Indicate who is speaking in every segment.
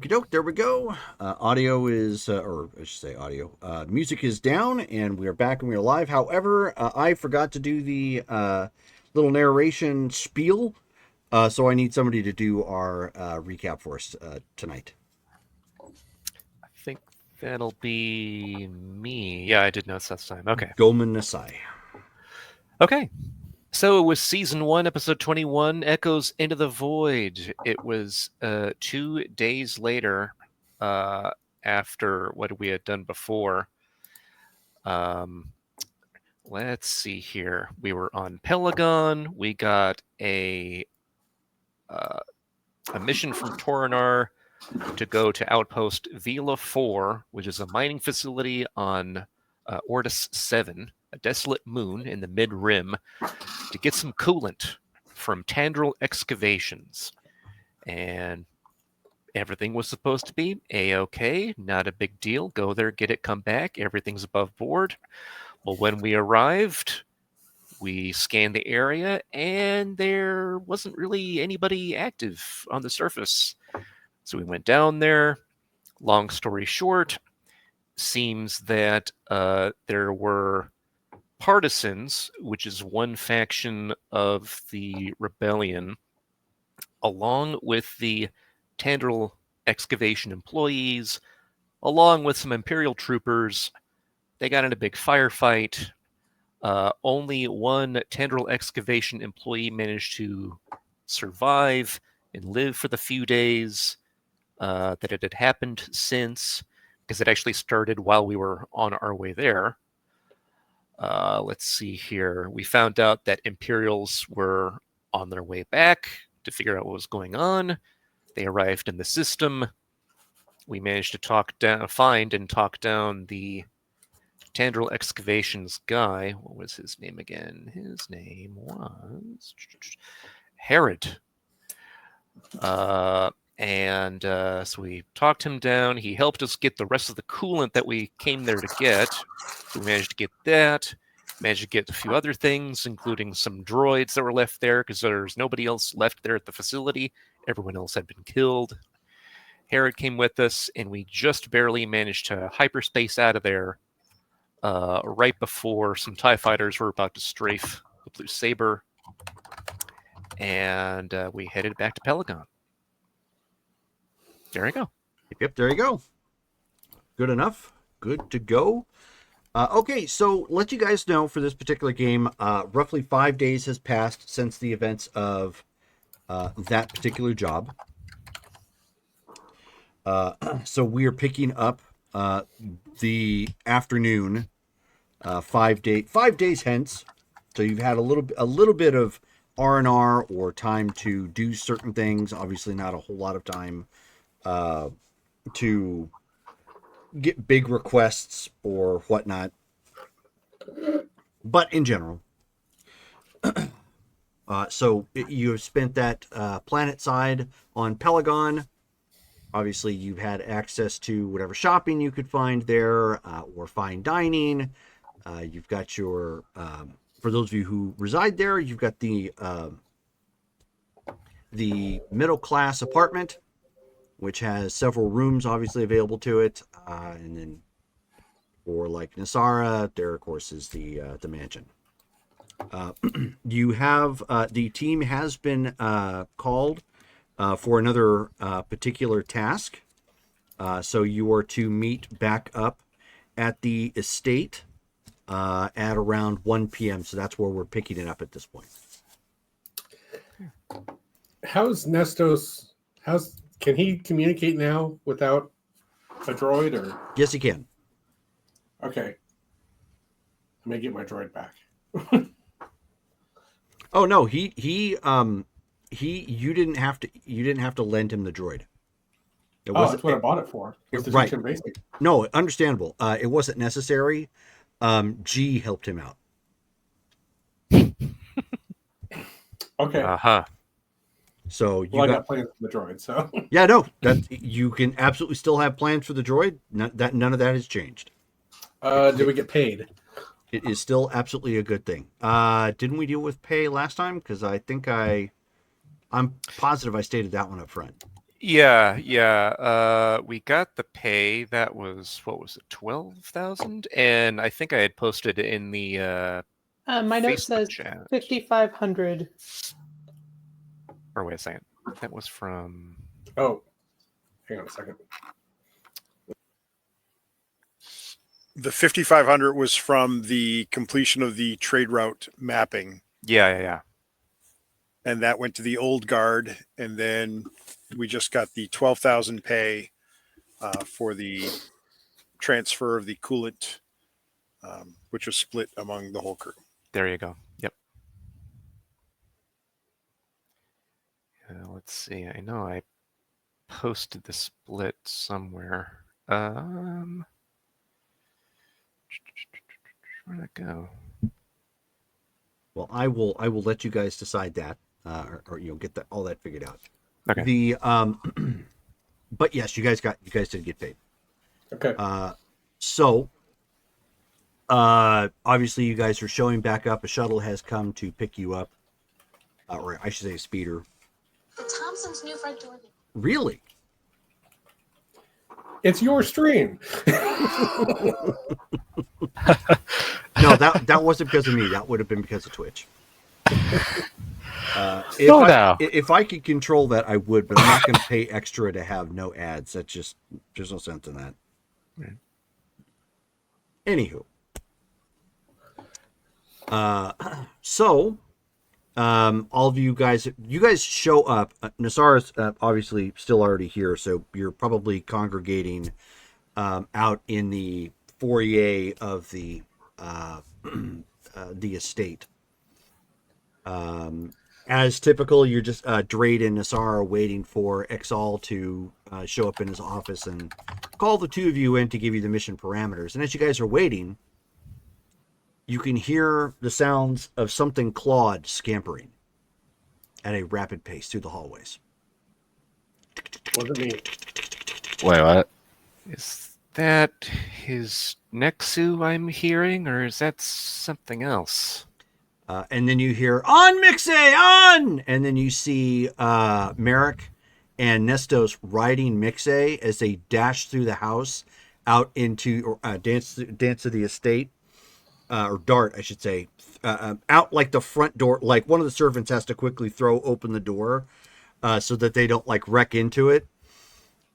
Speaker 1: doke, there we go. Audio is, or I should say audio, music is down, and we are back and we are live. However, I forgot to do the little narration spiel, so I need somebody to do our recap for us tonight.
Speaker 2: I think that'll be me. Yeah, I did notice that time. Okay.
Speaker 1: Gomen Nasai.
Speaker 2: Okay. So it was season 1, episode 21, Echoes into the Void. It was 2 days later after what we had done before. Let's see here. We were on Pelagon. We got a mission from Toronar to go to Outpost Vila 4, which is a mining facility on Ortis 7, a desolate moon in the mid-rim, to get some coolant from Tandril Excavations. And everything was supposed to be A-OK, not a big deal. Go there, get it, come back. Everything's above board. Well, when we arrived, we scanned the area, and there wasn't really anybody active on the surface. So we went down there. Long story short, seems that there were partisans, which is one faction of the rebellion, along with the Tandril excavation employees, along with some Imperial troopers. They got in a big firefight. Only one Tandril excavation employee managed to survive and live for the few days that it had happened since, because it actually started while we were on our way there. Let's see here. We found out that Imperials were on their way back to figure out what was going on. They arrived in the system. We managed to find and talk down the Tandril Excavations guy. What was his name again? His name was Herod. So we talked him down. He helped us get the rest of the coolant that we came there to get. We managed to get that. Managed to get a few other things, including some droids that were left there, because there's nobody else left there at the facility. Everyone else had been killed. Herod came with us, and we just barely managed to hyperspace out of there right before some TIE fighters were about to strafe the Blue Saber. And we headed back to Pelagon. There you go.
Speaker 1: Yep, there you go. Good enough. Good to go. Okay, so let you guys know for this particular game, roughly 5 days has passed since the events of that particular job. So we are picking up the afternoon, 5 days hence. So you've had a little bit of R&R or time to do certain things. Obviously, not a whole lot of time to get big requests or whatnot, but in general. So you have spent that planet side on Pelagon. Obviously, you've had access to whatever shopping you could find there, or fine dining. You've got your, for those of you who reside there, you've got the middle class apartment, which has several rooms obviously available to it. And then for like Nasara, there of course is the mansion. You have, the team has been called for another particular task. So you are to meet back up at the estate at around 1 p.m. So that's where we're picking it up at this point.
Speaker 3: How's Nestos? Can he communicate now without a droid? Or
Speaker 1: Yes, he can.
Speaker 3: okay, I may get my droid back.
Speaker 1: Oh no, you didn't have to lend him the droid.
Speaker 3: That's what I bought it for.
Speaker 1: Right.
Speaker 3: Basic.
Speaker 1: No, understandable. It wasn't necessary. G helped him out.
Speaker 3: Okay.
Speaker 2: Uh-huh.
Speaker 1: So
Speaker 3: I got plans for the droid. So
Speaker 1: yeah, no, that you can absolutely still have plans for the droid. None of that has changed.
Speaker 3: Did we get paid?
Speaker 1: It is still absolutely a good thing. Didn't we deal with pay last time? Because I think I'm positive I stated that one up front.
Speaker 2: Yeah. We got the pay. That was, what was it, 12,000? And I think I had posted in the
Speaker 4: My note
Speaker 2: Facebook
Speaker 4: says
Speaker 2: chat.
Speaker 4: 5,500.
Speaker 2: Or wait a second. That was from.
Speaker 3: Oh, hang on a second.
Speaker 5: The 5,500 was from the completion of the trade route mapping,
Speaker 2: Yeah.
Speaker 5: and that went to the old guard, and then we just got the 12,000 pay for the transfer of the coolant, which was split among the whole crew.
Speaker 2: There you go. Yep. Let's see. I know I posted the split somewhere. Where'd it go?
Speaker 1: Well, I will let you guys decide that, or get all that figured out.
Speaker 2: Okay.
Speaker 1: The but yes, you guys did get paid.
Speaker 3: Okay.
Speaker 1: So obviously you guys are showing back up. A shuttle has come to pick you up, or I should say a speeder.
Speaker 6: Thompson's new front door.
Speaker 1: Really?
Speaker 3: It's your stream.
Speaker 1: No, that wasn't because of me. That would have been because of Twitch. If I could control that, I would, but I'm not going to pay extra to have no ads. That's just, there's no sense in that.
Speaker 2: Right.
Speaker 1: Anywho, so all of you guys show up. Nasara's obviously still already here, so you're probably congregating out in the foyer of the estate. As typical, you're just Drade and Nasara waiting for Exal to show up in his office and call the two of you in to give you the mission parameters. And as you guys are waiting, you can hear the sounds of something clawed scampering at a rapid pace through the hallways.
Speaker 3: Wasn't me.
Speaker 7: Wait, what?
Speaker 2: Is that his Nexu I'm hearing, or is that something else?
Speaker 1: And then you hear, "On, Mixe, on!" And then you see Merrick and Nestos riding Mixe as they dash through the house out into, or dance to the estate, or dart, I should say, out like the front door. Like one of the servants has to quickly throw open the door so that they don't like wreck into it.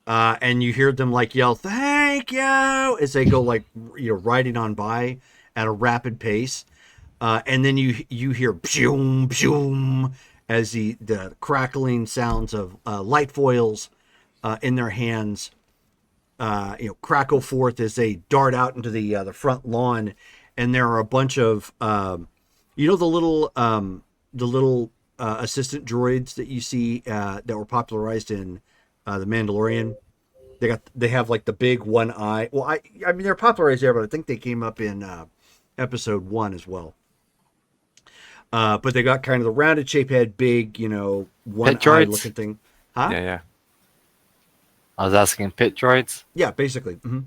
Speaker 1: And you hear them like yell, "Thank you," as they go like, riding on by at a rapid pace. And then you hear boom, boom, as the crackling sounds of light foils in their hands, crackle forth as they dart out into the front lawn. And there are a bunch of, the little assistant droids that you see that were popularized in The Mandalorian. They have like the big one eye. Well, I mean they're popularized there, but I think they came up in episode 1 as well. But they got kind of the rounded shape head, big, one eye looking thing. Huh?
Speaker 2: Yeah.
Speaker 7: I was asking pit droids.
Speaker 1: Yeah, basically. Mm-hmm.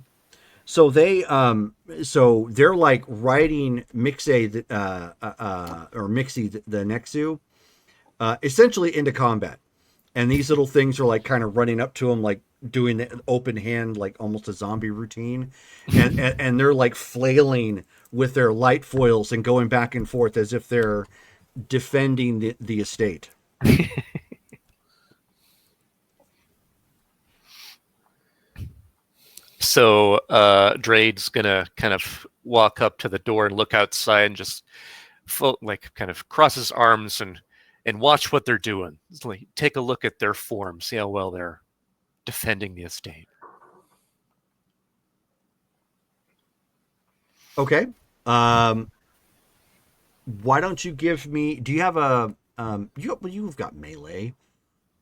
Speaker 1: So they're like riding Mixe, or Mixie, the Nexu, essentially into combat. And these little things are like kind of running up to him, like doing the open hand, like almost a zombie routine. And they're like flailing with their light foils and going back and forth as if they're defending the estate.
Speaker 2: So Drade's gonna kind of walk up to the door and look outside and just kind of cross his arms and watch what they're doing. Like, take a look at their form, see how well they're defending the estate.
Speaker 1: Okay. Why don't you give me? Do you have a? You've got melee.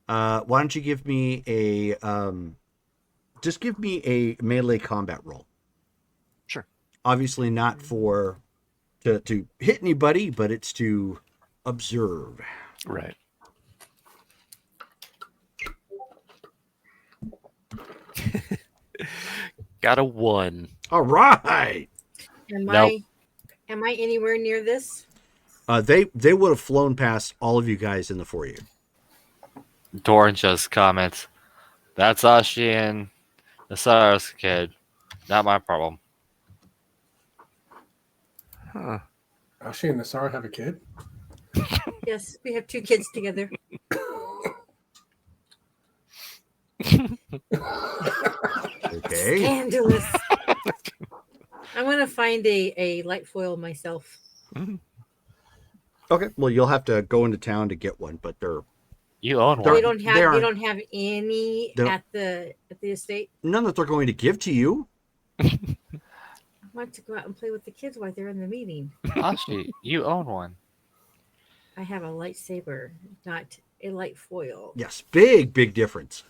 Speaker 1: Why don't you give me a? Just give me a melee combat roll.
Speaker 2: Sure.
Speaker 1: Obviously not to hit anybody, but it's to observe.
Speaker 2: Right. Got a 1.
Speaker 1: All right.
Speaker 6: Am
Speaker 7: Nope.
Speaker 6: am I anywhere near this?
Speaker 1: They would have flown past all of you guys in the foyer.
Speaker 7: Doran just comments, That's Ashi and the Cyrus kid. Not my problem.
Speaker 2: Huh.
Speaker 3: Ashi and Nassar have a kid?
Speaker 6: Yes, we have 2 kids together.
Speaker 1: Okay.
Speaker 6: Scandalous. I'm gonna find a light foil myself.
Speaker 2: Mhm.
Speaker 1: Okay. Well, you'll have to go into town to get one, but they're
Speaker 7: You own
Speaker 1: They're-
Speaker 6: They
Speaker 7: one.
Speaker 6: don't
Speaker 1: they
Speaker 6: have
Speaker 1: are-
Speaker 6: you don't have any
Speaker 1: They're-
Speaker 6: at the estate.
Speaker 1: none that they're going to give to you.
Speaker 6: I want to go out and play with the kids while they're in the meeting.
Speaker 7: Ashi, you own one.
Speaker 6: I have a lightsaber, not a light foil.
Speaker 1: Yes, big difference.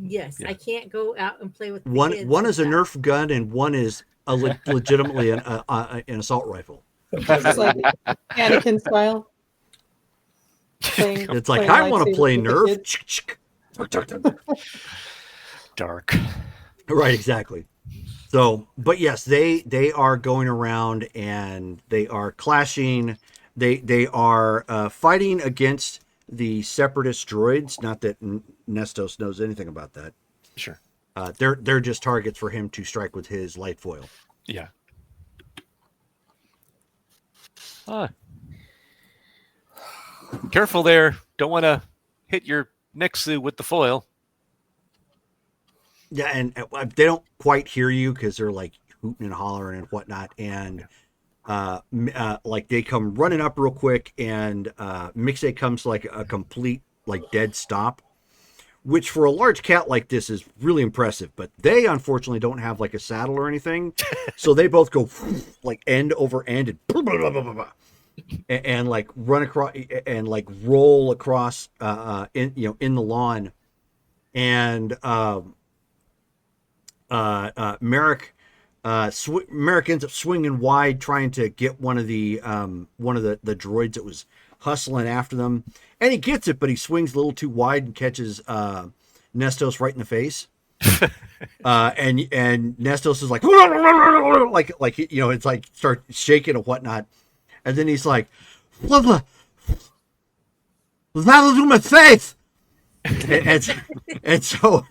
Speaker 6: Yes,
Speaker 2: Yeah.
Speaker 6: I can't go out and play with the
Speaker 1: One
Speaker 6: kids.
Speaker 1: is a
Speaker 6: without-
Speaker 1: Nerf gun, and one is legitimately an assault rifle.
Speaker 4: It's like Anakin style.
Speaker 1: It's like I want to play Nerf.
Speaker 2: Dark.
Speaker 1: Right, exactly. So, but yes, they are going around and they are clashing. They are fighting against the separatist droids. Not that Nestos knows anything about that.
Speaker 2: Sure.
Speaker 1: They're just targets for him to strike with his light foil.
Speaker 2: Yeah.
Speaker 7: Ah,
Speaker 2: Careful there. Don't want to hit your Nexu with the foil.
Speaker 1: Yeah, and they don't quite hear you because they're like hooting and hollering and whatnot. And like they come running up real quick, and Mixay comes to like a complete like dead stop, which for a large cat like this is really impressive. But they unfortunately don't have like a saddle or anything, so they both go like end over end and and like run across and like roll across in in the lawn, and Merrick Merrick ends up swinging wide trying to get one of the droids that was hustling after them, and he gets it, but he swings a little too wide and catches Nestos right in the face. And Nestos is like it's like start shaking and whatnot, and then he's like, "That'll do my face," and so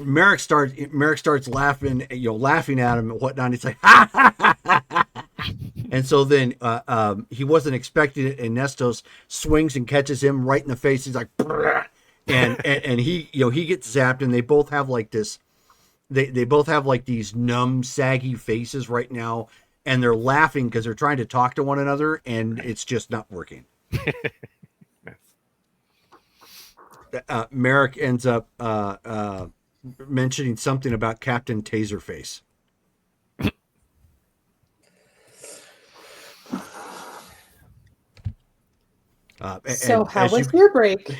Speaker 1: Merrick starts laughing, laughing at him and whatnot. He's like, ha, ha, ha, ha, ha. And so then he wasn't expecting it, and Nestos swings and catches him right in the face. He's like, and he he gets zapped, and they both have like this. They both have like these numb, saggy faces right now, and they're laughing because they're trying to talk to one another, and it's just not working. Merrick ends up mentioning something about Captain Taserface.
Speaker 4: So how
Speaker 1: as
Speaker 4: was your break?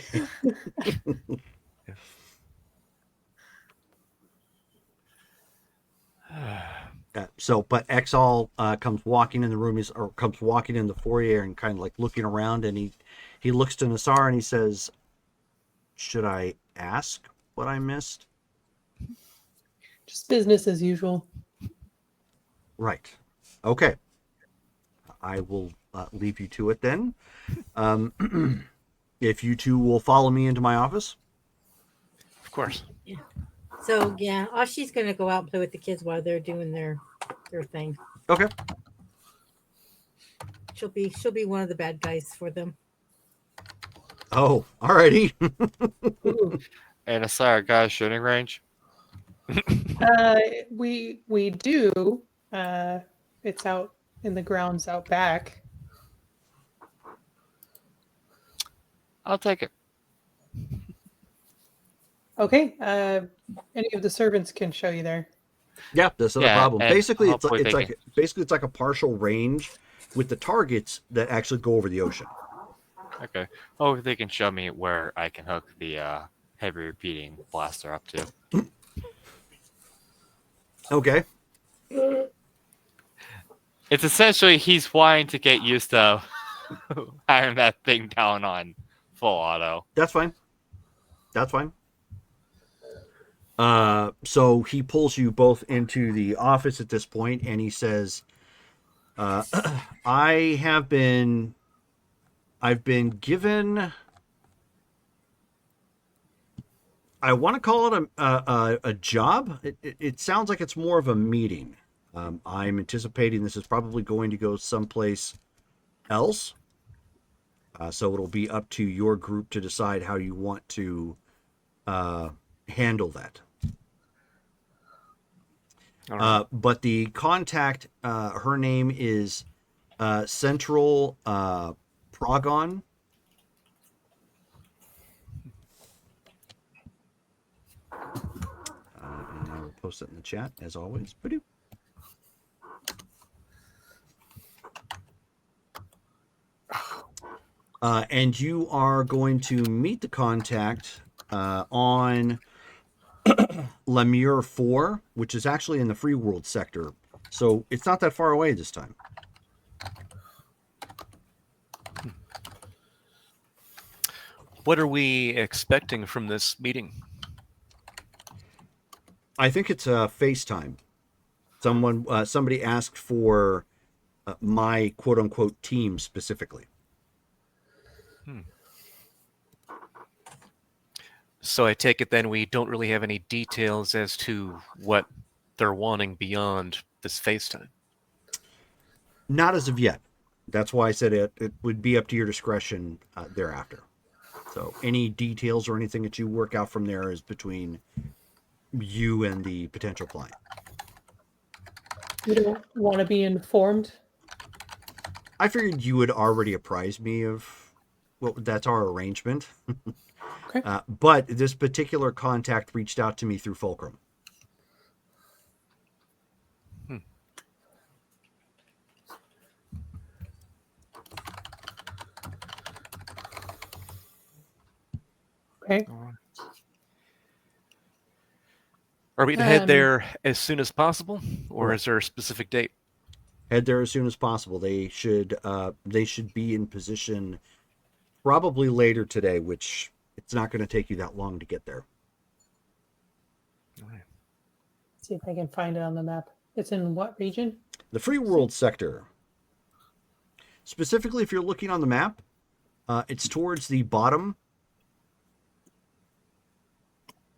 Speaker 1: But Exal comes walking in the room, comes walking in the foyer and kind of like looking around, and he looks to Nassar and he says, "Should I ask what I missed?"
Speaker 4: Just business as usual.
Speaker 1: Right. Okay. I will leave you to it then. If you two will follow me into my office.
Speaker 2: Of course.
Speaker 6: So yeah, Ashi's gonna go out and play with the kids while they're doing their thing.
Speaker 1: Okay.
Speaker 6: She'll be one of the bad guys for them.
Speaker 1: Oh, alrighty.
Speaker 4: Ooh.
Speaker 7: and a Sire guy's shooting range.
Speaker 4: We do. It's out in the grounds out back.
Speaker 7: I'll take it.
Speaker 4: Okay. Any of the servants can show you there.
Speaker 1: Yeah, that's not a
Speaker 7: Yeah,
Speaker 1: problem.
Speaker 7: and
Speaker 1: Basically, it's
Speaker 7: hopefully they
Speaker 1: it's like a partial range with the targets that actually go over the ocean.
Speaker 7: Okay. Oh, they can show me where I can hook the heavy repeating blaster up to.
Speaker 1: Okay.
Speaker 7: It's essentially he's wanting to get used to having that thing down on full auto.
Speaker 1: That's fine. That's fine. So he pulls you both into the office at this point, and he says, I've been given I want to call it a job. It sounds like it's more of a meeting. I'm anticipating this is probably going to go someplace else. So it'll be up to your group to decide how you want to handle that.
Speaker 2: All right.
Speaker 1: But the contact, her name is Central Progon. And I will post it in the chat as always. Ba-doop. And you are going to meet the contact on Lemure 4, which is actually in the free world sector. So it's not that far away this time.
Speaker 2: What are we expecting from this meeting?
Speaker 1: I think it's a FaceTime. Somebody asked for my quote unquote team specifically.
Speaker 2: So I take it then we don't really have any details as to what they're wanting beyond this FaceTime.
Speaker 1: Not as of yet. That's why I said it would be up to your discretion thereafter. So any details or anything that you work out from there is between you and the potential client.
Speaker 4: You don't want to be informed.
Speaker 1: I figured you would already apprise me of that's our arrangement.
Speaker 4: Okay.
Speaker 1: But this particular contact reached out to me through Fulcrum.
Speaker 4: Okay.
Speaker 2: Are we to head there as soon as possible, or
Speaker 1: Correct.
Speaker 2: is there a specific date?
Speaker 1: Head there as soon as possible. They should be in position probably later today, which it's not going to take you that long to get there.
Speaker 2: All right.
Speaker 4: See if I can find it on the map. It's in what region?
Speaker 1: The free world sector. Specifically, if you're looking on the map, it's towards the bottom.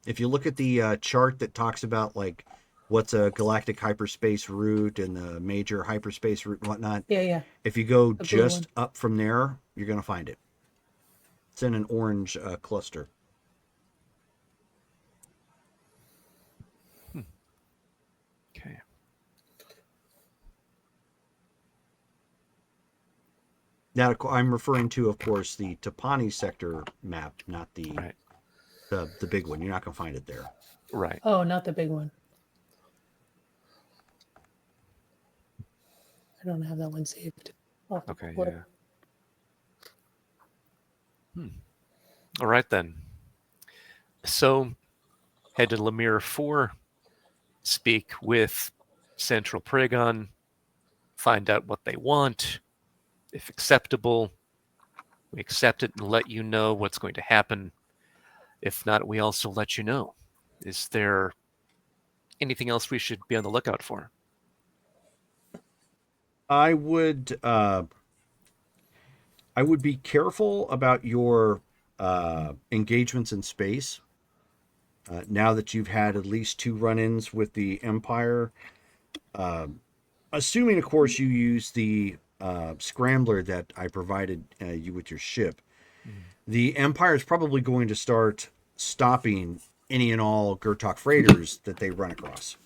Speaker 1: If you look at the chart that talks about like what's a galactic hyperspace route and the major hyperspace route and whatnot.
Speaker 4: Yeah.
Speaker 1: If you go
Speaker 4: The blue
Speaker 1: just up from there, you're going to find it. It's in an orange cluster.
Speaker 2: Okay.
Speaker 1: Now, I'm referring to, of course, the Tapani sector map, not the
Speaker 2: Right.
Speaker 1: the big one. You're not going to find it there.
Speaker 2: Right.
Speaker 4: Oh, not the big one. I don't have that one saved. I'll have to
Speaker 2: Okay.
Speaker 4: pull it
Speaker 2: Yeah.
Speaker 4: up.
Speaker 2: All right then. So, head to Lemire 4, speak with Central Pragon, find out what they want. If acceptable, we accept it and let you know what's going to happen. If not, we also let you know. Is there anything else we should be on the lookout for?
Speaker 1: I would be careful about your engagements in space. Now that you've had at least 2 run-ins with the Empire, assuming, of course, you use the scrambler that I provided you with your ship, the Empire is probably going to start stopping any and all Gurtok freighters that they run across,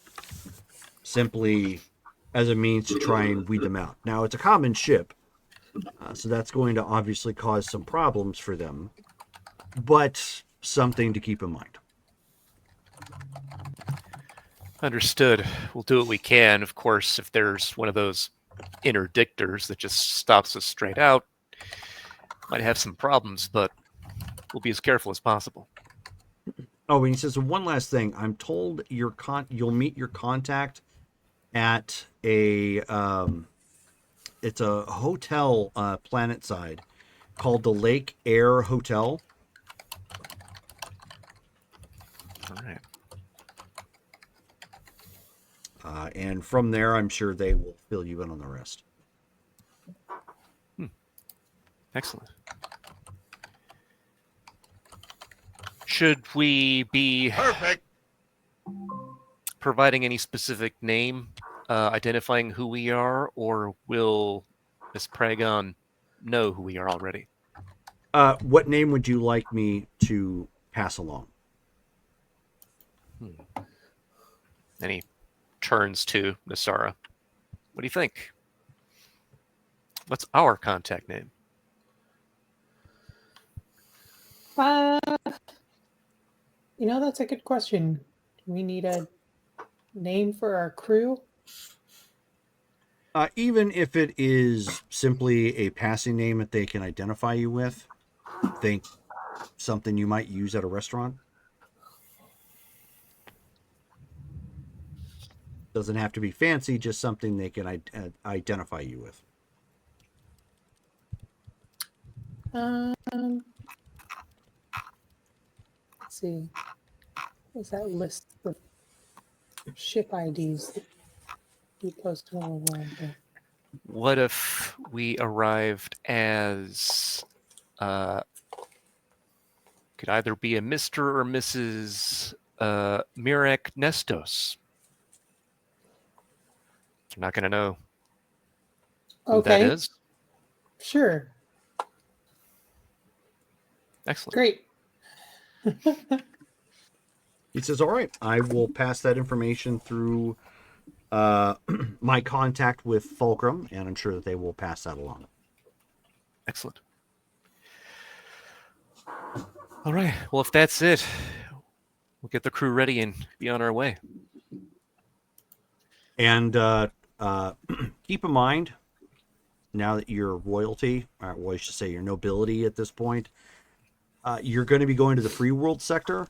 Speaker 1: simply as a means to try and weed them out. Now, it's a common ship, so that's going to obviously cause some problems for them, but something to keep in mind.
Speaker 2: Understood. We'll do what we can. Of course, if there's one of those interdictors that just stops us straight out, might have some problems, but we'll be as careful as possible.
Speaker 1: Oh, and he says one last thing. I'm told you'll meet your contact at a it's a hotel planet side called the Lake Air Hotel.
Speaker 2: All right.
Speaker 1: And from there, I'm sure they will fill you in on the rest.
Speaker 2: Excellent. should we be providing any specific name, identifying who we are, or will Miss Pragon know who we are already?
Speaker 1: What name would you like me to pass along?
Speaker 2: And he turns to Nasara. What do you think? What's our contact name?
Speaker 4: That's a good question. Do we need a name for our crew?
Speaker 1: Even if it is simply a passing name that they can identify you with, think something you might use at a restaurant. Doesn't have to be fancy, just something they can identify you with.
Speaker 4: Let's see. What's that list of ship IDs that we posted all around there?
Speaker 2: What if we arrived as could either be a Mr. or Mrs. Mirek Nestos? You're not going to know who that
Speaker 4: Okay,
Speaker 2: is.
Speaker 4: sure.
Speaker 2: Excellent.
Speaker 4: Great.
Speaker 1: He says, all right, I will pass that information through my contact with Fulcrum, and I'm sure that they will pass that along.
Speaker 2: Excellent. All right. Well, if that's it, we'll get the crew ready and be on our way.
Speaker 1: And keep in mind, now that you're royalty, or well, I should say your nobility at this point, you're going to be going to the free world sector.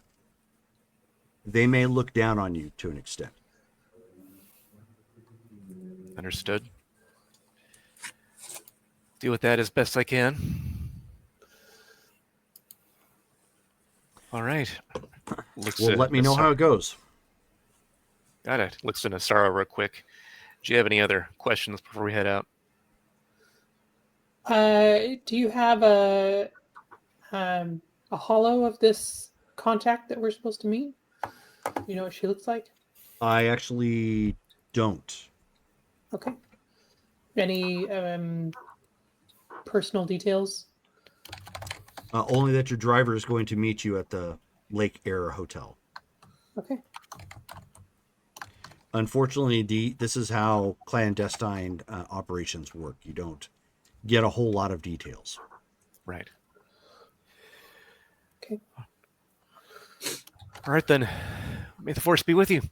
Speaker 1: They may look down on you to an extent.
Speaker 2: Understood. Deal with that as best I can. All right.
Speaker 1: Well, let me know how it goes.
Speaker 2: Got it. Looks to Nasara real quick. Do you have any other questions before we head out?
Speaker 4: Do you have a hollow of this contact that we're supposed to meet? You know what she looks like?
Speaker 1: I actually don't.
Speaker 4: Okay. Any personal details?
Speaker 1: Only that your driver is going to meet you at the Lake Air Hotel.
Speaker 4: Okay.
Speaker 1: Unfortunately, this is how clandestine operations work. You don't get a whole lot of details.
Speaker 2: Right.
Speaker 4: Okay.
Speaker 2: All right, then. May the force be with you.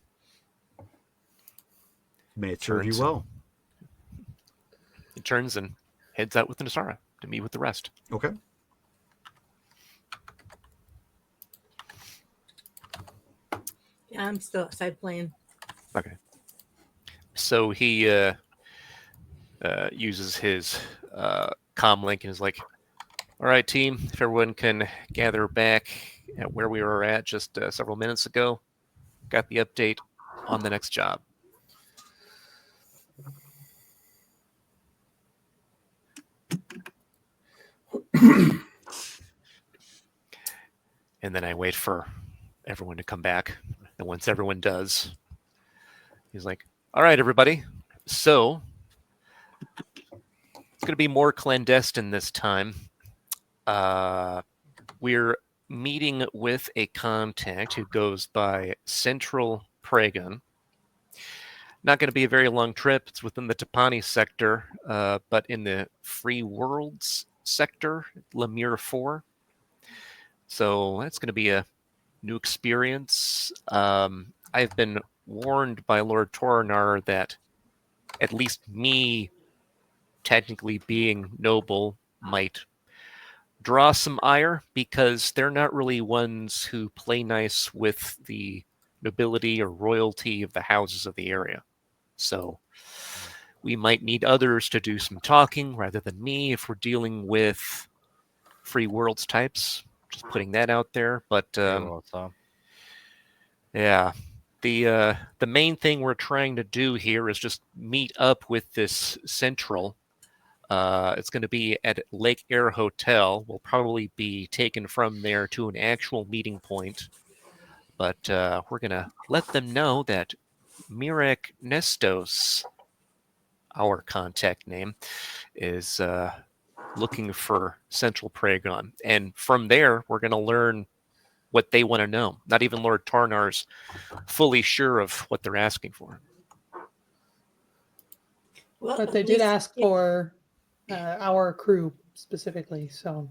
Speaker 1: May it serve you
Speaker 2: Turns
Speaker 1: well.
Speaker 2: He turns and heads out with Nasara to meet with the rest.
Speaker 1: Okay.
Speaker 6: Yeah, I'm still outside playing.
Speaker 2: Okay. So he uses his comm link and is like, all right, team, if everyone can gather back at where we were at just several minutes ago, got the update on the next job. And then I wait for everyone to come back. And once everyone does, he's like, all right, everybody. So it's going to be more clandestine this time. We're meeting with a contact who goes by Central Pragan. Not going to be a very long trip. It's within the Tapani sector, but in the Free Worlds sector, Lemire 4. So that's going to be a new experience. I've been warned by Lord Toronar that at least me technically being noble might draw some ire because they're not really ones who play nice with the nobility or royalty of the houses of the area. So we might need others to do some talking rather than me if we're dealing with free worlds types. Just putting that out there. But yeah, the main thing we're trying to do here is just meet up with this Central It's going to be at Lake Air Hotel. We'll probably be taken from there to an actual meeting point. But we're going to let them know that Mirek Nestos, our contact name, is looking for Central Pragon. And from there, we're going to learn what they want to know. Not even Lord Tarnar's fully sure of what they're asking for.
Speaker 6: Well,
Speaker 4: But they
Speaker 6: at
Speaker 4: did
Speaker 6: least-
Speaker 4: ask for our crew specifically, so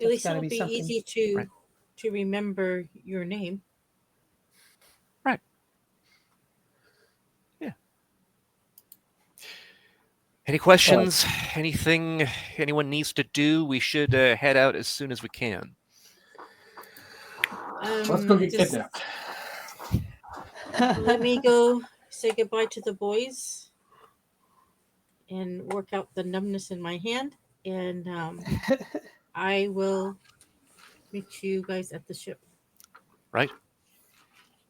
Speaker 6: At least
Speaker 4: gotta
Speaker 6: it'll
Speaker 4: be
Speaker 6: be
Speaker 4: something.
Speaker 6: easy to
Speaker 2: Right.
Speaker 6: to remember your name.
Speaker 2: Right. Yeah. Any questions? Anything anyone needs to do? We should head out as soon as we can.
Speaker 3: Let's go get
Speaker 6: Just
Speaker 3: kidnapped.
Speaker 6: let me go say goodbye to the boys and work out the numbness in my hand, and I will meet you guys at the ship.
Speaker 2: Right?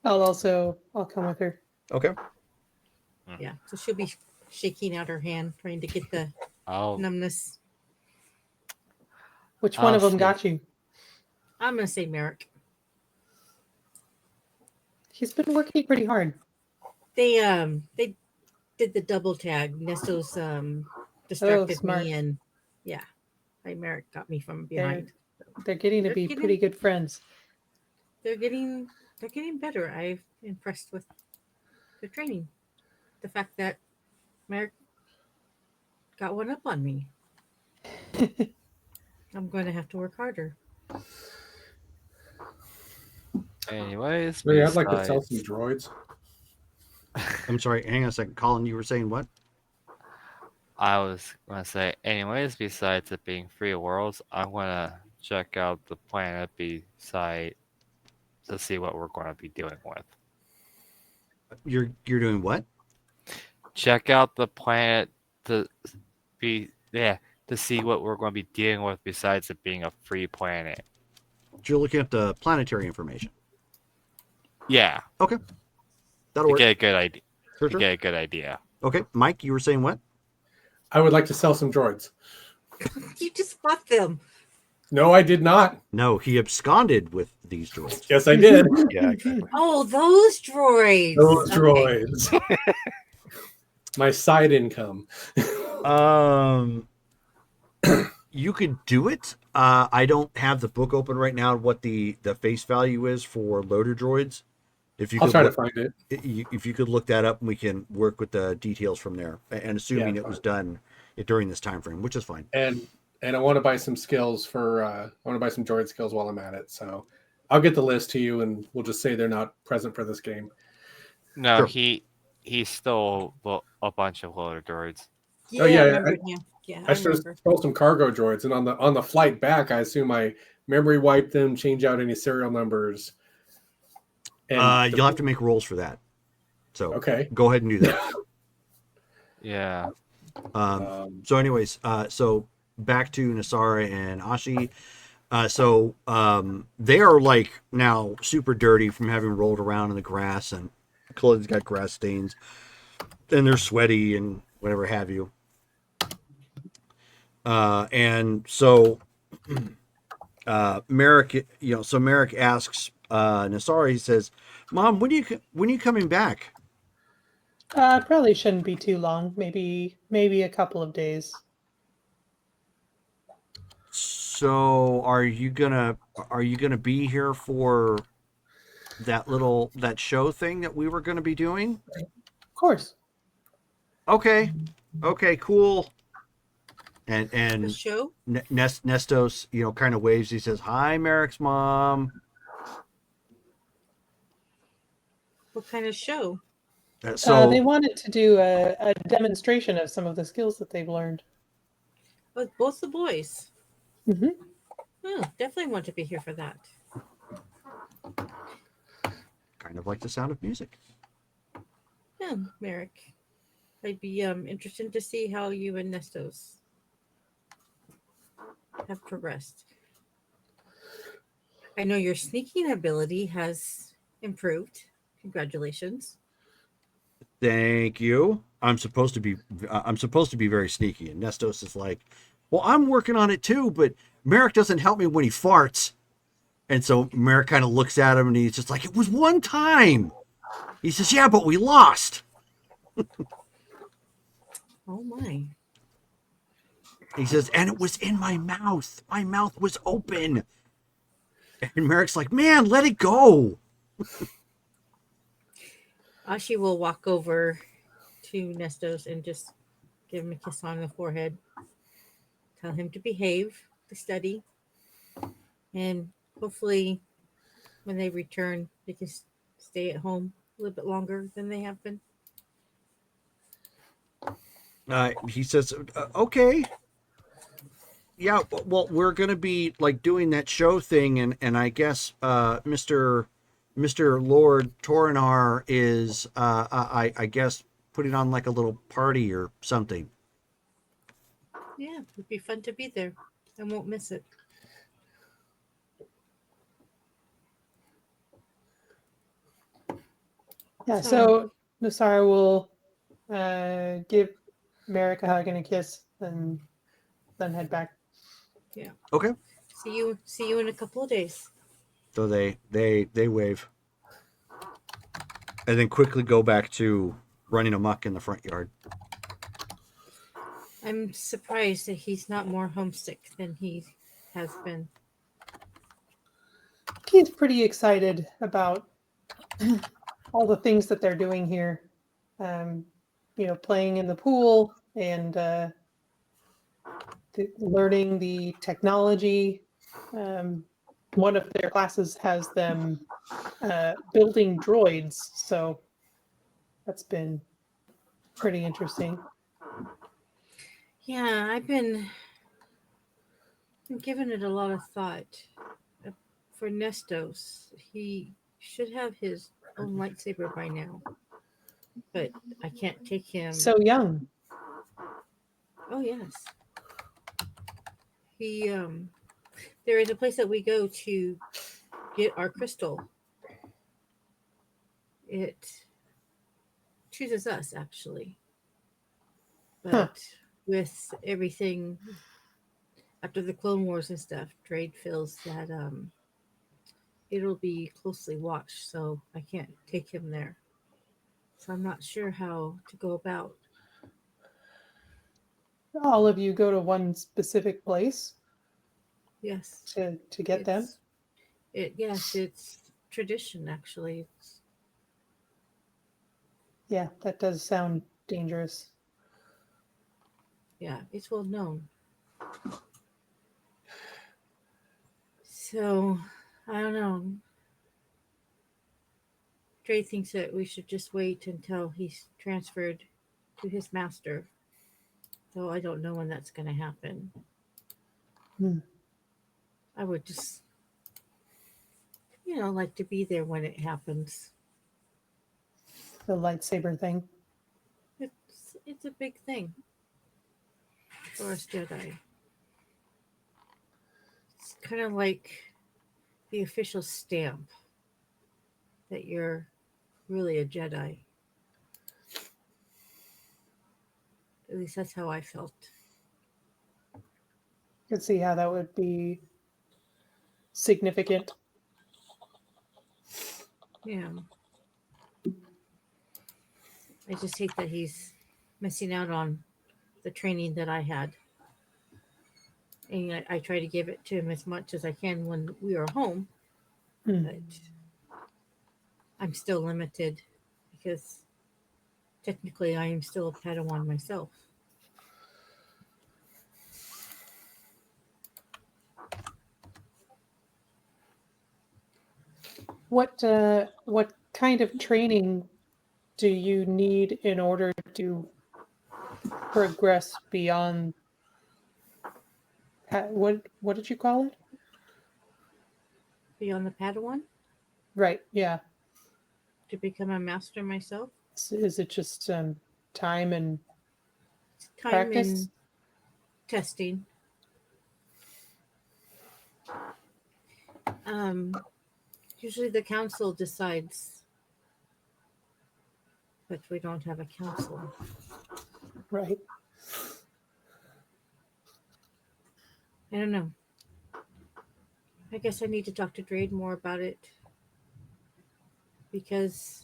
Speaker 4: I'll come with her.
Speaker 1: Okay.
Speaker 6: Yeah, so she'll be shaking out her hand, trying to get the
Speaker 7: Oh,
Speaker 6: numbness.
Speaker 4: Which one of them
Speaker 7: see.
Speaker 4: got you?
Speaker 6: I'm gonna say Merrick.
Speaker 4: He's been working pretty hard.
Speaker 6: They did the double tag. Nestos distracted
Speaker 4: smart.
Speaker 6: me, and yeah, Merrick got me from
Speaker 4: They're,
Speaker 6: behind.
Speaker 4: they're getting to
Speaker 6: They're
Speaker 4: be
Speaker 6: getting-
Speaker 4: pretty good friends.
Speaker 6: They're getting better. I'm impressed with their training. The fact that Merrick got one up on me. I'm going to have to work harder.
Speaker 7: anyways,
Speaker 3: Really, I'd like to sell
Speaker 7: besides-
Speaker 3: some droids.
Speaker 1: I'm sorry. Hang on a second. Colin, you were saying what?
Speaker 7: I was gonna say, anyways, besides it being free worlds, I'm gonna check out the planet beside to see what we're gonna be dealing with.
Speaker 1: You're doing what?
Speaker 7: Check out the planet to to see what we're going to be dealing with besides it being a free planet.
Speaker 1: You're looking at the planetary information.
Speaker 7: Yeah,
Speaker 1: That'll
Speaker 7: to
Speaker 1: work.
Speaker 7: get a good idea.
Speaker 1: Sure,
Speaker 7: To
Speaker 1: sure.
Speaker 7: get a good idea.
Speaker 1: Okay, Mike, you were saying what?
Speaker 3: I would like to sell some droids.
Speaker 6: You just bought them.
Speaker 3: No, I did not.
Speaker 1: No, he absconded with these droids.
Speaker 3: Yes, I did.
Speaker 1: Yeah, exactly.
Speaker 6: Oh, those droids.
Speaker 3: Those
Speaker 6: Okay.
Speaker 3: droids. My side income.
Speaker 1: You could do it. I don't have the book open right now. What the face value is for loader droids? If you
Speaker 3: I'll
Speaker 1: could
Speaker 3: try to
Speaker 1: look,
Speaker 3: find it.
Speaker 1: if you could look that up, and we can work with the details from there. And assuming
Speaker 3: Yeah,
Speaker 1: it was done during this time frame, which is fine.
Speaker 3: And I want to buy some skills for. I want to buy some droid skills while I'm at it. So I'll get the list to you, and we'll just say they're not present for this game.
Speaker 7: No,
Speaker 1: Sure.
Speaker 7: he stole a bunch of loader droids.
Speaker 6: Yeah,
Speaker 3: Oh, yeah,
Speaker 6: I remember. Yeah,
Speaker 3: I should have stole some cargo droids, and on the flight back, I assume I memory wipe them, change out any serial numbers. And
Speaker 1: You'll have to make rolls for that. So
Speaker 3: Okay.
Speaker 1: go ahead and do that.
Speaker 7: Yeah.
Speaker 1: So anyways, so back to Nasara and Ashi. They are like now super dirty from having rolled around in the grass, and clothes got grass stains, and they're sweaty and whatever have you. And so Merrick, Merrick asks Nasara. He says, "Mom, when are you coming back?"
Speaker 4: Probably shouldn't be too long. Maybe a couple of days.
Speaker 1: So are you gonna be here for that show thing that we were gonna be doing?
Speaker 4: Of course.
Speaker 1: Okay, cool.
Speaker 6: The
Speaker 1: And
Speaker 6: show.
Speaker 1: Nestos, kind of waves. He says, "Hi, Merrick's mom."
Speaker 6: What kind of show?
Speaker 1: So
Speaker 4: they wanted to do a demonstration of some of the skills that they've learned.
Speaker 6: Oh, both the boys.
Speaker 4: Mhm.
Speaker 6: Oh, definitely want to be here for that.
Speaker 1: kind of like the sound of music.
Speaker 6: Yeah, Merrick. I'd be interested to see how you and Nestos have progressed. I know your sneaking ability has improved. Congratulations.
Speaker 1: Thank you. I'm supposed to be very sneaky. And Nestos is like, well, I'm working on it too, but Merrick doesn't help me when he farts. And so Merrick kind of looks at him and he's just like, it was one time. He says, yeah, but we lost.
Speaker 6: Oh my.
Speaker 1: He says, and it was in my mouth. My mouth was open. And Merrick's like, man, let it go.
Speaker 6: Ashi will walk over to Nestos and just give him a kiss on the forehead. Tell him to behave, to study, and hopefully when they return, they can stay at home a little bit longer than they have been.
Speaker 1: He says, okay. Yeah, well, we're going to be like doing that show thing. And I guess Mr. Lord Torinar is, I guess, putting on like a little party or something.
Speaker 6: Yeah, it'd be fun to be there. I won't miss it.
Speaker 4: Yeah, so Nasara will give Merrick a hug and a kiss and then head back.
Speaker 1: Okay.
Speaker 6: See you in a couple of days.
Speaker 1: So they wave. And then quickly go back to running amok in the front yard.
Speaker 6: I'm surprised that he's not more homesick than he has been.
Speaker 4: He's pretty excited about all the things that they're doing here. Playing in the pool and learning the technology. One of their classes has them building droids, so that's been pretty interesting.
Speaker 6: Yeah, I've been giving it a lot of thought. For Nestos, he should have his own lightsaber by now, but I can't take him.
Speaker 4: So young.
Speaker 6: Oh yes, he. There is a place that we go to get our crystal. It chooses us actually, but with everything after the Clone Wars and stuff, Drade feels that it'll be closely watched, so I can't take him there. So I'm not sure how to go about.
Speaker 4: All of you go to one specific place
Speaker 6: Yes,
Speaker 4: to get them.
Speaker 6: Yes, it's tradition actually.
Speaker 4: Yeah, that does sound dangerous.
Speaker 6: Yeah, it's well known. So I don't know. Trey thinks that we should just wait until he's transferred to his master. Though I don't know when that's going to happen. I would just, like to be there when it happens.
Speaker 4: The lightsaber thing.
Speaker 6: It's a big thing for us Jedi. It's kind of like the official stamp that you're really a Jedi. At least that's how I felt.
Speaker 4: Could see how that would be significant.
Speaker 6: Yeah. I just hate that he's missing out on the training that I had. And I try to give it to him as much as I can when we are home. But I'm still limited because technically I am still a Padawan myself.
Speaker 4: What kind of training do you need in order to progress beyond? What did you call it?
Speaker 6: Beyond the Padawan?
Speaker 4: Right. Yeah.
Speaker 6: To become a master myself?
Speaker 4: Is it just time and
Speaker 6: Time
Speaker 4: practice?
Speaker 6: and testing. Usually the council decides but we don't have a council.
Speaker 4: Right.
Speaker 6: I don't know. I guess I need to talk to Drade more about it because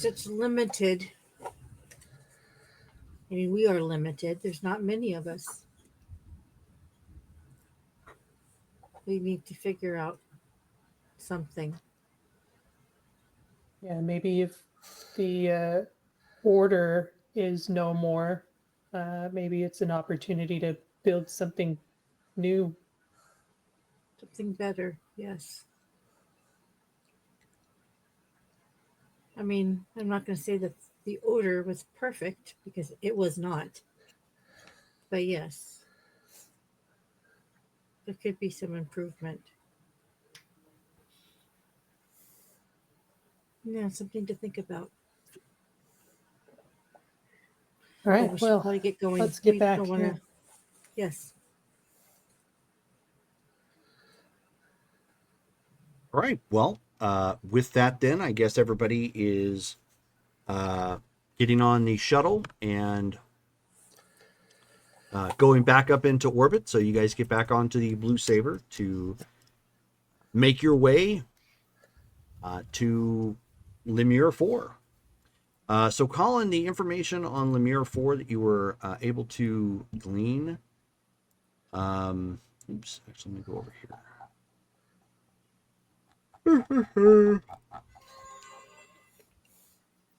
Speaker 6: it's limited. I mean, we are limited. There's not many of us. We need to figure out something.
Speaker 4: Yeah, maybe if the order is no more, maybe it's an opportunity to build something new.
Speaker 6: Something better, yes. I mean, I'm not going to say that the order was perfect because it was not. But yes, there could be some improvement. Yeah, something to think about.
Speaker 4: All
Speaker 6: But
Speaker 4: right,
Speaker 6: we should
Speaker 4: well,
Speaker 6: probably get going.
Speaker 4: let's get
Speaker 6: We
Speaker 4: back
Speaker 6: don't
Speaker 4: here.
Speaker 6: wanna... Yes.
Speaker 1: All right. Well, with that, then I guess everybody is getting on the shuttle and going back up into orbit. So you guys get back onto the Blue Saber to make your way to Lemure 4. So, Colin, the information on Lemure 4 that you were able to glean. Oops, actually, let me go over here.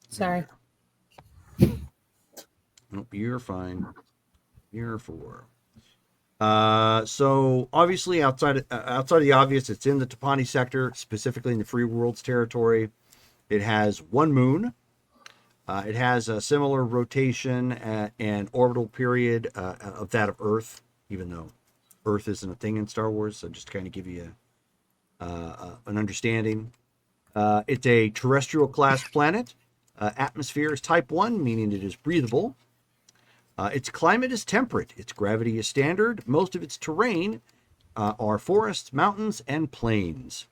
Speaker 4: Sorry.
Speaker 1: Nope, you're fine. You're 4. So obviously outside of the obvious, it's in the Tapani sector, specifically in the Free Worlds territory. It has one moon. It has a similar rotation and orbital period of that of Earth, even though Earth isn't a thing in Star Wars. So just to kind of give you an understanding. It's a terrestrial class planet. Atmosphere is type 1, meaning it is breathable. Its climate is temperate. Its gravity is standard. Most of its terrain are forests, mountains, and plains.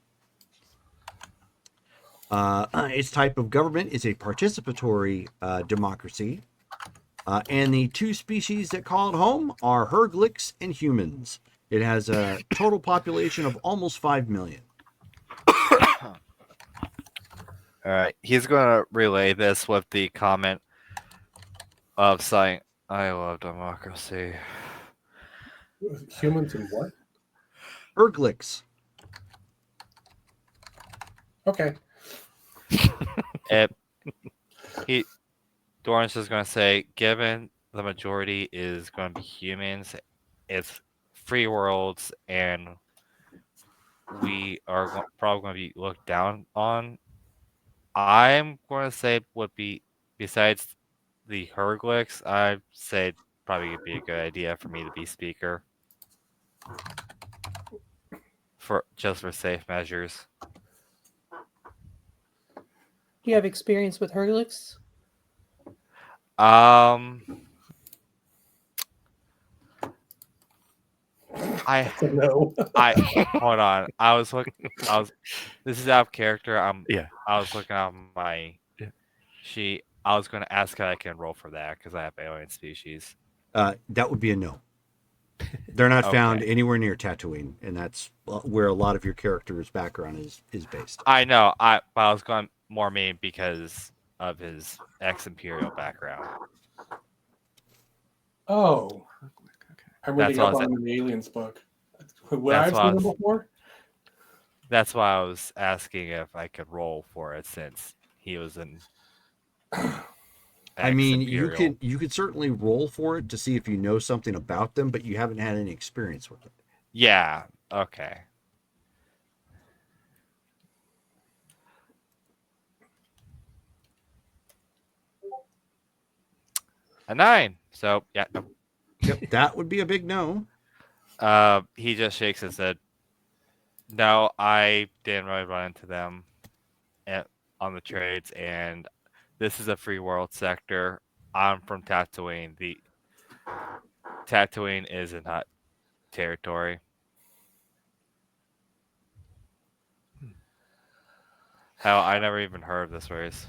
Speaker 1: Its type of government is a participatory democracy. And the two species that call it home are Herglics and humans. It has a total population of almost 5 million.
Speaker 7: All right, he's gonna relay this with the comment of saying, "I love democracy."
Speaker 3: Humans and what?
Speaker 1: Herglics.
Speaker 3: Okay.
Speaker 7: Doran's just gonna say, given the majority is going to be humans, it's free worlds, and we are probably going to be looked down on. I'm going to say would be, besides the Herglics, I'd say probably would be a good idea for me to be speaker. For safe measures.
Speaker 4: Do you have experience with Herglix?
Speaker 3: No.
Speaker 7: Hold on. This is out of character.
Speaker 2: Yeah.
Speaker 7: I was looking at my sheet. I was going to ask how I can roll for that because I have alien species.
Speaker 1: That would be a no. They're not found
Speaker 7: Okay.
Speaker 1: anywhere near Tatooine, and that's where a lot of your character's background is based.
Speaker 7: I know. But I was going more main because of his ex-Imperial background.
Speaker 3: Oh. I'm reading
Speaker 7: That's
Speaker 3: up
Speaker 7: what I
Speaker 3: on
Speaker 7: was-
Speaker 3: him in the Aliens book. Would
Speaker 7: That's
Speaker 3: I have
Speaker 7: what I
Speaker 3: seen him
Speaker 7: was-
Speaker 3: before?
Speaker 7: That's why I was asking if I could roll for it since he was an
Speaker 1: I mean,
Speaker 7: ex-Imperial.
Speaker 1: you could certainly roll for it to see if you know something about them, but you haven't had any experience with it.
Speaker 7: Yeah. Okay. A 9. So yeah. No.
Speaker 1: Yep, that would be a big no.
Speaker 7: He just shakes his head. No, I didn't really run into them on the trades, and this is a free world sector. I'm from Tatooine. The Tatooine is in hot territory. Hell, I never even heard of this race.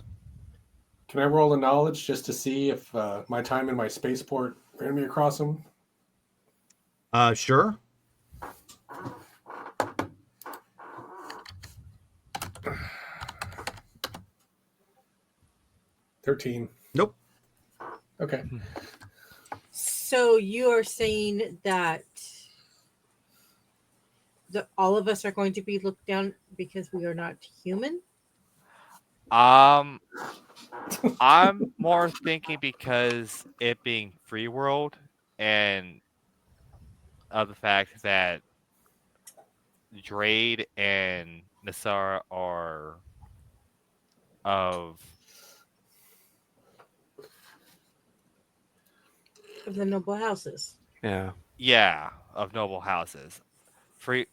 Speaker 3: Can I roll a knowledge just to see if my time in my spaceport ran me across them?
Speaker 1: Sure.
Speaker 3: $13.
Speaker 1: Nope.
Speaker 3: Okay.
Speaker 6: So you are saying that all of us are going to be looked down because we are not human?
Speaker 7: I'm more thinking because it being free world and of the fact that Drade and Nassara are of
Speaker 6: Of the noble houses.
Speaker 2: Yeah.
Speaker 7: of noble houses. Free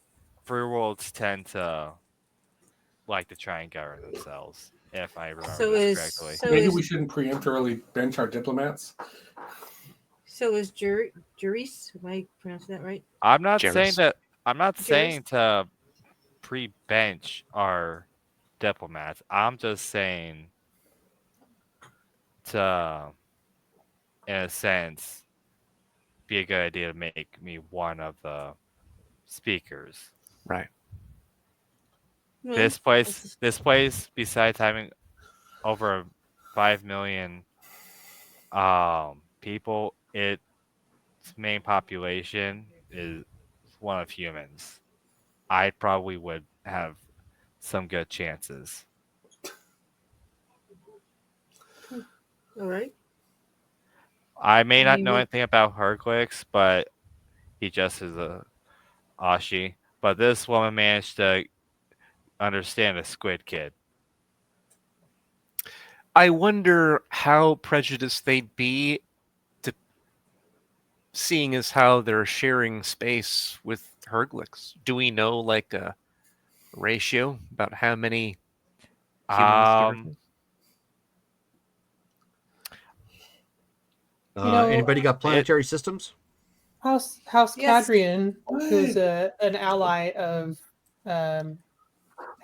Speaker 7: worlds tend to like to try and govern themselves, if I remember
Speaker 6: So
Speaker 7: this
Speaker 6: is
Speaker 7: correctly.
Speaker 6: so
Speaker 3: Maybe
Speaker 6: is
Speaker 3: we shouldn't preemptorily bench our diplomats.
Speaker 6: Juris? Am I pronouncing that right?
Speaker 7: I'm not saying
Speaker 2: Jairus.
Speaker 7: that. I'm not
Speaker 6: Jairus?
Speaker 7: saying to pre-bench our diplomats. I'm just saying to, in a sense, be a good idea to make me one of the speakers.
Speaker 2: Right.
Speaker 6: Well,
Speaker 7: This
Speaker 6: that's-
Speaker 7: place, besides having over 5 million people, its main population is one of humans. I probably would have some good chances.
Speaker 6: all right.
Speaker 7: I may
Speaker 6: I
Speaker 7: not
Speaker 6: mean,
Speaker 7: know anything about Herglix, but he just is a Ashi. But this woman managed to understand a squid kid.
Speaker 2: I wonder how prejudiced they'd be to seeing as how they're sharing space with Herglix. Do we know like a ratio about how many humans? give or take?
Speaker 1: Anybody got planetary systems?
Speaker 4: House
Speaker 6: Yes.
Speaker 4: Cadrian, who's
Speaker 3: What?
Speaker 4: an ally of House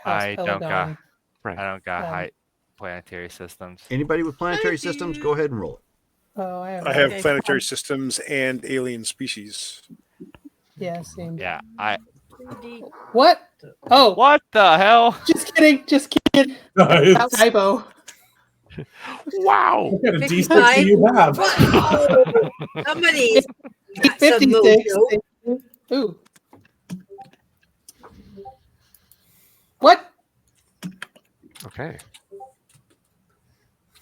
Speaker 7: I don't got
Speaker 4: Pelagon.
Speaker 2: Right.
Speaker 7: I don't got
Speaker 4: Um,
Speaker 7: high planetary systems.
Speaker 1: Anybody with planetary
Speaker 6: I
Speaker 1: systems?
Speaker 6: do.
Speaker 1: Go ahead and roll it.
Speaker 4: Oh, I have.
Speaker 5: I have
Speaker 6: Okay.
Speaker 5: planetary systems and alien species.
Speaker 4: Yeah, same.
Speaker 7: Yeah, I.
Speaker 6: 3D.
Speaker 4: What? Oh,
Speaker 7: What the hell?
Speaker 4: just kidding. Just kidding.
Speaker 3: Nice.
Speaker 4: Typo.
Speaker 2: Wow.
Speaker 3: What kind of
Speaker 6: 55?
Speaker 3: decency you have?
Speaker 6: Wow. Somebody got some
Speaker 4: 56.
Speaker 6: mojo.
Speaker 4: Ooh. What?
Speaker 2: Okay.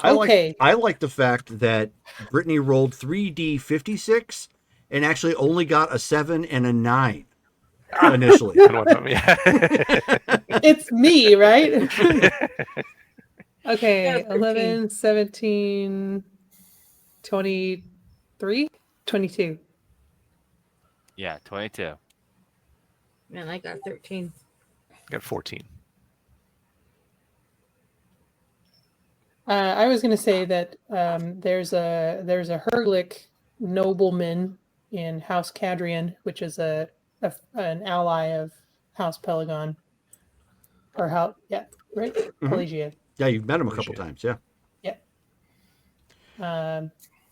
Speaker 4: Okay.
Speaker 1: I like the fact that Brittany rolled 3D56 and actually only got a 7 and a 9 initially.
Speaker 2: Yeah.
Speaker 4: It's me, right? Okay,
Speaker 6: Yeah, 13.
Speaker 4: 11, 17, 23, 22.
Speaker 7: Yeah, 22.
Speaker 6: Man, I got 13.
Speaker 2: Got 14.
Speaker 4: I was going to say that there's a Herglick nobleman in House Cadrian, which is an ally of House Pelagon, or how? Yeah, right. Pelagia.
Speaker 1: Yeah, you've met him a couple times. Yeah.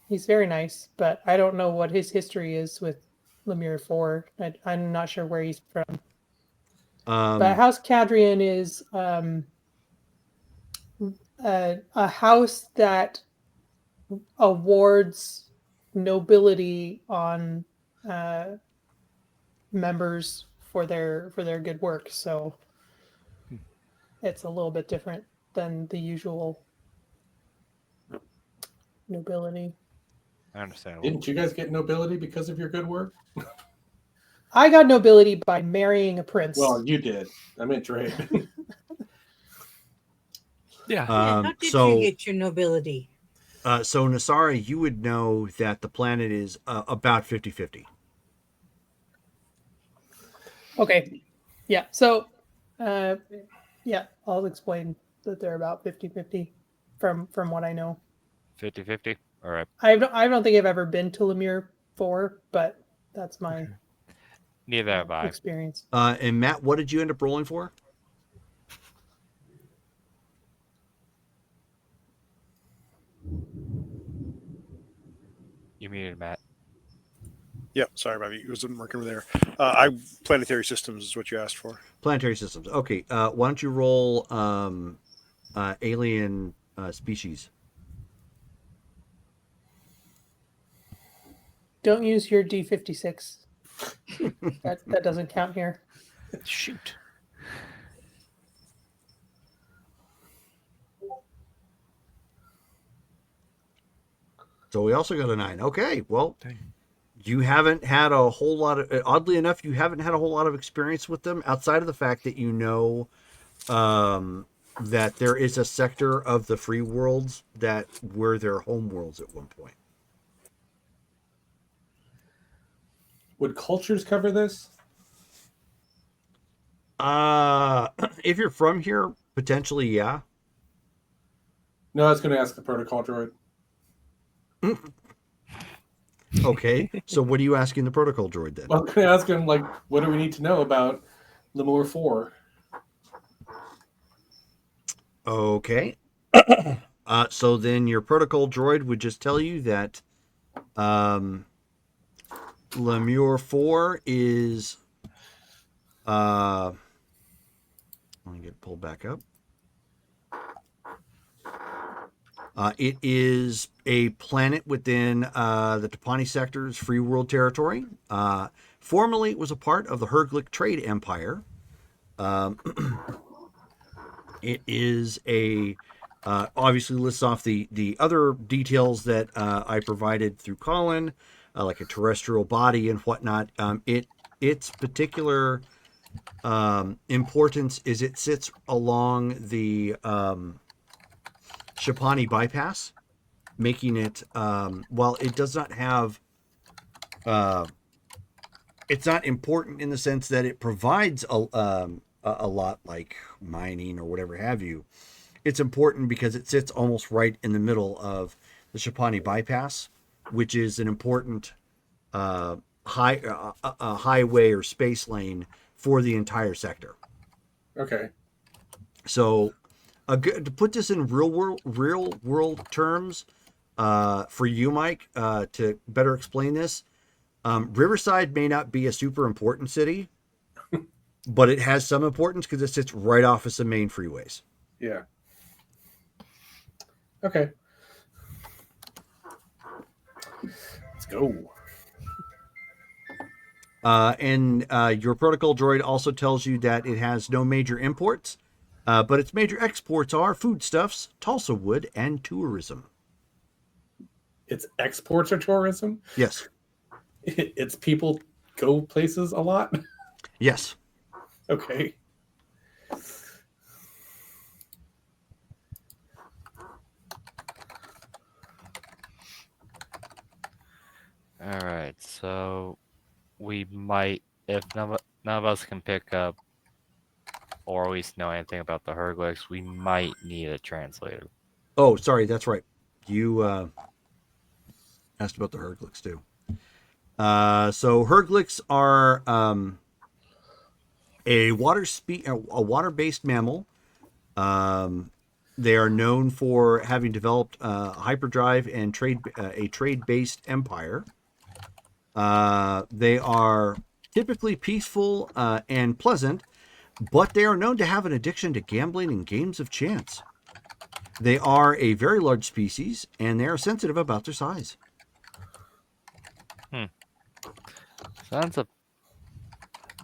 Speaker 4: He's very nice, but I don't know what his history is with Lemire 4. I'm not sure where he's from. But House Cadrian is a house that awards nobility on members for their good work. So it's a little bit different than the usual nobility.
Speaker 7: I understand.
Speaker 3: Didn't you guys get nobility because of your good work?
Speaker 4: I got nobility by marrying a prince.
Speaker 3: Well, you did. I meant Drake.
Speaker 2: Yeah.
Speaker 6: How did you get your nobility?
Speaker 1: So Nasara, you would know that the planet is about 50-50.
Speaker 4: Okay. Yeah. So, yeah, I'll explain that they're about 50-50 from what I know.
Speaker 7: 50-50? All right.
Speaker 4: I don't think I've ever been to Lemire 4, but that's my
Speaker 7: Neither have I.
Speaker 4: experience.
Speaker 1: And Matt, what did you end up rolling for?
Speaker 7: You're muted, Matt.
Speaker 5: Yep, sorry, my mute wasn't working over there. Planetary systems is what you asked for.
Speaker 1: Planetary systems. Okay. Why don't you roll alien species?
Speaker 4: Don't use your D56. that doesn't count here.
Speaker 2: Shoot.
Speaker 1: So we also got a 9. Okay. Well,
Speaker 2: Dang.
Speaker 1: you haven't had a whole lot of, oddly enough, you haven't had a whole lot of experience with them outside of the fact that you know that there is a sector of the free worlds that were their home worlds at one point.
Speaker 3: Would cultures cover this?
Speaker 1: If you're from here, potentially, yeah.
Speaker 3: No, I was going to ask the protocol droid.
Speaker 1: Okay. So what are you asking the protocol droid then?
Speaker 3: Well, I'm going to ask him, like, what do we need to know about Lemur 4?
Speaker 1: Okay. So then your protocol droid would just tell you that Lemur 4 is let me get pulled back up. It is a planet within the Topani sector's free world territory. Formerly, it was a part of the Herglic Trade Empire. It is obviously lists off the other details that I provided through Colin, like a terrestrial body and whatnot. Its particular importance is it sits along the Shapani bypass, making it while it does not have it's not important in the sense that it provides a lot like mining or whatever have you. It's important because it sits almost right in the middle of the Shapani bypass, which is an important highway or space lane for the entire sector.
Speaker 3: Okay.
Speaker 1: So, to put this in real world terms, for you, Mike, to better explain this, Riverside may not be a super important city, but it has some importance because it sits right off of some main freeways.
Speaker 3: Yeah. Okay. Let's go.
Speaker 1: And your protocol droid also tells you that it has no major imports, but its major exports are foodstuffs, Tulsa wood, and tourism.
Speaker 3: Its exports are tourism?
Speaker 1: Yes.
Speaker 3: Its people go places a lot?
Speaker 1: Yes.
Speaker 3: Okay.
Speaker 7: All right, so we might, if none of us can pick up or at least know anything about the Herglics, we might need a translator.
Speaker 1: Oh, sorry, that's right. You asked about the Herglics too. So Herglics are a water-based mammal. They are known for having developed hyperdrive and a trade-based empire. They are typically peaceful and pleasant, but they are known to have an addiction to gambling and games of chance. They are a very large species, and they are sensitive about their size.
Speaker 7: Sounds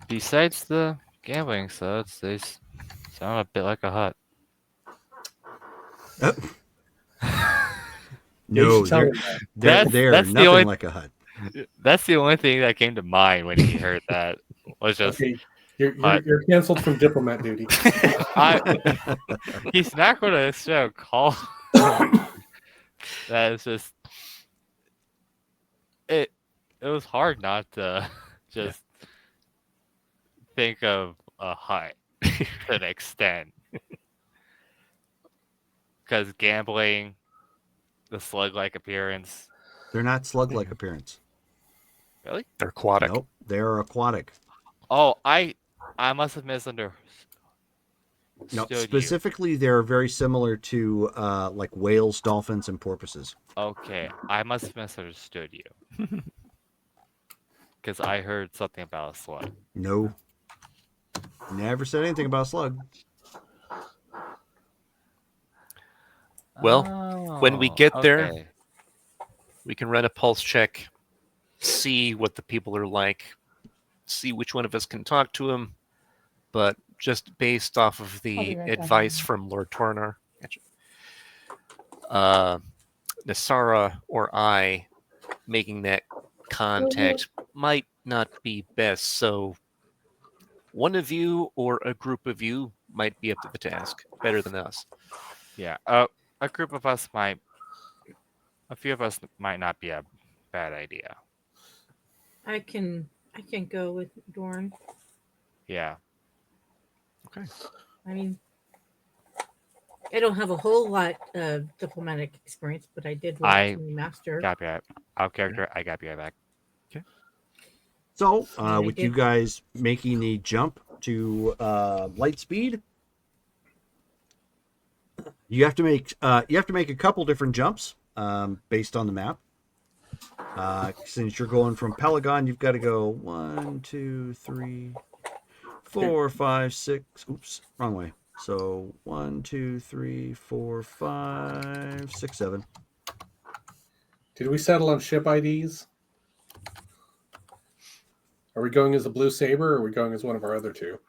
Speaker 7: besides the gambling, so they sound a bit like a hut.
Speaker 1: No, they're
Speaker 7: That's the
Speaker 1: nothing
Speaker 7: only-
Speaker 1: like a hut.
Speaker 7: That's the only thing that came to mind when he heard that. Was just
Speaker 3: Okay. You're canceled from diplomat duty.
Speaker 7: he's not going to show call. That is just it. It was hard not to just think of a hut to an extent, because gambling, the slug-like appearance.
Speaker 1: They're not slug-like appearance.
Speaker 7: Really?
Speaker 2: They're aquatic.
Speaker 1: Nope, they're aquatic.
Speaker 7: Oh, I must have misunderstood.
Speaker 1: No,
Speaker 7: Stood you.
Speaker 1: specifically, they're very similar to like whales, dolphins, and porpoises.
Speaker 7: Okay, I must have misunderstood you. Because I heard something about a slug.
Speaker 1: No, never said anything about a slug.
Speaker 2: Well, when we get there,
Speaker 7: okay.
Speaker 2: we can run a pulse check, see what the people are like, see which one of us can talk to them. But just based off of
Speaker 4: I'll
Speaker 2: the
Speaker 4: be right back.
Speaker 2: advice from Lord Tornar, Nasara or I making that contact might not be best. So one of you or a group of you might be up to the task better than us.
Speaker 7: Yeah, a group of us might, a few of us might not be a bad idea.
Speaker 6: I can go with Dorn.
Speaker 7: Yeah.
Speaker 2: Okay.
Speaker 6: I mean, I don't have a whole lot of diplomatic experience, but I did work
Speaker 7: I
Speaker 6: to master.
Speaker 7: Got you. Out of character, I got you right back.
Speaker 1: So,
Speaker 6: I
Speaker 1: with you
Speaker 6: did.
Speaker 1: guys making the jump to light speed, you have to make a couple different jumps based on the map. Since you're going from Pelagon, you've got to go 1, 2, 3, 4, 5, 6. Oops, wrong way. So 1, 2, 3, 4, 5, 6, 7.
Speaker 3: Did we settle on ship IDs? Are we going as a Blue Saber or are we going as one of our other two?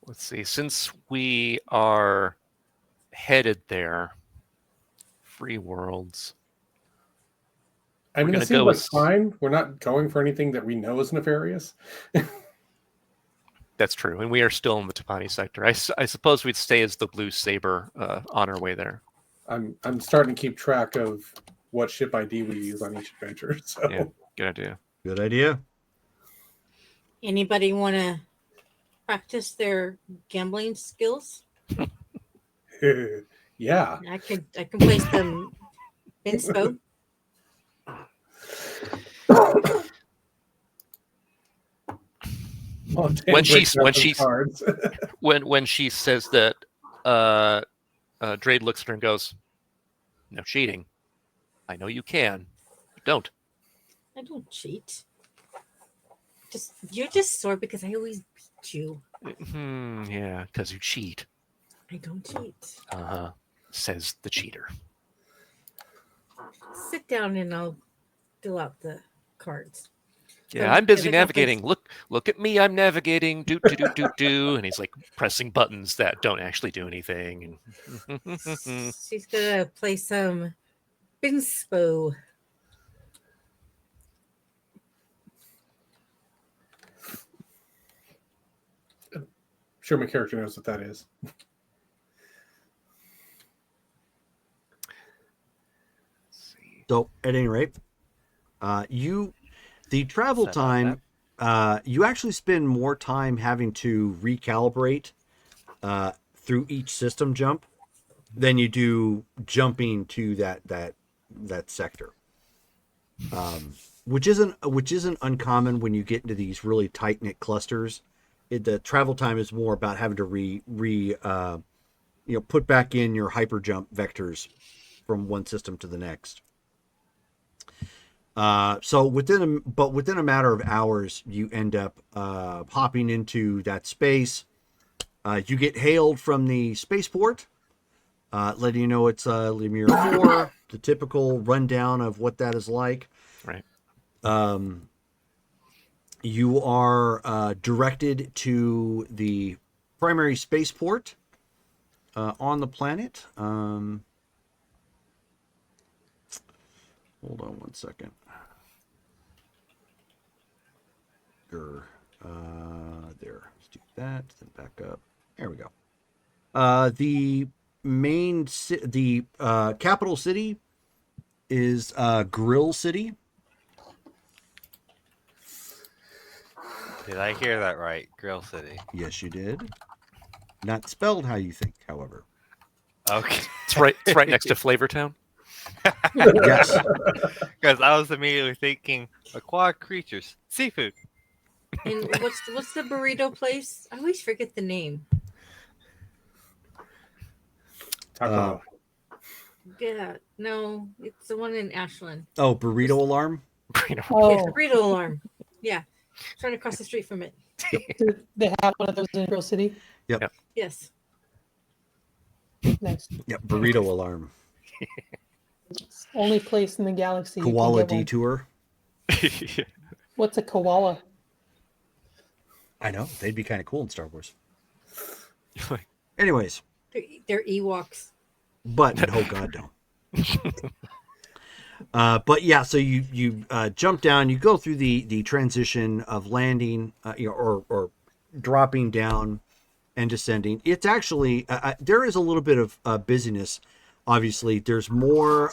Speaker 2: Let's see. Since we are headed there, free worlds.
Speaker 3: I mean,
Speaker 2: gonna
Speaker 3: this seems
Speaker 2: go
Speaker 3: like
Speaker 2: with-
Speaker 3: fine. We're not going for anything that we know is nefarious.
Speaker 2: That's true, and we are still in the Tapani sector. I suppose we'd stay as the Blue Saber on our way there.
Speaker 3: I'm starting to keep track of what ship ID we use on each adventure. So
Speaker 2: Yeah. Good idea.
Speaker 1: Good idea.
Speaker 6: Anybody want to practice their gambling skills?
Speaker 3: yeah.
Speaker 6: I can play some inspo.
Speaker 2: When she
Speaker 3: cards.
Speaker 2: when she says that, Drade looks at her and goes, "No cheating. I know you can, but don't."
Speaker 6: I don't cheat. You're just sore because I always beat you.
Speaker 2: Yeah, because you cheat.
Speaker 6: I don't cheat.
Speaker 2: Says the cheater.
Speaker 6: Sit down and I'll fill out the cards.
Speaker 2: Yeah, I'm busy
Speaker 6: the guy
Speaker 2: navigating. Look at me, I'm navigating. Do do do do do, and he's like pressing buttons that don't actually do anything. And
Speaker 6: She's gonna play some inspo.
Speaker 3: Sure, my character knows what that is.
Speaker 1: So, at any rate, the travel
Speaker 7: Set up
Speaker 1: time, you actually spend more time having to recalibrate through each system jump than you do jumping to that sector, which isn't uncommon when you get into these really tight knit clusters. The travel time is more about having to put back in your hyper jump vectors from one system to the next. So within a matter of hours, you end up hopping into that space. You get hailed from the spaceport, letting you know it's Lemur 4, the typical rundown of what that is like.
Speaker 2: right.
Speaker 1: You are directed to the primary spaceport on the planet. Hold on one second. There. Let's do that. Then back up. There we go. The capital city is Grill City.
Speaker 7: Did I hear that right? Grill City.
Speaker 1: Yes, you did. Not spelled how you think, however.
Speaker 7: Okay.
Speaker 2: It's right next to Flavortown.
Speaker 1: Yes.
Speaker 7: Because I was immediately thinking aquatic creatures, seafood.
Speaker 6: And what's the burrito place? I always forget the name.
Speaker 3: Taco Bell.
Speaker 6: Yeah, no, it's the one in Ashland.
Speaker 1: Oh, burrito alarm.
Speaker 4: Oh,
Speaker 6: Burrito alarm. Yeah, trying to cross the street from it.
Speaker 4: do they have one of those in Grill City?
Speaker 6: Yes.
Speaker 4: Nice.
Speaker 1: Yep, burrito alarm.
Speaker 4: It's the only place in the galaxy you can
Speaker 1: Koala
Speaker 4: get one.
Speaker 1: detour.
Speaker 4: What's a koala?
Speaker 1: I know they'd be kind of cool in Star Wars. Anyways,
Speaker 6: They're Ewoks.
Speaker 1: but oh god no. But yeah, so you jump down, you go through the transition of landing, or dropping down and descending. It's actually there is a little bit of busyness. Obviously, there's more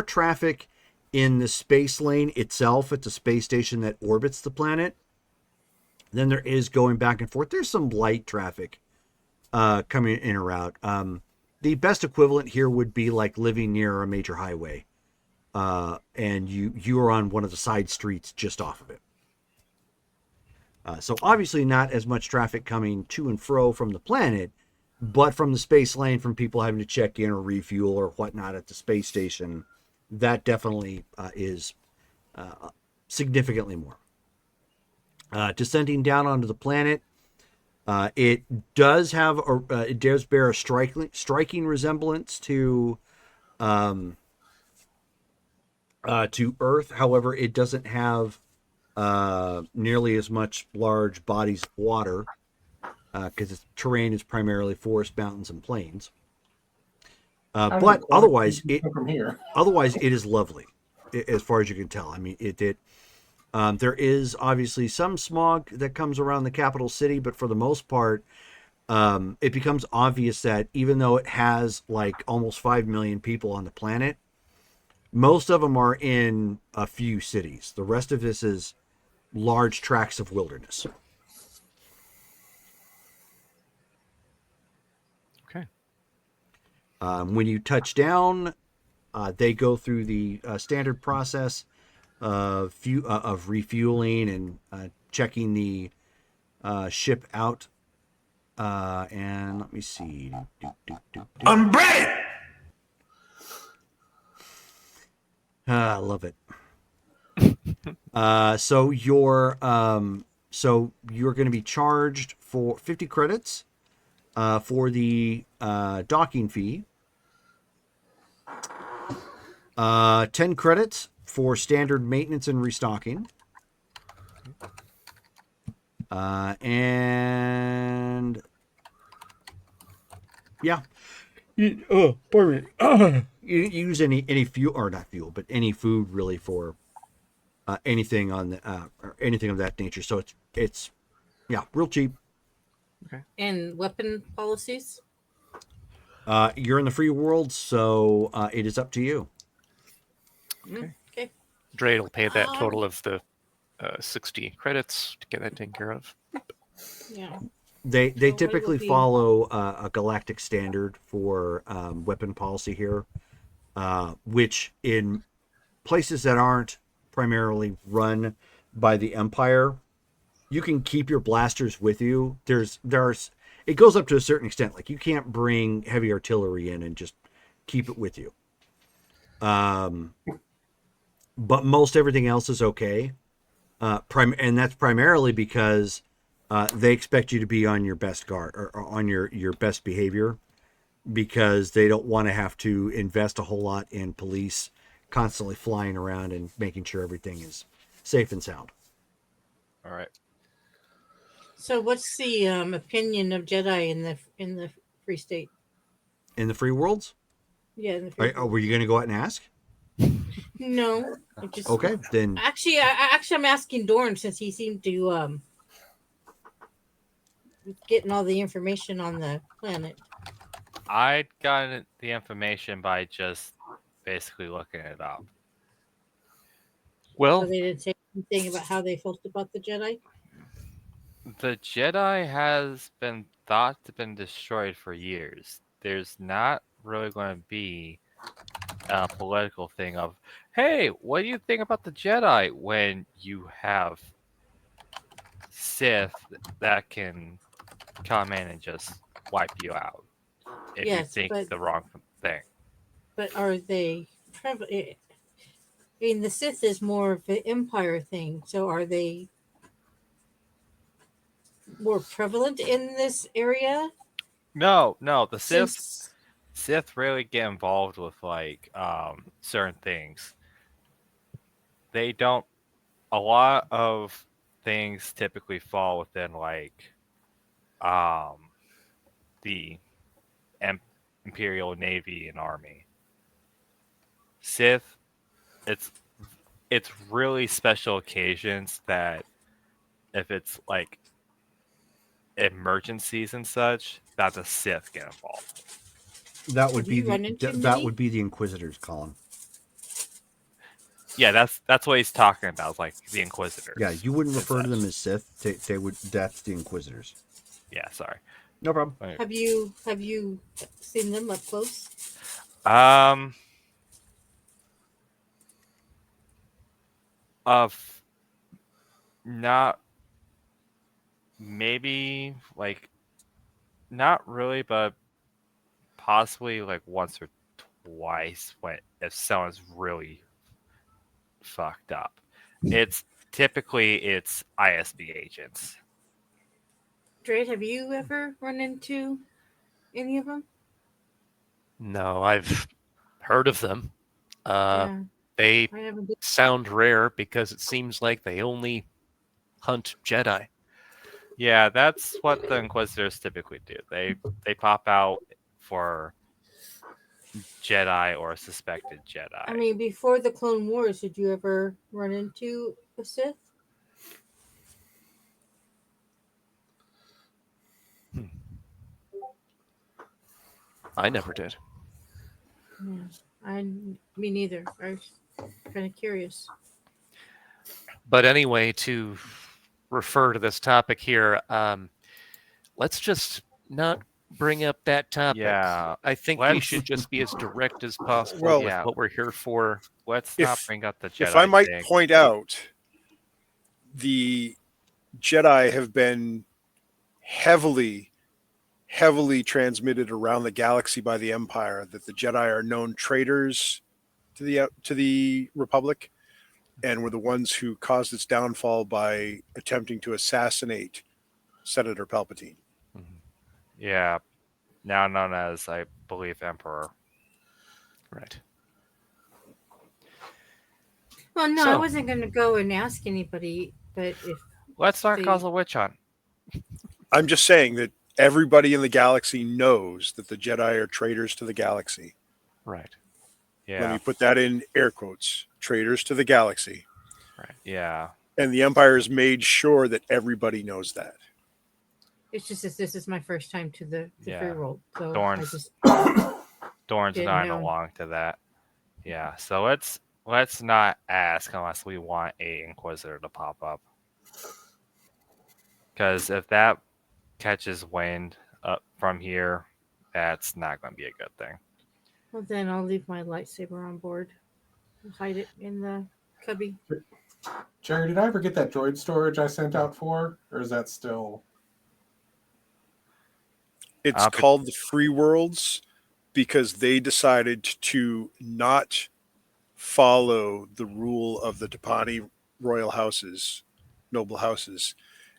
Speaker 1: traffic in the space lane itself at the space station that orbits the planet than there is going back and forth. There's some light traffic coming in or out. The best equivalent here would be like living near a major highway, and you are on one of the side streets just off of it. So obviously not as much traffic coming to and fro from the planet, but from the space lane, from people having to check in or refuel or whatnot at the space station, that definitely is significantly more. Descending down onto the planet, it does bear a striking resemblance to Earth. However, it doesn't have nearly as much large bodies of water because its terrain is primarily forest, mountains, and plains. But otherwise, it is lovely, as far as you can tell. I mean, there is obviously some smog that comes around the capital city, but for the most part, it becomes obvious that even though it has like almost 5 million people on the planet, most of them are in a few cities. The rest of this is large tracts of wilderness.
Speaker 2: Okay.
Speaker 1: When you touch down, they go through the standard process of refueling and checking the ship out. And let me see.
Speaker 8: I'm ready.
Speaker 1: I love it. So you're going to be charged for 50 credits for the docking fee. 10 credits for standard maintenance and restocking. And yeah. Pardon me. You use any fuel, or not fuel, but any food really for anything on the or anything of that nature. So it's real cheap.
Speaker 2: Okay.
Speaker 6: And weapon policies?
Speaker 1: You're in the free world, so it is up to you.
Speaker 2: Okay.
Speaker 6: Okay.
Speaker 2: Dre will pay that total of the 60 credits to get that taken care of.
Speaker 6: Yeah.
Speaker 1: They
Speaker 6: So
Speaker 1: typically
Speaker 6: what will be-
Speaker 1: follow a galactic standard for weapon policy here, which in places that aren't primarily run by the Empire, you can keep your blasters with you. It goes up to a certain extent. Like you can't bring heavy artillery in and just keep it with you. But most everything else is okay. And that's primarily because they expect you to be on your best guard or on your best behavior, because they don't want to have to invest a whole lot in police constantly flying around and making sure everything is safe and sound.
Speaker 7: All right.
Speaker 6: So what's the opinion of Jedi in the Free State?
Speaker 1: In the free worlds?
Speaker 6: Yeah, in the Free
Speaker 1: Were you going to go out and ask?
Speaker 6: No. I just
Speaker 1: Okay, then.
Speaker 6: Actually, I'm asking Dorn, since he seemed to getting all the information on the planet.
Speaker 7: I got the information by just basically looking it up.
Speaker 2: Well,
Speaker 6: So they didn't say anything about how they felt about the Jedi.
Speaker 7: The Jedi has been thought to have been destroyed for years. There's not really going to be a political thing of, hey, what do you think about the Jedi, when you have Sith that can come in and just wipe you out if you
Speaker 6: Yes,
Speaker 7: think the wrong thing.
Speaker 6: but are they prevalent? I mean, the Sith is more of an Empire thing, so are they more prevalent in this area?
Speaker 7: No, the
Speaker 6: Since
Speaker 7: Sith really get involved with like certain things. They don't. A lot of things typically fall within like the Imperial Navy and Army. Sith, it's really special occasions that if it's like emergencies and such, that the Sith get involved.
Speaker 1: That would
Speaker 6: Have
Speaker 1: be
Speaker 6: you run into
Speaker 1: that
Speaker 6: many?
Speaker 1: would be the Inquisitors, Colin.
Speaker 7: Yeah, that's what he's talking about. Like the Inquisitors.
Speaker 1: Yeah, you wouldn't
Speaker 7: and
Speaker 1: refer to
Speaker 7: such.
Speaker 1: them as Sith. They would. That's the Inquisitors.
Speaker 7: Yeah, sorry.
Speaker 1: No problem.
Speaker 6: Have you seen them up close?
Speaker 7: Of not maybe like not really, but possibly like once or twice when if someone's really fucked up. It's typically it's ISB agents.
Speaker 6: Drake, have you ever run into any of them?
Speaker 2: No, I've heard of them.
Speaker 6: Yeah,
Speaker 2: They
Speaker 6: I haven't.
Speaker 2: sound rare because it seems like they only hunt Jedi.
Speaker 7: Yeah, that's what the Inquisitors typically do. They pop out for Jedi or suspected Jedi.
Speaker 6: I mean, before the Clone Wars, did you ever run into a Sith?
Speaker 2: I never did.
Speaker 6: Yeah, me neither. I was kind of curious.
Speaker 2: But anyway, to refer to this topic here, let's just not bring up that topic.
Speaker 7: Yeah,
Speaker 2: I think we
Speaker 7: let's-
Speaker 2: should just be as direct as possible
Speaker 5: Well,
Speaker 2: with
Speaker 7: yeah.
Speaker 2: what we're here for.
Speaker 7: Let's
Speaker 5: If-
Speaker 7: not bring up the Jedi
Speaker 5: If I might
Speaker 7: thing.
Speaker 5: point out, the Jedi have been heavily transmitted around the galaxy by the Empire that the Jedi are known traitors to the Republic, and were the ones who caused its downfall by attempting to assassinate Senator Palpatine.
Speaker 7: Yeah, now known as, I believe, Emperor.
Speaker 2: Right.
Speaker 6: Well, no, I
Speaker 2: So-
Speaker 6: wasn't going to go and ask anybody, but if
Speaker 7: Let's not
Speaker 6: See-
Speaker 7: cause a witch hunt.
Speaker 5: I'm just saying that everybody in the galaxy knows that the Jedi are traitors to the galaxy.
Speaker 2: Right.
Speaker 7: Yeah,
Speaker 5: Let me put that in air quotes: traitors to the galaxy.
Speaker 7: yeah.
Speaker 5: And the Empire has made sure that everybody knows that.
Speaker 6: it's just that this is my first time to the
Speaker 7: Yeah.
Speaker 6: free world, so
Speaker 7: Dorn's-
Speaker 6: I just
Speaker 7: Dorn's
Speaker 6: Didn't
Speaker 7: not
Speaker 6: know.
Speaker 7: along to that. Yeah, so let's not ask unless we want a Inquisitor to pop up. Because if that catches wind up from here, that's not going to be a good thing.
Speaker 6: well, then I'll leave my lightsaber on board. I'll hide it in the cubby.
Speaker 3: Jerry, did I ever get that droid storage I sent out for, or is that still?
Speaker 5: It's called the Free Worlds because they decided to not follow the rule of the Tapani royal houses, noble houses,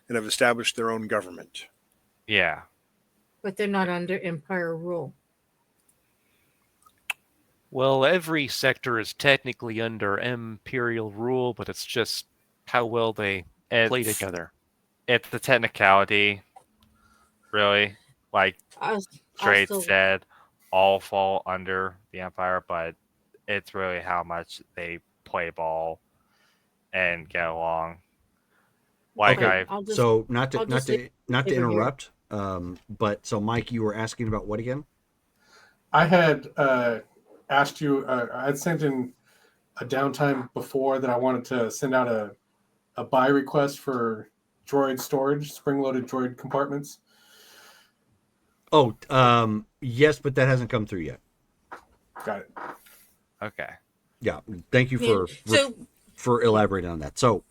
Speaker 5: and have established their own government.
Speaker 7: Yeah,
Speaker 6: But they're not under Empire rule.
Speaker 2: Well, every sector is technically under Imperial rule, but it's just how well they play
Speaker 7: it's
Speaker 2: together.
Speaker 7: it's the technicality, really. Like
Speaker 6: I'll
Speaker 7: Trade
Speaker 6: still-
Speaker 7: said, all fall under the Empire, but it's really how much they play ball and get along. Like
Speaker 6: Okay. I'll just
Speaker 1: So not
Speaker 6: I'll
Speaker 1: to
Speaker 6: just leave
Speaker 1: not to
Speaker 6: over here.
Speaker 1: interrupt, but so Mike, you were asking about what again?
Speaker 3: I had asked you. I had sent in a downtime before that I wanted to send out a buy request for droid storage, spring-loaded droid compartments.
Speaker 1: Oh, yes, but that hasn't come through yet.
Speaker 3: Got it.
Speaker 7: okay.
Speaker 1: Yeah, thank you
Speaker 6: Yeah,
Speaker 1: for
Speaker 6: so
Speaker 1: for elaborating on that. So,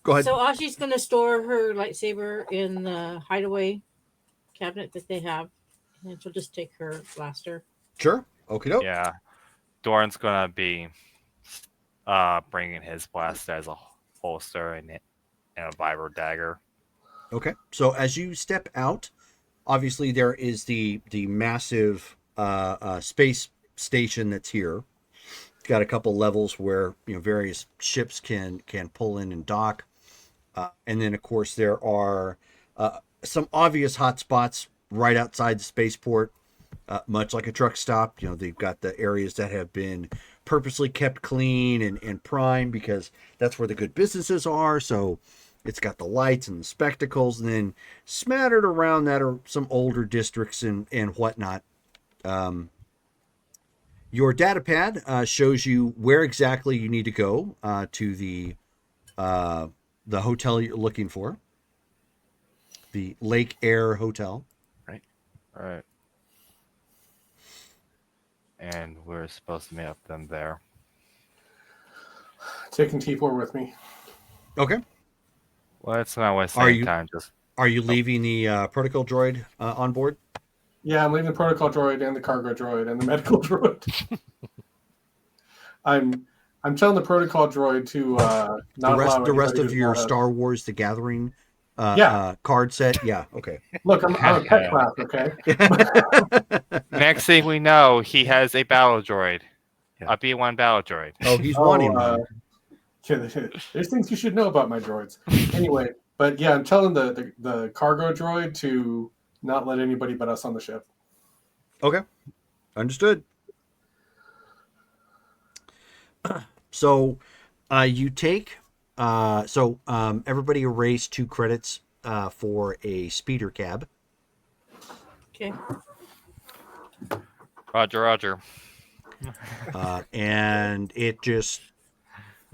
Speaker 1: Go ahead.
Speaker 6: So Ashi's going to store her lightsaber in the hideaway cabinet that they have, and then she'll just take her blaster.
Speaker 1: Sure. Okay, doke.
Speaker 7: Yeah. Doran's gonna be bringing his blaster as a holster and a vibro dagger.
Speaker 1: Okay. So as you step out, obviously there is the massive space station that's here. It's got a couple levels where various ships can pull in and dock, and then of course there are some obvious hotspots right outside the spaceport. Much like a truck stop, they've got the areas that have been purposely kept clean and prime because that's where the good businesses are. So it's got the lights and the spectacles, and then smattered around that are some older districts and whatnot. Your data pad shows you where exactly you need to go to the hotel you're looking for, the Lake Air Hotel.
Speaker 7: Right. And we're supposed to meet up them there.
Speaker 3: Taking T4 with me.
Speaker 1: Okay.
Speaker 7: Well, it's not waste
Speaker 1: Are
Speaker 7: any
Speaker 1: you-
Speaker 7: time. Just
Speaker 1: Are you leaving the protocol droid on board?
Speaker 3: Yeah, I'm leaving the protocol droid and the cargo droid and the medical droid. I'm telling the protocol droid to not allow
Speaker 1: The rest
Speaker 3: anybody
Speaker 1: of
Speaker 3: who's
Speaker 1: your
Speaker 3: not a-
Speaker 1: Star Wars The Gathering
Speaker 3: Yeah.
Speaker 1: card set? Yeah, okay.
Speaker 3: Look, I'm a pet class, okay?
Speaker 7: next thing we know, he has a battle droid,
Speaker 2: Yeah.
Speaker 7: a B1 battle droid.
Speaker 1: Oh, he's wanting one.
Speaker 3: There's things you should know about my droids. Anyway, but yeah, I'm telling the cargo droid to not let anybody but us on the ship.
Speaker 1: Okay, understood. So you take everybody erase 2 credits for a speeder cab.
Speaker 6: Okay.
Speaker 7: Roger.
Speaker 1: And it just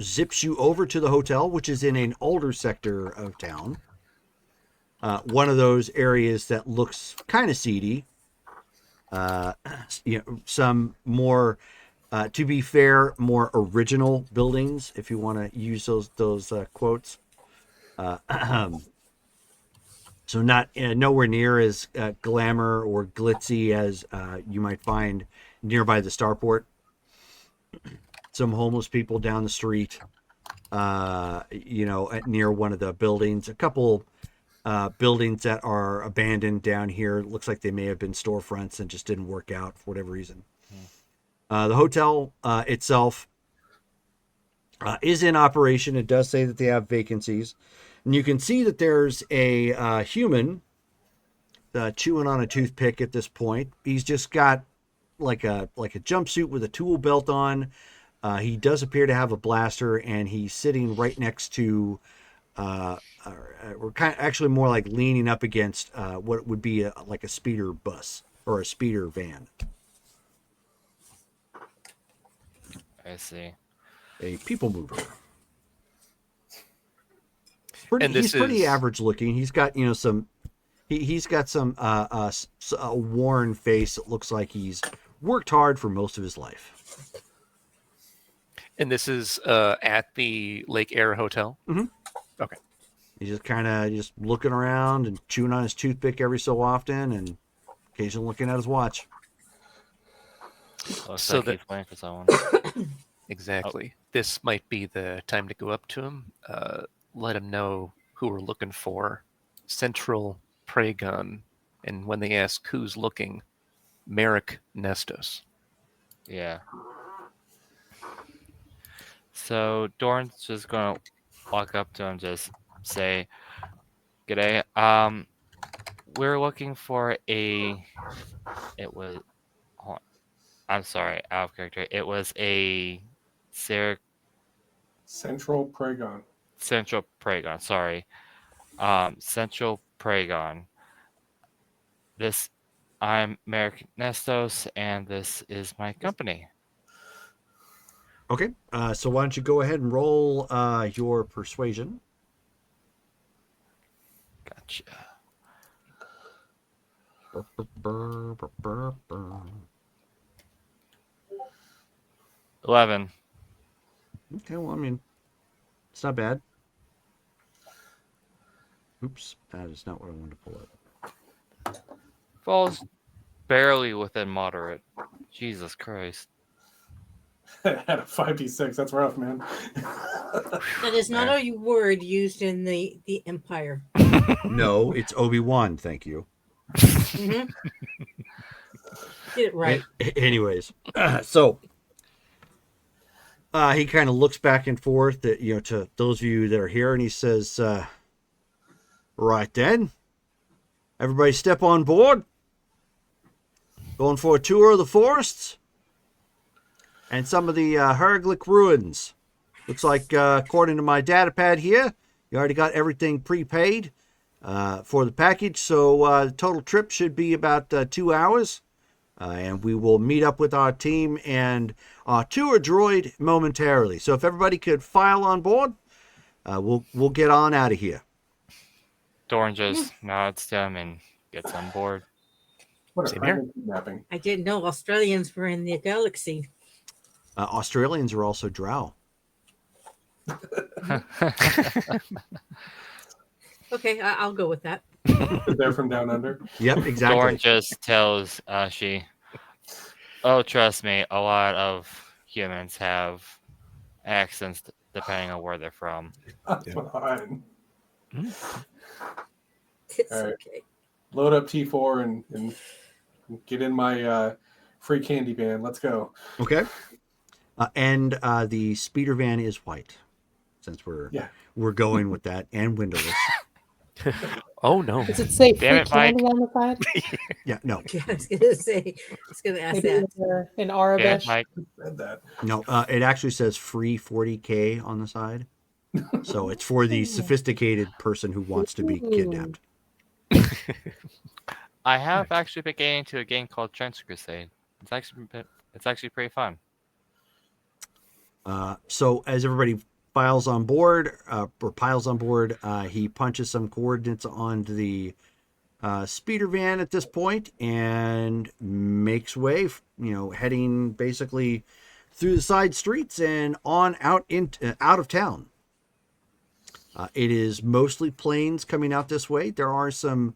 Speaker 1: zips you over to the hotel, which is in an older sector of town. One of those areas that looks kind of seedy. Some more, to be fair, more original buildings, if you want to use those quotes. So not nowhere near as glamour or glitzy as you might find nearby the starport. Some homeless people down the street, near one of the buildings. A couple buildings that are abandoned down here. It looks like they may have been storefronts and just didn't work out for whatever reason. The hotel itself is in operation. It does say that they have vacancies. And you can see that there's a human chewing on a toothpick at this point. He's just got like a jumpsuit with a tool belt on. He does appear to have a blaster, and he's sitting right next to, we're actually more like leaning up against what would be like a speeder bus or a speeder van.
Speaker 7: I see.
Speaker 1: A people mover.
Speaker 2: And
Speaker 1: He's pretty
Speaker 2: is-
Speaker 1: average looking. He's got some. He's got some a worn face. It looks like he's worked hard for most of his life.
Speaker 2: And this is at the Lake Air Hotel?
Speaker 1: Mhm.
Speaker 2: Okay.
Speaker 1: He's just kind of just looking around and chewing on his toothpick every so often, and occasionally looking at his watch.
Speaker 7: Looks
Speaker 2: So
Speaker 7: like
Speaker 2: the-
Speaker 7: he's playing for someone.
Speaker 2: Exactly. This might be the time to go up to him, let him know who we're looking for. Central Pragon. And when they ask who's looking, Merrick Nestos.
Speaker 7: Yeah. So Dorn's just gonna walk up to him, just say, "G'day. We're looking for a. It was. Hold on. I'm sorry, out of character. It was a
Speaker 3: Central Pragon.
Speaker 7: Central Pragon. Sorry, Central Pragon. This. I'm Merrick Nestos, and this is my company."
Speaker 1: Okay, so why don't you go ahead and roll your persuasion?
Speaker 7: Gotcha. 11.
Speaker 1: Okay, well, I mean, it's not bad. Oops, that is not what I wanted to pull up.
Speaker 7: Falls barely within moderate. Jesus Christ.
Speaker 3: At a 5d6, that's rough, man.
Speaker 6: That is not a word used in the Empire.
Speaker 1: No, it's Obi-Wan. Thank you.
Speaker 6: Mhm. Get it right.
Speaker 1: Anyways, so he kind of looks back and forth, to those of you that are here, and he says, "Right then, everybody, step on board. Going for a tour of the forests and some of the Herglick ruins. Looks like, according to my data pad here, you already got everything prepaid for the package. So the total trip should be about 2 hours. And we will meet up with our team and our tour droid momentarily. So if everybody could file on board, we'll get on out of here."
Speaker 7: Dorn just nods to him and gets on board.
Speaker 3: What a
Speaker 2: Same here.
Speaker 3: friendly kidnapping.
Speaker 6: I didn't know Australians were in the galaxy.
Speaker 1: Australians are also drow.
Speaker 6: Okay, I'll go with that.
Speaker 3: They're from down under.
Speaker 1: Yep, exactly.
Speaker 7: Dorn just tells Ashi, "Oh, trust me, a lot of humans have accents depending on where they're from."
Speaker 3: Fine.
Speaker 6: It's
Speaker 3: All right.
Speaker 6: okay.
Speaker 3: Load up T4 and get in my free candy van. Let's go.
Speaker 1: Okay. And the speeder van is white, since we're going with that, and windowless.
Speaker 2: Oh no.
Speaker 4: Does it say
Speaker 7: Damn
Speaker 4: free
Speaker 7: it, Mike.
Speaker 4: candy on the side?
Speaker 1: Yeah, no,
Speaker 6: Yeah, I was gonna say. I was gonna ask
Speaker 4: Maybe
Speaker 6: that.
Speaker 4: in
Speaker 7: Yeah,
Speaker 4: Arabic.
Speaker 7: Mike.
Speaker 3: Said that.
Speaker 1: no. It actually says free 40K on the side, so it's for the sophisticated person who wants to be kidnapped.
Speaker 7: I have actually been getting into a game called Trench Crusade. It's actually pretty fun.
Speaker 1: So as everybody piles on board, he punches some coordinates onto the speeder van at this point and makes way, heading basically through the side streets and on out of town. It is mostly plains coming out this way. There are some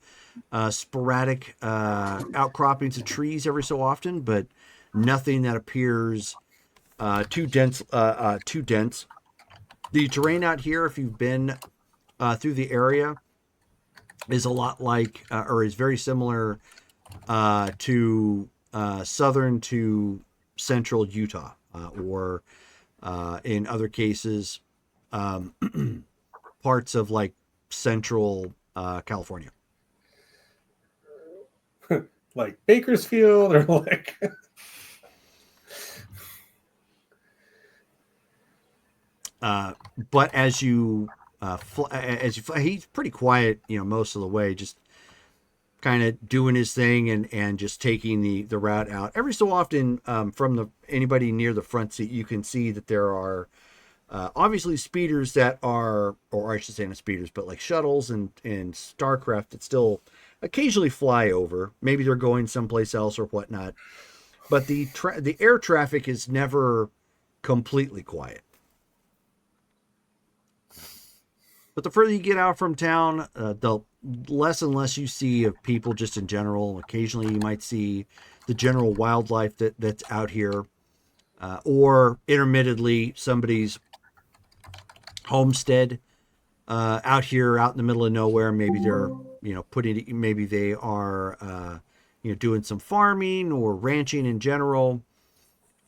Speaker 1: sporadic outcroppings of trees every so often, but nothing that appears too dense. The terrain out here, if you've been through the area, is a lot like, or is very similar to southern to central Utah, or in other cases, parts of like central California.
Speaker 3: Like Bakersfield or like.
Speaker 1: But as you he's pretty quiet, most of the way, just kind of doing his thing and just taking the route out. Every so often, from anybody near the front seat, you can see that there are obviously speeders that are, or I should say not speeders, but like shuttles and starcraft that still occasionally fly over. Maybe they're going someplace else or whatnot. But the air traffic is never completely quiet. But the further you get out from town, the less and less you see of people just in general. Occasionally you might see the general wildlife that's out here, or intermittently somebody's homestead out here, out in the middle of nowhere. Maybe they're, maybe they are, doing some farming or ranching in general.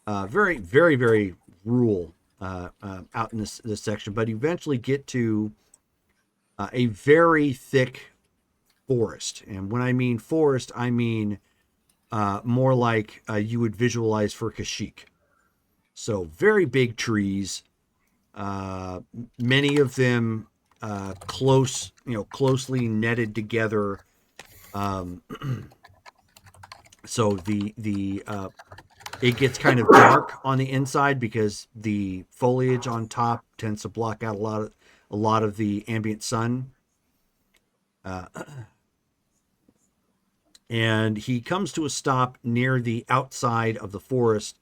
Speaker 1: Very, very, very rural out in this section. But eventually get to a very thick forest. And when I mean forest, I mean more like you would visualize for Kashyyyk. So very big trees, many of them closely netted together. So it gets kind of dark on the inside because the foliage on top tends to block out a lot of the ambient sun. And he comes to a stop near the outside of the forest,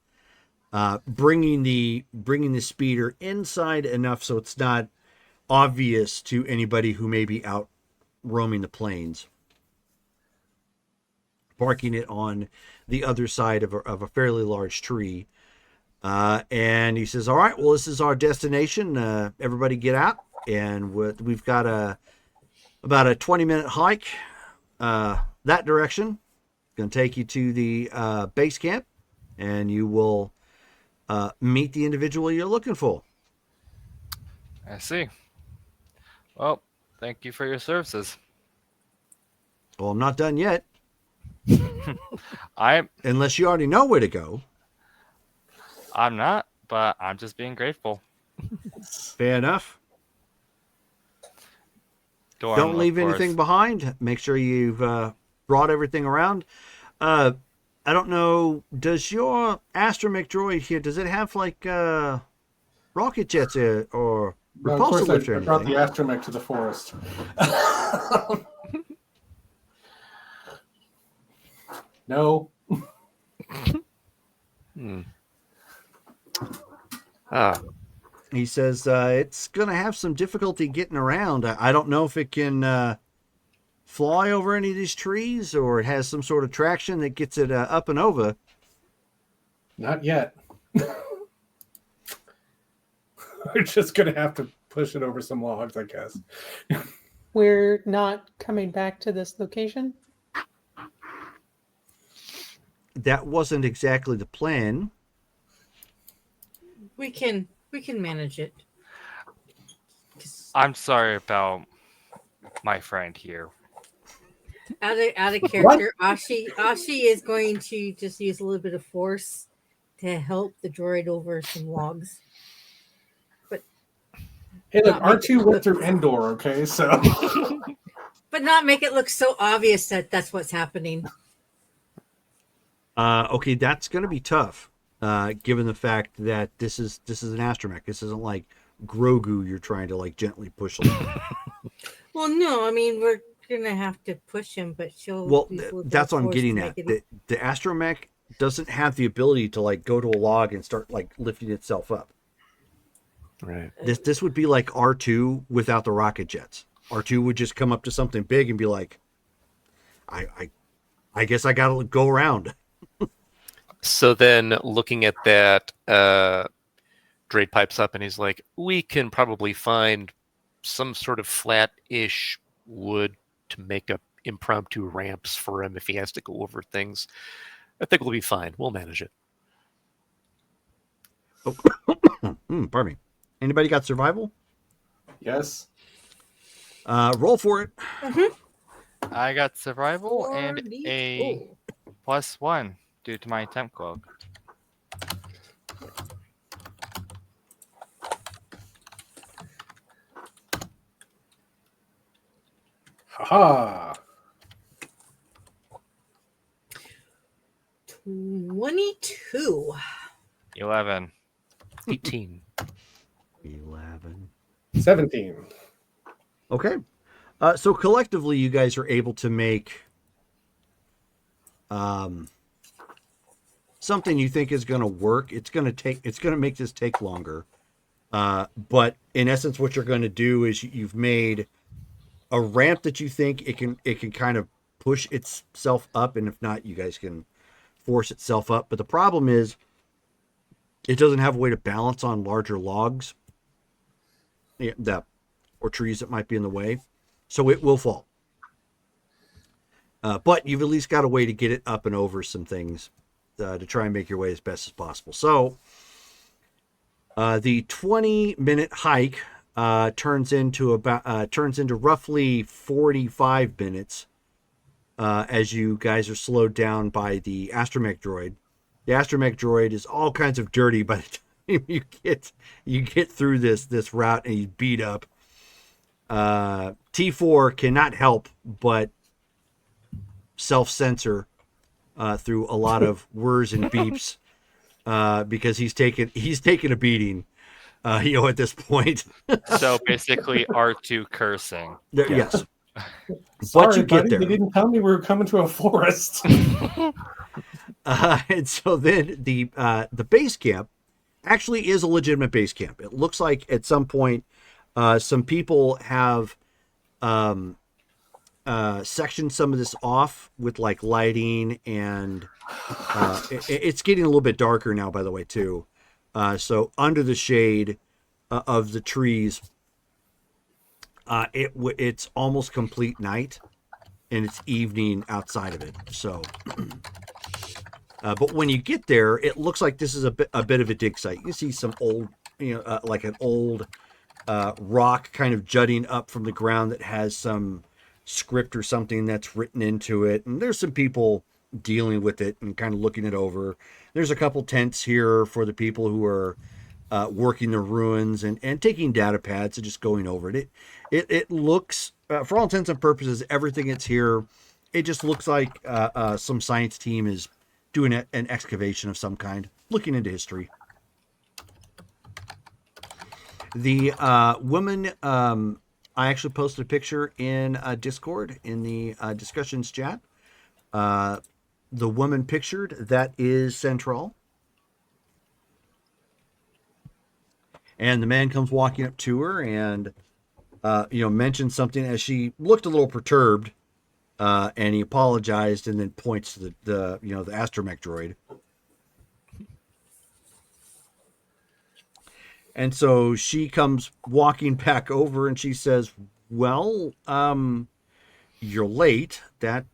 Speaker 1: bringing the speeder inside enough so it's not obvious to anybody who may be out roaming the plains, parking it on the other side of a fairly large tree. And he says, all right, well, this is our destination. Everybody get out. And we've got about a 20-minute hike that direction. Going to take you to the base camp, and you will meet the individual you're looking for.
Speaker 7: I see. Well, thank you for your services.
Speaker 1: Well, I'm not done yet,
Speaker 7: I'm
Speaker 1: unless you already know where to go.
Speaker 7: not, but I'm just being grateful.
Speaker 1: Fair enough.
Speaker 7: Dorm,
Speaker 1: Don't
Speaker 7: of
Speaker 1: leave anything
Speaker 7: course.
Speaker 1: behind. Make sure you've brought everything around. I don't know. Does your astromech droid here? Does it have like rocket jets or
Speaker 3: No, of course,
Speaker 1: repulsor lift or
Speaker 3: I brought the
Speaker 1: anything?
Speaker 3: astromech to the forest. No.
Speaker 1: He says it's gonna have some difficulty getting around. I don't know if it can fly over any of these trees, or it has some sort of traction that gets it up and over.
Speaker 3: Not yet. We're just going to have to push it over some logs, I guess.
Speaker 4: We're not coming back to this location.
Speaker 1: That wasn't exactly the plan.
Speaker 6: We can manage it.
Speaker 7: I'm sorry about my friend here.
Speaker 6: Out of character, Ashi is going to just use a little bit of force to help the droid over some logs.
Speaker 3: Hey, look,
Speaker 6: Not make
Speaker 3: R2
Speaker 6: it
Speaker 3: went through Endor, okay? So
Speaker 6: But not make it look so obvious that that's what's happening.
Speaker 1: Okay, that's going to be tough, given the fact that this is an astromech. This isn't like Grogu you're trying to like gently push along.
Speaker 6: Well, no, I mean we're gonna have to push him, but she'll.
Speaker 1: Well,
Speaker 6: use a little bit
Speaker 1: that's
Speaker 6: of
Speaker 1: what I'm
Speaker 6: force
Speaker 1: getting
Speaker 6: to
Speaker 1: at.
Speaker 6: make it-
Speaker 1: The astromech doesn't have the ability to like go to a log and start like lifting itself up.
Speaker 2: Right.
Speaker 1: This would be like R2 without the rocket jets. R2 would just come up to something big and be like, I guess I gotta go around.
Speaker 2: So then, looking at that, Drake pipes up and he's like, "We can probably find some sort of flat-ish wood to make up impromptu ramps for him if he has to go over things. I think we'll be fine. We'll manage it."
Speaker 1: Pardon me. Anybody got survival?
Speaker 3: yes.
Speaker 1: Roll for it.
Speaker 7: I got survival and
Speaker 6: 40.
Speaker 7: a +1 due to my temp cloak.
Speaker 3: Haha.
Speaker 6: 22.
Speaker 7: 11.
Speaker 2: 18.
Speaker 1: 11.
Speaker 3: 17.
Speaker 1: Okay. So collectively, you guys are able to make something you think is going to work. It's going to make this take longer. But in essence, what you're going to do is you've made a ramp that you think it can kind of push itself up, and if not, you guys can force itself up. But the problem is, it doesn't have a way to balance on larger logs, or trees that might be in the way, so it will fall. But you've at least got a way to get it up and over some things to try and make your way as best as possible. So the 20-minute hike turns into roughly 45 minutes as you guys are slowed down by the astromech droid. The astromech droid is all kinds of dirty by the time you get through this route, and you beat up. T4 cannot help but self-censor through a lot of whirs and beeps because he's taken a beating. At this point.
Speaker 7: So basically, R2 cursing.
Speaker 1: Yes.
Speaker 3: Sorry,
Speaker 1: you get
Speaker 3: buddy,
Speaker 1: there.
Speaker 3: you didn't tell me we were coming to a forest.
Speaker 1: And so then the base camp actually is a legitimate base camp. It looks like at some point some people have sectioned some of this off with like lighting, and it's getting a little bit darker now, by the way, too. So under the shade of the trees, it's almost complete night, and it's evening outside of it. So, but when you get there, it looks like this is a bit of a dig site. You see some old, like an old rock kind of jutting up from the ground that has some script or something that's written into it, and there's some people dealing with it and kind of looking it over. There's a couple tents here for the people who are working the ruins and taking data pads and just going over it. It looks, for all intents and purposes, everything that's here, it just looks like some science team is doing an excavation of some kind, looking into history. The woman, I actually posted a picture in Discord in the discussions chat. The woman pictured, that is Central. And the man comes walking up to her and, mentions something as she looked a little perturbed, and he apologized and then points to the astromech droid. And so she comes walking back over and she says, well, you're late. That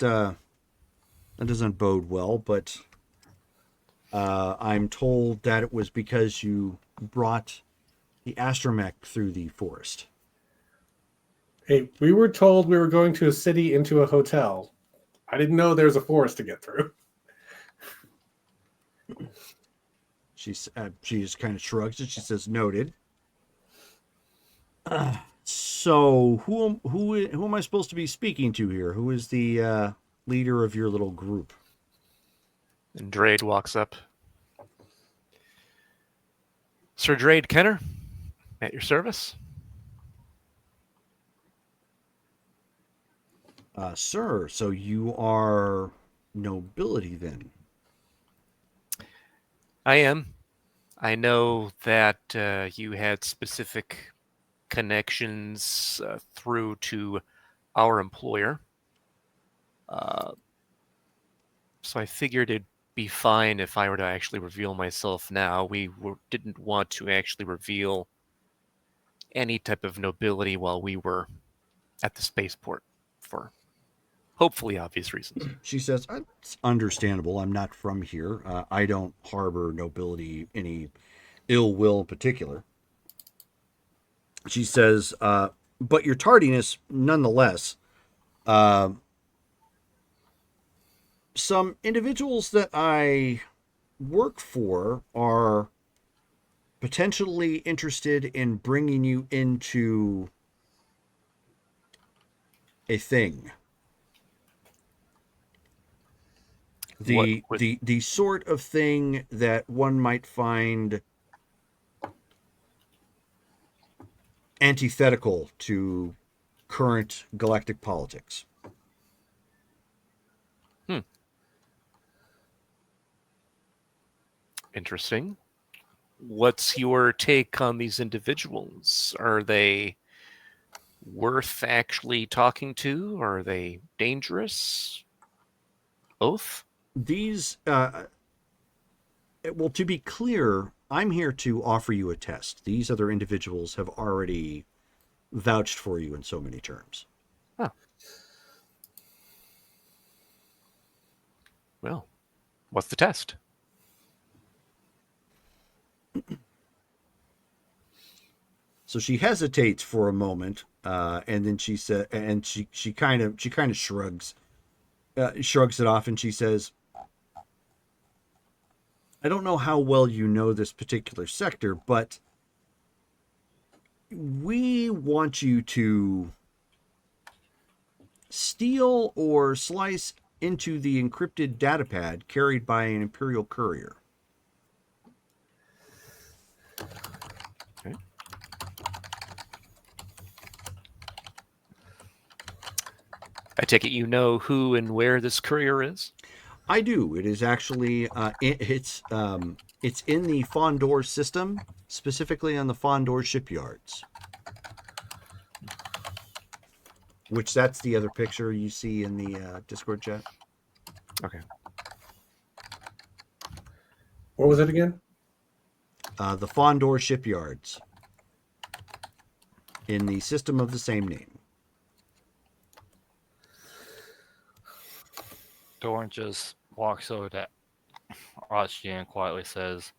Speaker 1: doesn't bode well, but I'm told that it was because you brought the astromech through the forest.
Speaker 3: Hey, we were told we were going to a city into a hotel. I didn't know there was a forest to get through.
Speaker 1: She just kind of shrugs and she says, "Noted." So who am I supposed to be speaking to here? Who is the leader of your little group?
Speaker 2: And Drade walks up. Sir Drade Kenner, at your service.
Speaker 1: Sir, so you are nobility then?
Speaker 2: I am. I know that you had specific connections through to our employer. So I figured it'd be fine if I were to actually reveal myself now. We didn't want to actually reveal any type of nobility while we were at the spaceport for hopefully obvious reasons.
Speaker 1: She says, "It's understandable. I'm not from here. I don't harbor nobility any ill will in particular." She says, "But your tardiness, nonetheless. Some individuals that I work for are potentially interested in bringing you into a thing. The sort of thing that one might find antithetical to current galactic politics."
Speaker 2: Interesting. What's your take on these individuals? Are they worth actually talking to? Are they dangerous? Both?
Speaker 1: These, well, to be clear, I'm here to offer you a test. These other individuals have already vouched for you in so many terms.
Speaker 2: Oh. Well, what's the test?
Speaker 1: So she hesitates for a moment, and then she said, and she kind of shrugs it off, and she says, "I don't know how well you know this particular sector, but we want you to steal or slice into the encrypted datapad carried by an Imperial courier."
Speaker 2: Okay. I take it you know who and where this courier is?
Speaker 1: I do. It is actually it's in the Fondor system, specifically on the Fondor shipyards. which that's the other picture you see in the Discord chat.
Speaker 2: Okay.
Speaker 3: What was it again?
Speaker 1: The Fondor shipyards in the system of the same name.
Speaker 7: Dorn just walks over to Archie and quietly says,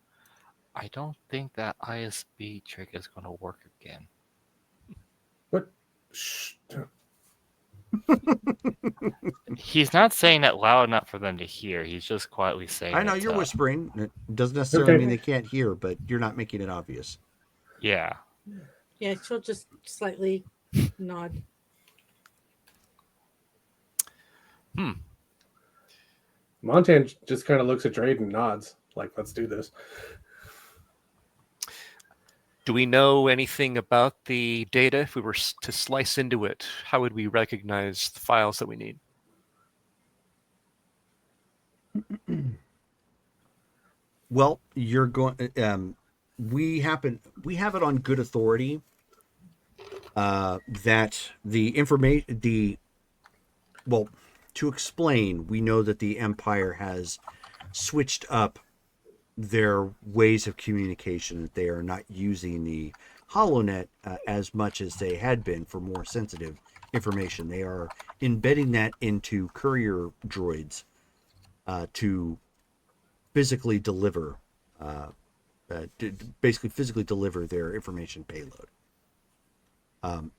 Speaker 7: I don't think that ISB trick is going to work again.
Speaker 3: What? Shh.
Speaker 7: He's not saying it loud enough for them to hear. He's just quietly saying
Speaker 1: I know
Speaker 7: it
Speaker 1: you're
Speaker 7: to-
Speaker 1: whispering. It doesn't necessarily
Speaker 3: Okay.
Speaker 1: mean they can't hear, but you're not making it obvious.
Speaker 7: Yeah.
Speaker 6: Yeah, she'll just slightly nod.
Speaker 3: Montan just kind of looks at Drade and nods, like, let's do this.
Speaker 2: Do we know anything about the data? If we were to slice into it, how would we recognize the files that we need?
Speaker 1: Well, you're going. We have it on good authority that the information, to explain, we know that the Empire has switched up their ways of communication, that they are not using the HoloNet as much as they had been for more sensitive information. They are embedding that into courier droids to physically deliver, basically physically deliver their information payload.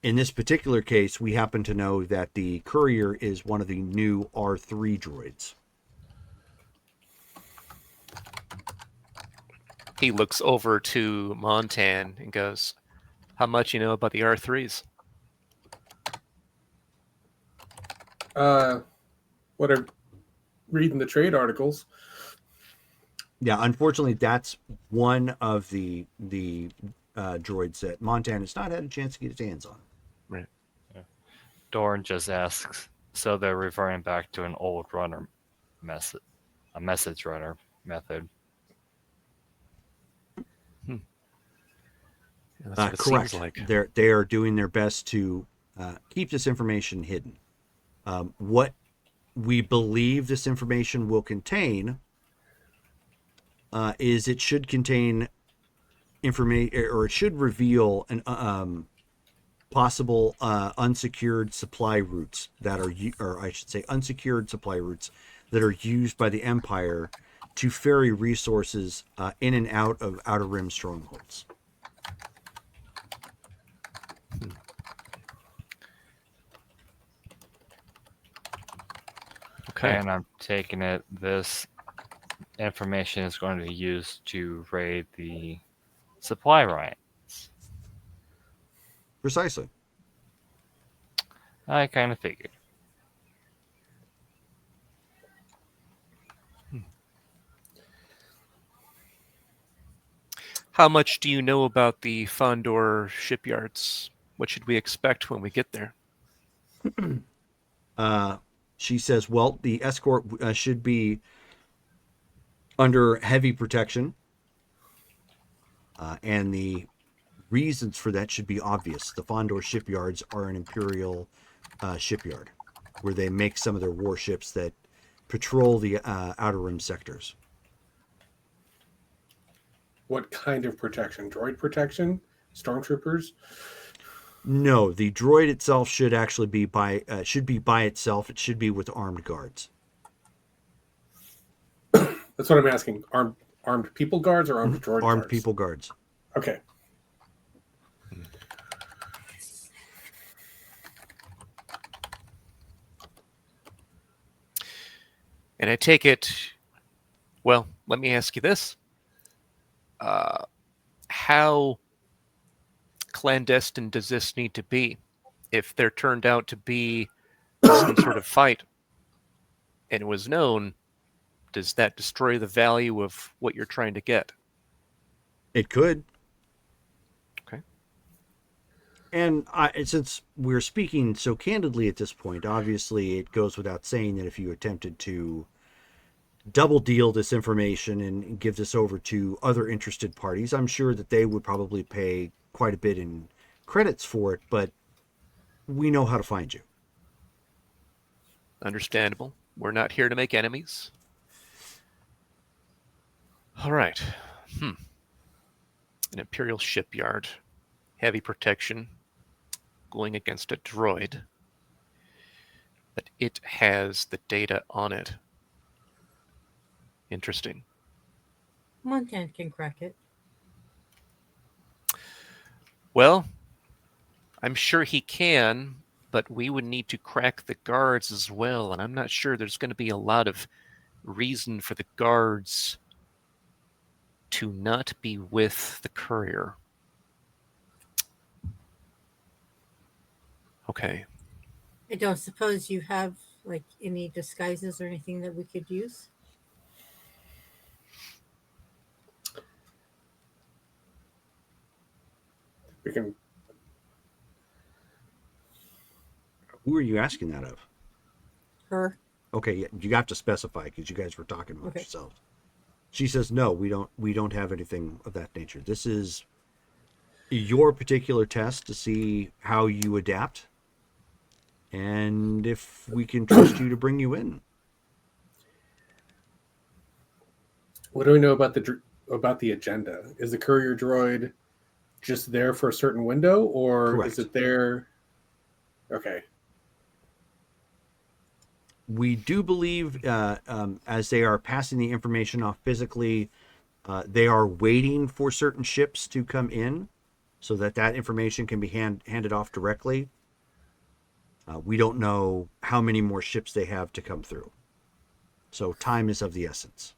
Speaker 1: In this particular case, we happen to know that the courier is one of the new R3 droids.
Speaker 2: He looks over to Montan and goes, how much you know about the R3s?
Speaker 3: What I'm reading the trade articles.
Speaker 1: Yeah, unfortunately, that's one of the droids that Montan has not had a chance to get his hands on.
Speaker 2: Right.
Speaker 7: Dorn just asks, so they're reverting back to an old runner message, a message runner method.
Speaker 2: Yeah, that's what it
Speaker 1: Correct.
Speaker 2: seems like.
Speaker 1: They are doing their best to keep this information hidden. What we believe this information will contain is it should contain information, or it should reveal an possible unsecured supply routes that are, or I should say, unsecured supply routes that are used by the Empire to ferry resources in and out of Outer Rim strongholds.
Speaker 2: Okay.
Speaker 7: And I'm taking it this information is going to be used to raid the supply riots.
Speaker 1: Precisely.
Speaker 7: I kind of figured.
Speaker 2: How much do you know about the Fondor shipyards? What should we expect when we get there?
Speaker 1: She says, well, the escort should be under heavy protection. And the reasons for that should be obvious. The Fondor shipyards are an Imperial shipyard where they make some of their warships that patrol the Outer Rim sectors.
Speaker 3: What kind of protection? Droid protection? Stormtroopers?
Speaker 1: No, the droid itself should actually be by itself. It should be with armed guards.
Speaker 3: That's what I'm asking. Armed people guards or armed droid
Speaker 1: Armed
Speaker 3: guards?
Speaker 1: people guards.
Speaker 3: Okay.
Speaker 2: And I take it, well, let me ask you this. How clandestine does this need to be? If there turned out to be some sort of fight and it was known, does that destroy the value of what you're trying to get?
Speaker 1: It could.
Speaker 2: Okay.
Speaker 1: And since we're speaking so candidly at this point, obviously it goes without saying that if you attempted to double deal this information and give this over to other interested parties, I'm sure that they would probably pay quite a bit in credits for it, but we know how to find you.
Speaker 2: Understandable. We're not here to make enemies. All right. An Imperial shipyard. Heavy protection. Going against a droid. But it has the data on it. Interesting.
Speaker 6: Montan can crack it.
Speaker 2: Well, I'm sure he can, but we would need to crack the guards as well, and I'm not sure there's going to be a lot of reason for the guards to not be with the courier. Okay.
Speaker 6: I don't suppose you have like any disguises or anything that we could use.
Speaker 3: We can.
Speaker 1: Who are you asking that of?
Speaker 6: Her.
Speaker 1: Okay, yeah, you have to specify because you guys were talking about
Speaker 6: Okay.
Speaker 1: yourselves. She says, "No, we don't have anything of that nature. This is your particular test to see how you adapt, and if we can trust you to bring you in."
Speaker 3: What do we know about the agenda? Is the courier droid just there for a certain window, or
Speaker 1: Correct.
Speaker 3: is it there? Okay.
Speaker 1: We do believe, as they are passing the information off physically, they are waiting for certain ships to come in so that information can be handed off directly. We don't know how many more ships they have to come through. So time is of the essence.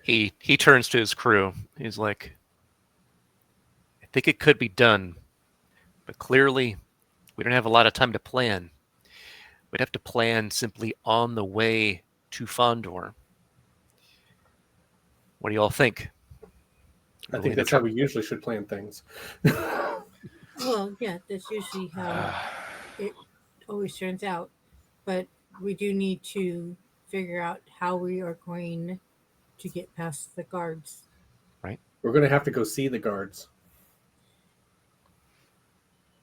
Speaker 2: He turns to his crew. He's like, I think it could be done, but clearly we don't have a lot of time to plan. We'd have to plan simply on the way to Fondor. What do you all think?
Speaker 3: I think that's how we usually should plan things.
Speaker 6: Well, yeah, that's usually how it always turns out. But we do need to figure out how we are going to get past the guards.
Speaker 3: We're going to have to go see the guards.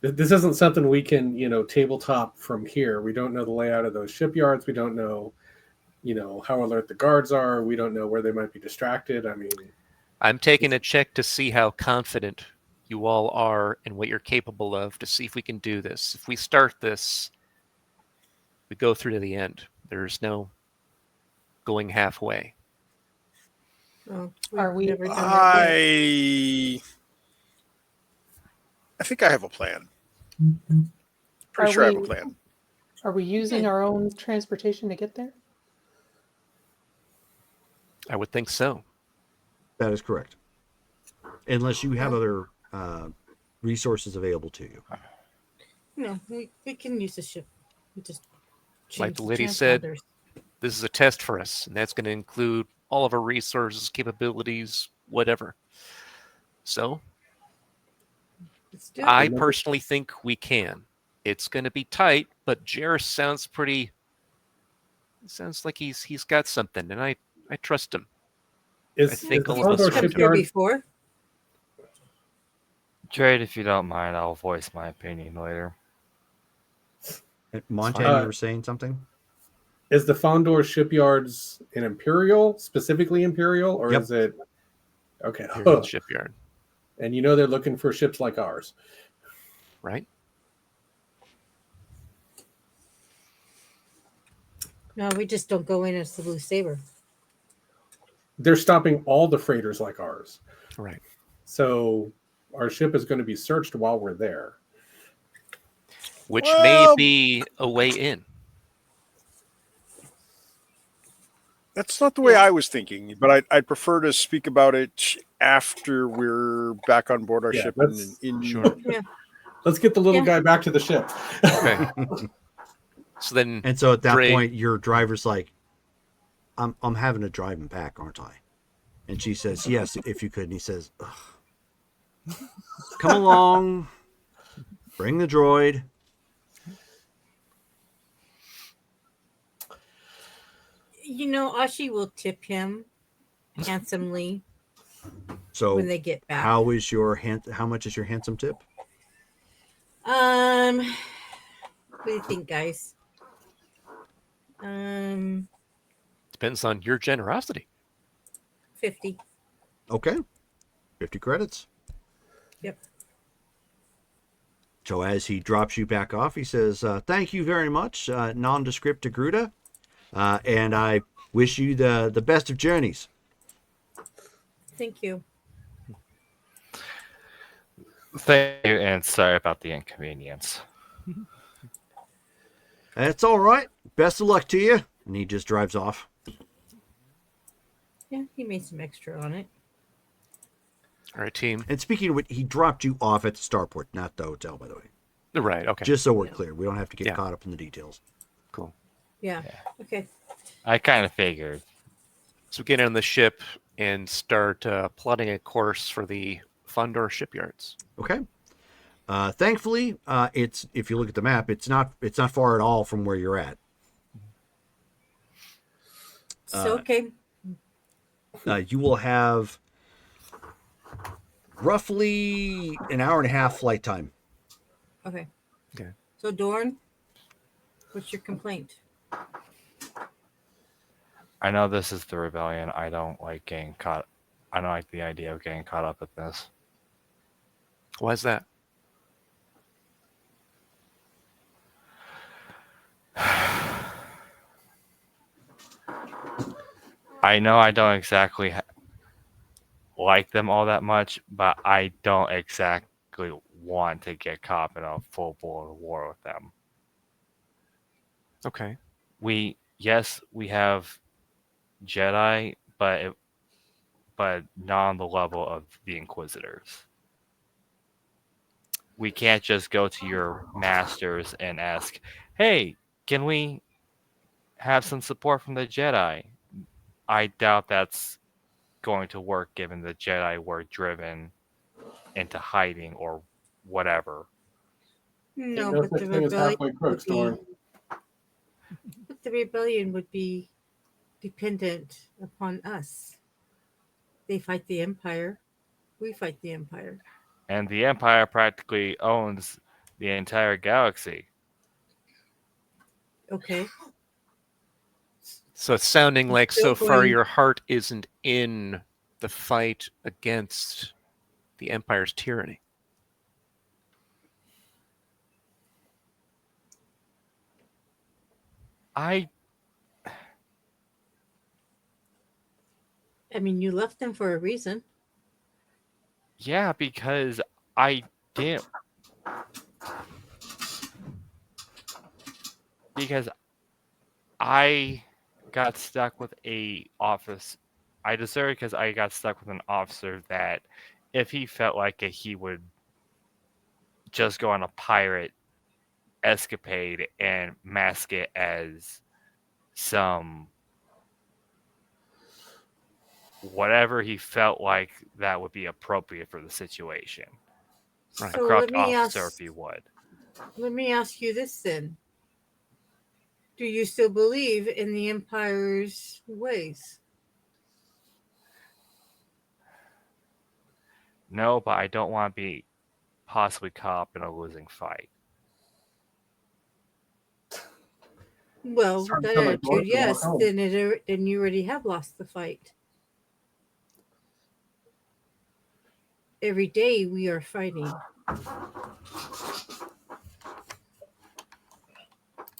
Speaker 3: This isn't something we can, tabletop from here. We don't know the layout of those shipyards. We don't know, how alert the guards are. We don't know where they might be distracted. I mean,
Speaker 2: I'm taking a check to see how confident you all are and what you're capable of to see if we can do this. If we start this, we go through to the end. There's no going halfway.
Speaker 6: Well,
Speaker 4: Are we-
Speaker 6: never done that yet.
Speaker 5: I think I have a plan. Pretty
Speaker 4: Are
Speaker 5: sure I have a
Speaker 4: we-
Speaker 5: plan.
Speaker 4: Are we using our own transportation to get there?
Speaker 2: I would think so.
Speaker 1: That is correct. Unless you have other resources available to you.
Speaker 6: No, we can use the ship. We just
Speaker 2: Like
Speaker 6: change
Speaker 2: the
Speaker 6: the
Speaker 2: lady said,
Speaker 6: transponders.
Speaker 2: this is a test for us, and that's going to include all of our resources, capabilities, whatever. So,
Speaker 6: Let's do it.
Speaker 2: I personally think we can. It's going to be tight, but Jarrus sounds pretty. Sounds like he's got something, and I trust him.
Speaker 3: Is
Speaker 2: I think
Speaker 3: the
Speaker 2: all of us
Speaker 3: Fondor
Speaker 2: would
Speaker 6: Come here
Speaker 3: shipyard?
Speaker 6: before.
Speaker 7: Trade, if you don't mind, I'll voice my opinion later.
Speaker 1: Montana, you were saying something?
Speaker 3: Is the Fondor shipyards an Imperial, specifically Imperial, or
Speaker 1: Yep.
Speaker 3: is it? Okay.
Speaker 2: Imperial shipyard,
Speaker 3: And they're looking for ships like ours.
Speaker 2: right?
Speaker 6: No, we just don't go in as the Blue Saber.
Speaker 3: They're stopping all the freighters like ours.
Speaker 2: Right.
Speaker 3: So our ship is going to be searched while we're there.
Speaker 2: Which
Speaker 5: Well-
Speaker 2: may be a way in.
Speaker 5: That's not the way I was thinking, but I'd prefer to speak about it after we're back on board our
Speaker 3: Yeah,
Speaker 5: ship.
Speaker 3: let's-
Speaker 2: Sure.
Speaker 3: Let's get the little
Speaker 6: Yeah.
Speaker 3: guy back to the ship.
Speaker 2: Okay. So then,
Speaker 1: And so at that
Speaker 2: Dre-
Speaker 1: point, your driver's like, I'm having to drive him back, aren't I? And she says, yes, if you could. And he says, ugh. Come along, bring the droid.
Speaker 6: Ashi will tip him handsomely.
Speaker 1: So
Speaker 6: when they get back.
Speaker 1: how much is your handsome tip?
Speaker 6: What do you think, guys?
Speaker 2: Depends on your generosity.
Speaker 6: 50.
Speaker 1: Okay. 50 credits.
Speaker 6: Yep.
Speaker 1: So as he drops you back off, he says, thank you very much, nondescript to Gruda. And I wish you the best of journeys.
Speaker 6: Thank you.
Speaker 7: Thank you, and sorry about the inconvenience.
Speaker 1: That's all right. Best of luck to you. And he just drives off.
Speaker 6: Yeah, he made some extra on it.
Speaker 2: All right, team.
Speaker 1: And speaking of which, he dropped you off at the starport, not the hotel, by the way.
Speaker 2: Right, okay.
Speaker 1: Just so we're
Speaker 6: Yeah.
Speaker 1: clear. We don't have to get
Speaker 2: Yeah.
Speaker 1: caught up in the details.
Speaker 2: Cool.
Speaker 6: Yeah.
Speaker 7: Yeah.
Speaker 6: Okay.
Speaker 7: I kind of figured.
Speaker 2: So we get on the ship and start plotting a course for the Fondor shipyards.
Speaker 1: Okay. Thankfully, it's if you look at the map, it's not far at all from where you're at.
Speaker 6: So, okay.
Speaker 1: You will have roughly an hour and a half flight time.
Speaker 6: Okay.
Speaker 2: Okay.
Speaker 6: So, Dorn, what's your complaint?
Speaker 7: I know this is the rebellion. I don't like the idea of getting caught up with this.
Speaker 2: Why is that?
Speaker 7: I know I don't exactly like them all that much, but I don't exactly want to get caught in a full-blown war with them.
Speaker 2: Okay.
Speaker 7: We have Jedi, but not on the level of the Inquisitors. We can't just go to your masters and ask, "Hey, can we have some support from the Jedi?" I doubt that's going to work, given the Jedi were driven into hiding or whatever.
Speaker 6: No,
Speaker 3: No
Speaker 6: but
Speaker 3: such
Speaker 6: the
Speaker 3: thing as
Speaker 6: rebellion
Speaker 3: halfway
Speaker 6: would
Speaker 3: crooks,
Speaker 6: be.
Speaker 3: Dorn.
Speaker 6: But the rebellion would be dependent upon us. They fight the Empire. We fight the Empire.
Speaker 7: And the Empire practically owns the entire galaxy.
Speaker 6: Okay.
Speaker 2: So it's sounding like
Speaker 6: Still
Speaker 2: so far
Speaker 6: going-
Speaker 2: your heart isn't in the fight against the Empire's tyranny.
Speaker 7: I
Speaker 6: mean, you left them for a reason.
Speaker 7: Yeah, because I didn't. Because I got stuck with a office. I deserted because I got stuck with an officer that, if he felt like it, he would just go on a pirate escapade and mask it as some whatever he felt like that would be appropriate for the situation.
Speaker 2: Right.
Speaker 7: A
Speaker 6: So
Speaker 7: corrupt
Speaker 6: let me
Speaker 7: officer,
Speaker 6: ask.
Speaker 7: if he would.
Speaker 6: Let me ask you this then. Do you still believe in the Empire's ways?
Speaker 7: No, but I don't want to be possibly caught up in a losing fight.
Speaker 6: Well,
Speaker 3: Starting
Speaker 6: that
Speaker 3: to sound like Dorn
Speaker 6: attitude,
Speaker 3: can walk
Speaker 6: yes.
Speaker 3: home.
Speaker 6: Then you already have lost the fight. Every day we are fighting.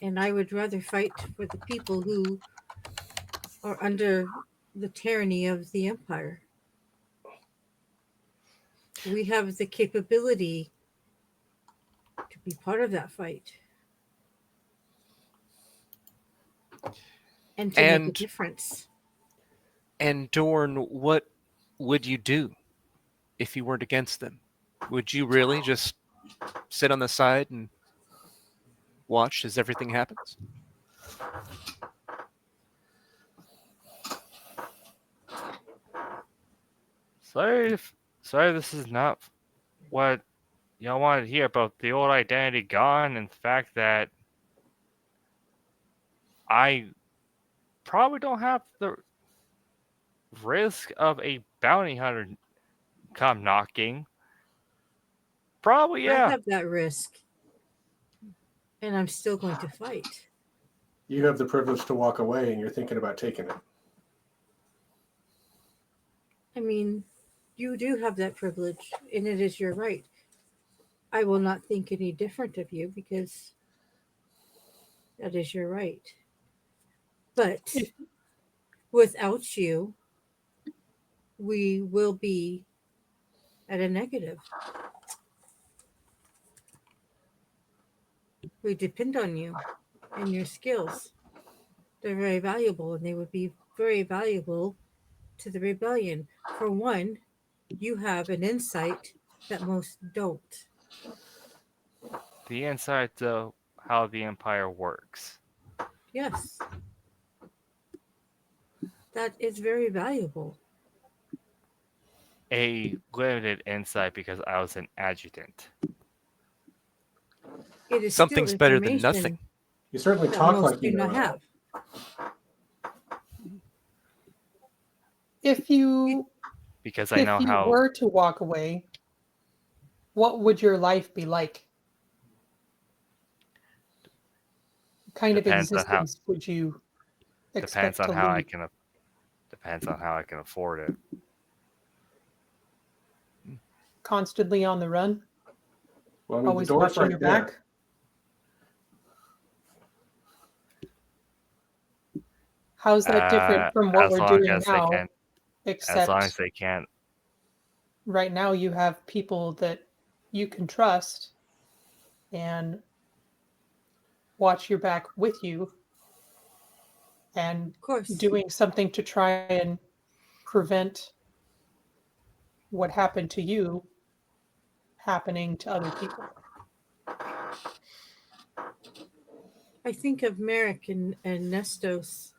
Speaker 6: And I would rather fight for the people who are under the tyranny of the Empire. We have the capability to be part of that fight. And to make a
Speaker 2: And
Speaker 6: difference.
Speaker 2: and Dorn, what would you do if you weren't against them? Would you really just sit on the side and watch as everything happens?
Speaker 7: Sorry, this is not what y'all wanted to hear about the old identity gone, and the fact that I probably don't have the risk of a bounty hunter come knocking, probably
Speaker 6: I
Speaker 7: yeah.
Speaker 6: have that risk, and I'm still going to fight.
Speaker 3: You have the privilege to walk away, and you're thinking about taking it.
Speaker 6: I mean, you do have that privilege, and it is your right. I will not think any different of you because that is your right. But without you, we will be at a negative. We depend on you and your skills. They're very valuable, and they would be very valuable to the rebellion. For one, you have an insight that most don't.
Speaker 7: The insight to how the Empire works.
Speaker 6: Yes, that is very valuable.
Speaker 7: A limited insight because I was an adjutant.
Speaker 6: It is
Speaker 2: Something's
Speaker 6: still
Speaker 2: better than
Speaker 6: information
Speaker 2: nothing.
Speaker 3: You certainly
Speaker 6: that
Speaker 3: talk
Speaker 6: most
Speaker 3: like
Speaker 6: do
Speaker 3: you know
Speaker 6: not
Speaker 3: that.
Speaker 6: have.
Speaker 4: If you
Speaker 7: Because I know how
Speaker 4: were to walk away, what would your life be like? What kind
Speaker 7: Depends
Speaker 4: of
Speaker 7: on how-
Speaker 4: existence would you
Speaker 7: depends
Speaker 4: expect
Speaker 7: on
Speaker 4: to
Speaker 7: how I
Speaker 4: lead?
Speaker 7: can depends on how I can afford it.
Speaker 4: Constantly on the run,
Speaker 3: Well, I mean, the
Speaker 4: always
Speaker 3: door's
Speaker 4: watching
Speaker 3: right
Speaker 4: your
Speaker 3: there.
Speaker 4: back. How's that different from what
Speaker 7: As
Speaker 4: we're
Speaker 7: long
Speaker 4: doing
Speaker 7: as they
Speaker 4: now?
Speaker 7: can, as long as
Speaker 4: Except
Speaker 7: they can't.
Speaker 4: right now you have people that you can trust and watch your back with you and
Speaker 6: Of course.
Speaker 4: doing something to try and prevent what happened to you happening to other people.
Speaker 6: I think of Merrick and Nestos.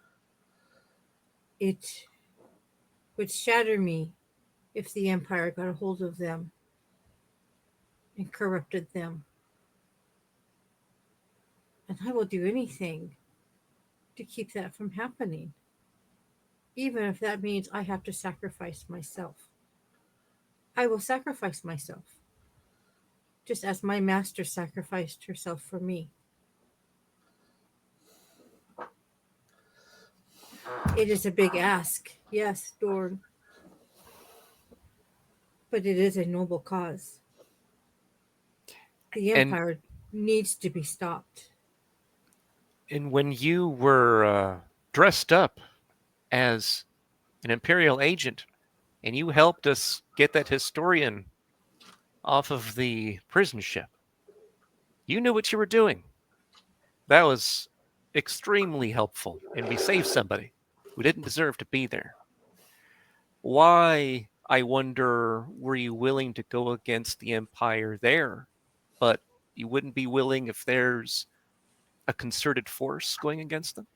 Speaker 6: It would shatter me if the Empire got a hold of them and corrupted them. And I will do anything to keep that from happening, even if that means I have to sacrifice myself. I will sacrifice myself, just as my master sacrificed herself for me. It is a big ask, yes, Dorn, but it is a noble cause. The
Speaker 2: And-
Speaker 6: Empire needs to be stopped.
Speaker 2: And when you were dressed up as an Imperial agent and you helped us get that historian off of the prison ship, you knew what you were doing. That was extremely helpful, and we saved somebody who didn't deserve to be there. Why, I wonder, were you willing to go against the Empire there, but you wouldn't be willing if there's a concerted force going against them?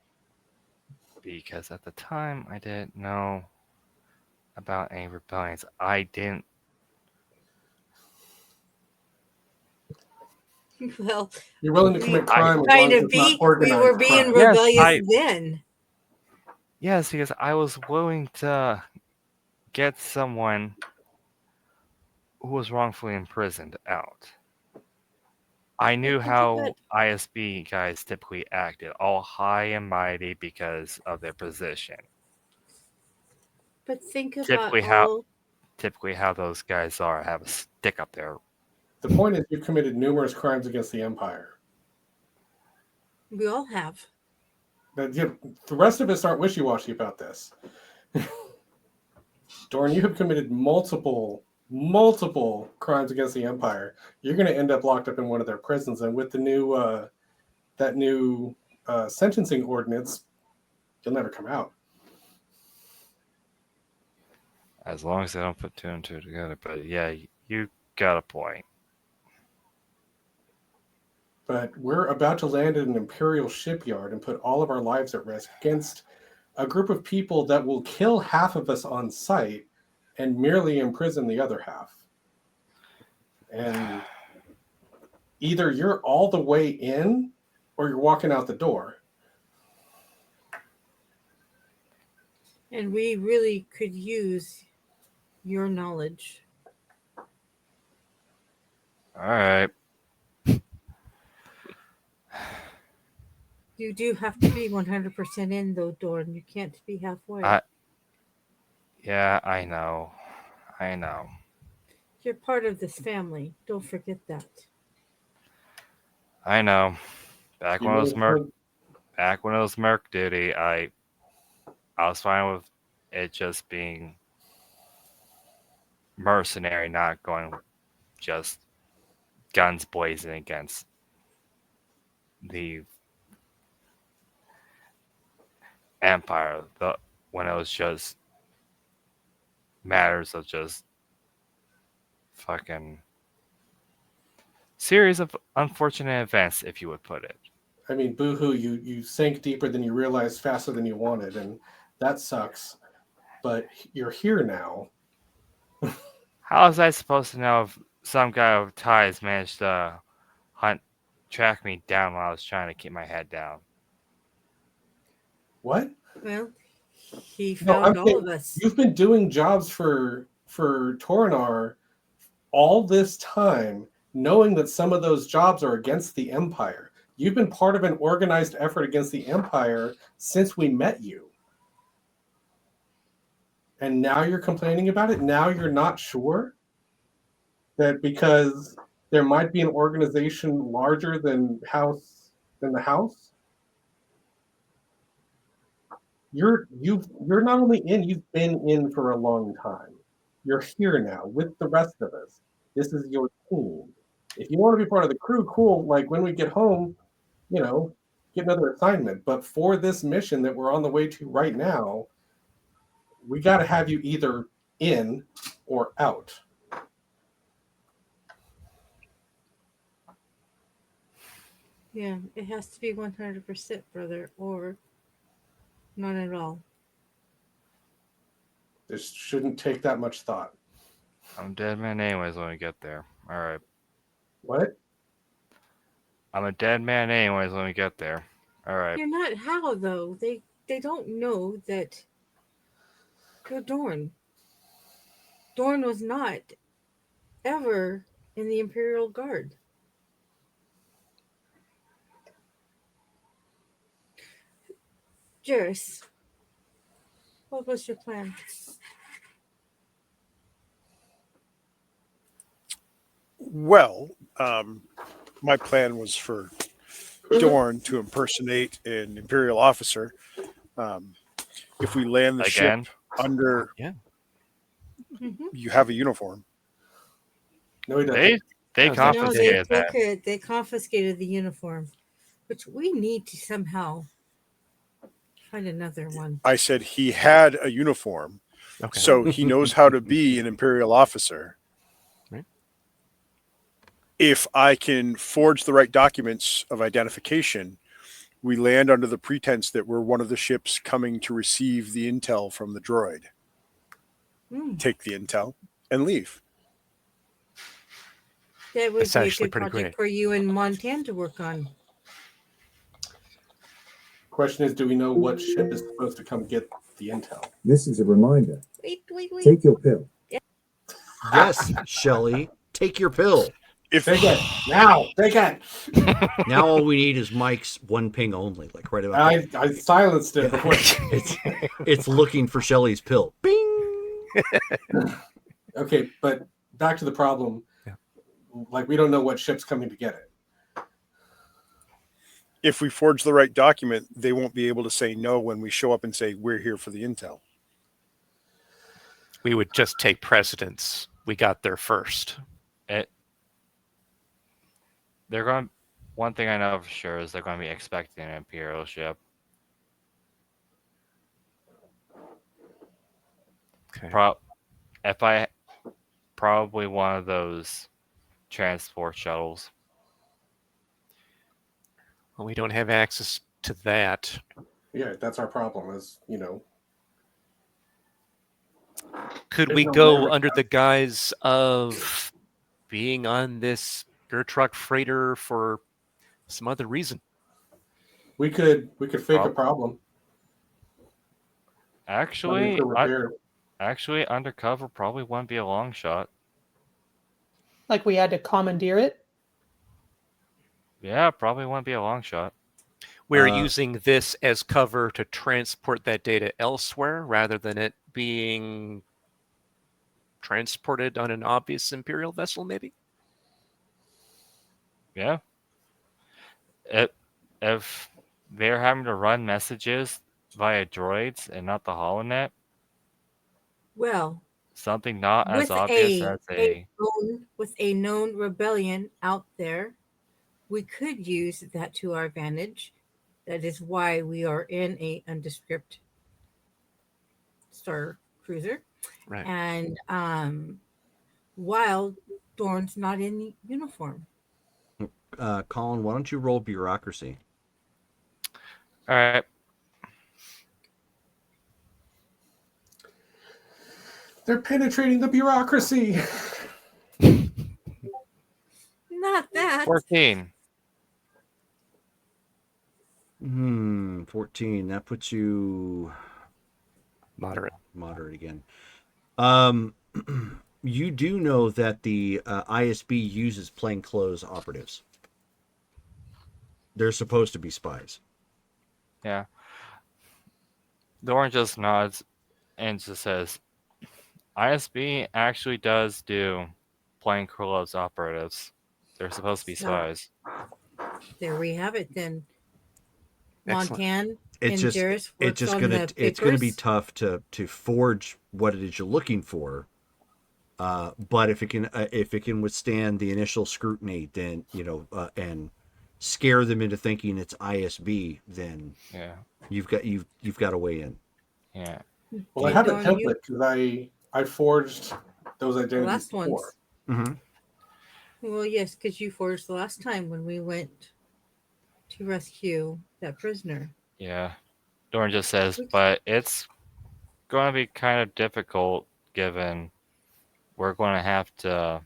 Speaker 7: Because at the time I didn't know about any rebellions. I didn't.
Speaker 6: Well,
Speaker 3: You're willing to
Speaker 6: we
Speaker 3: commit crime as long
Speaker 6: kind
Speaker 3: as
Speaker 6: of
Speaker 3: it's not
Speaker 6: we
Speaker 3: organized
Speaker 6: were being
Speaker 3: crime.
Speaker 7: Yes,
Speaker 6: rebellious then.
Speaker 7: Yes, because I was willing to get someone who was wrongfully imprisoned out. I knew
Speaker 6: think
Speaker 7: how
Speaker 6: about-
Speaker 7: ISB guys typically acted, all high and mighty because of their position.
Speaker 6: But think about
Speaker 7: Typically how-
Speaker 6: all.
Speaker 7: Typically, how those guys are, have a stick up there.
Speaker 3: The point is, you've committed numerous crimes against the Empire.
Speaker 6: We all have.
Speaker 3: The rest of us aren't wishy-washy about this. Dorn, you have committed multiple crimes against the Empire. You're going to end up locked up in one of their prisons, and with the new sentencing ordinance, you'll never come out.
Speaker 7: As long as they don't put two and two together. But yeah, you got a point.
Speaker 3: But we're about to land at an Imperial shipyard and put all of our lives at risk against a group of people that will kill half of us on sight and merely imprison the other half. And either you're all the way in or you're walking out the door.
Speaker 6: And we really could use your knowledge
Speaker 7: All right.
Speaker 6: You do have to be 100% in, though, Dorn. You can't be halfway.
Speaker 7: Yeah, I know. I know.
Speaker 6: You're part of this family. Don't forget that.
Speaker 7: I know. Back
Speaker 3: You
Speaker 7: when it
Speaker 3: may
Speaker 7: was
Speaker 3: have
Speaker 7: merc,
Speaker 3: heard-
Speaker 7: back when it was merc duty, I was fine with it just being mercenary, not going just guns blazing against the empire. When it was just matters of just fucking series of unfortunate events, if you would put it.
Speaker 3: I mean, boohoo, you sank deeper than you realized, faster than you wanted, and that sucks. But you're here now.
Speaker 7: How was I supposed to know if some guy with ties managed to track me down while I was trying to keep my head down?
Speaker 3: What?
Speaker 6: Well, he
Speaker 3: No,
Speaker 6: found
Speaker 3: I'm
Speaker 6: all
Speaker 3: saying
Speaker 6: of us.
Speaker 3: you've been doing jobs for Tornar all this time, knowing that some of those jobs are against the Empire. You've been part of an organized effort against the Empire since we met you. And now you're complaining about it? Now you're not sure that because there might be an organization larger than the House? You're not only in, you've been in for a long time. You're here now with the rest of us. This is your team. If you want to be part of the crew, cool. Like when we get home, get another assignment. But for this mission that we're on the way to right now, we got to have you either in or out.
Speaker 6: Yeah, it has to be 100%, brother, or not at all.
Speaker 3: This shouldn't take that much thought.
Speaker 7: I'm a dead man anyways when we get there. All right.
Speaker 3: What?
Speaker 7: I'm a dead man anyways when we get there. All right.
Speaker 6: You're not how, though. They don't know that you're Dorn. Dorn was not ever in the Imperial Guard. Juris, what was your plan?
Speaker 5: Well, my plan was for Dorn to impersonate an Imperial officer. If we land the
Speaker 7: Again?
Speaker 5: ship under,
Speaker 6: Mm-hmm.
Speaker 5: you have a uniform.
Speaker 3: No, he doesn't.
Speaker 7: They
Speaker 6: No, they
Speaker 7: confiscated
Speaker 6: took
Speaker 7: that.
Speaker 6: it. They confiscated the uniform, which we need to somehow find another one.
Speaker 5: I said he had a uniform,
Speaker 2: Okay.
Speaker 5: so he knows how to be an Imperial officer.
Speaker 2: Right.
Speaker 5: If I can forge the right documents of identification, we land under the pretense that we're one of the ships coming to receive the intel from the droid. Take the intel and leave.
Speaker 6: That would
Speaker 2: That's
Speaker 6: be a
Speaker 2: actually
Speaker 6: good
Speaker 2: pretty
Speaker 6: project
Speaker 2: great.
Speaker 6: for you and Montana to work on.
Speaker 3: Question is, do we know what ship is supposed to come get the intel?
Speaker 9: This is a reminder.
Speaker 6: Wait.
Speaker 9: Take your pill.
Speaker 1: Yes, Shelley, take your pill.
Speaker 5: If
Speaker 3: Take it now. Take it.
Speaker 1: Now all we need is Mike's one ping only, like right about there.
Speaker 3: I silenced it before.
Speaker 1: It's looking for Shelley's pill. Bing.
Speaker 3: Okay, but back to the problem.
Speaker 2: Yeah.
Speaker 3: Like we don't know what ship's coming to get it.
Speaker 5: if we forge the right document, they won't be able to say no when we show up and say we're here for the intel.
Speaker 2: We would just take precedence. We got there first.
Speaker 7: They're going. One thing I know for sure is they're going to be expecting an Imperial ship.
Speaker 2: Okay.
Speaker 7: Probably one of those transport shuttles.
Speaker 2: Well, we don't have access to that.
Speaker 3: Yeah, that's our problem. Is
Speaker 2: Could
Speaker 3: There's
Speaker 2: we
Speaker 3: no
Speaker 2: go
Speaker 3: merit
Speaker 2: under
Speaker 3: to
Speaker 2: the guise of being on this truck freighter for some other reason?
Speaker 3: we could fake a problem.
Speaker 7: Actually,
Speaker 3: For repair.
Speaker 7: undercover probably wouldn't be a long shot.
Speaker 4: Like we had to commandeer it?
Speaker 7: Yeah, probably won't be a long shot.
Speaker 2: We're
Speaker 1: Uh,
Speaker 2: using this as cover to transport that data elsewhere rather than it being transported on an obvious Imperial vessel, maybe?
Speaker 7: Yeah. If they're having to run messages via droids and not the holonet,
Speaker 6: Well,
Speaker 7: something not as
Speaker 6: with
Speaker 7: obvious as
Speaker 6: with a known rebellion out there, we could use that to our advantage. That is why we are in a undescript star cruiser,
Speaker 2: Right.
Speaker 6: and while Dorn's not in uniform.
Speaker 1: Colin, why don't you roll bureaucracy?
Speaker 7: all right.
Speaker 3: They're penetrating the bureaucracy.
Speaker 6: Not that.
Speaker 7: 14.
Speaker 1: 14. That puts you
Speaker 2: Moderate.
Speaker 1: moderate again. You do know that the ISB uses plainclothes operatives. They're supposed to be spies.
Speaker 7: Yeah. Doran just nods and just says, ISB actually does do plainclothes operatives. They're supposed to be
Speaker 6: So,
Speaker 7: spies.
Speaker 6: there we have it then.
Speaker 2: Excellent.
Speaker 6: Montan
Speaker 1: It's
Speaker 6: and
Speaker 1: just
Speaker 6: Jarrus
Speaker 1: it's
Speaker 6: works
Speaker 1: just
Speaker 6: on
Speaker 1: gonna
Speaker 6: the
Speaker 1: it's gonna be
Speaker 6: papers.
Speaker 1: tough to forge what it is you're looking for. But if it can withstand the initial scrutiny, then and scare them into thinking it's ISB, then
Speaker 7: Yeah.
Speaker 1: you've got a way in.
Speaker 7: Yeah.
Speaker 3: Well, I
Speaker 6: Did
Speaker 3: have a
Speaker 6: Dorn
Speaker 3: template because I forged those
Speaker 6: the
Speaker 3: identities
Speaker 6: last
Speaker 3: before.
Speaker 6: ones.
Speaker 1: Mm-hmm.
Speaker 6: Well, yes, because you forged the last time when we went to rescue that prisoner.
Speaker 7: Yeah. Doran just says,
Speaker 6: Which-
Speaker 7: but it's going to be kind of difficult given we're going to have to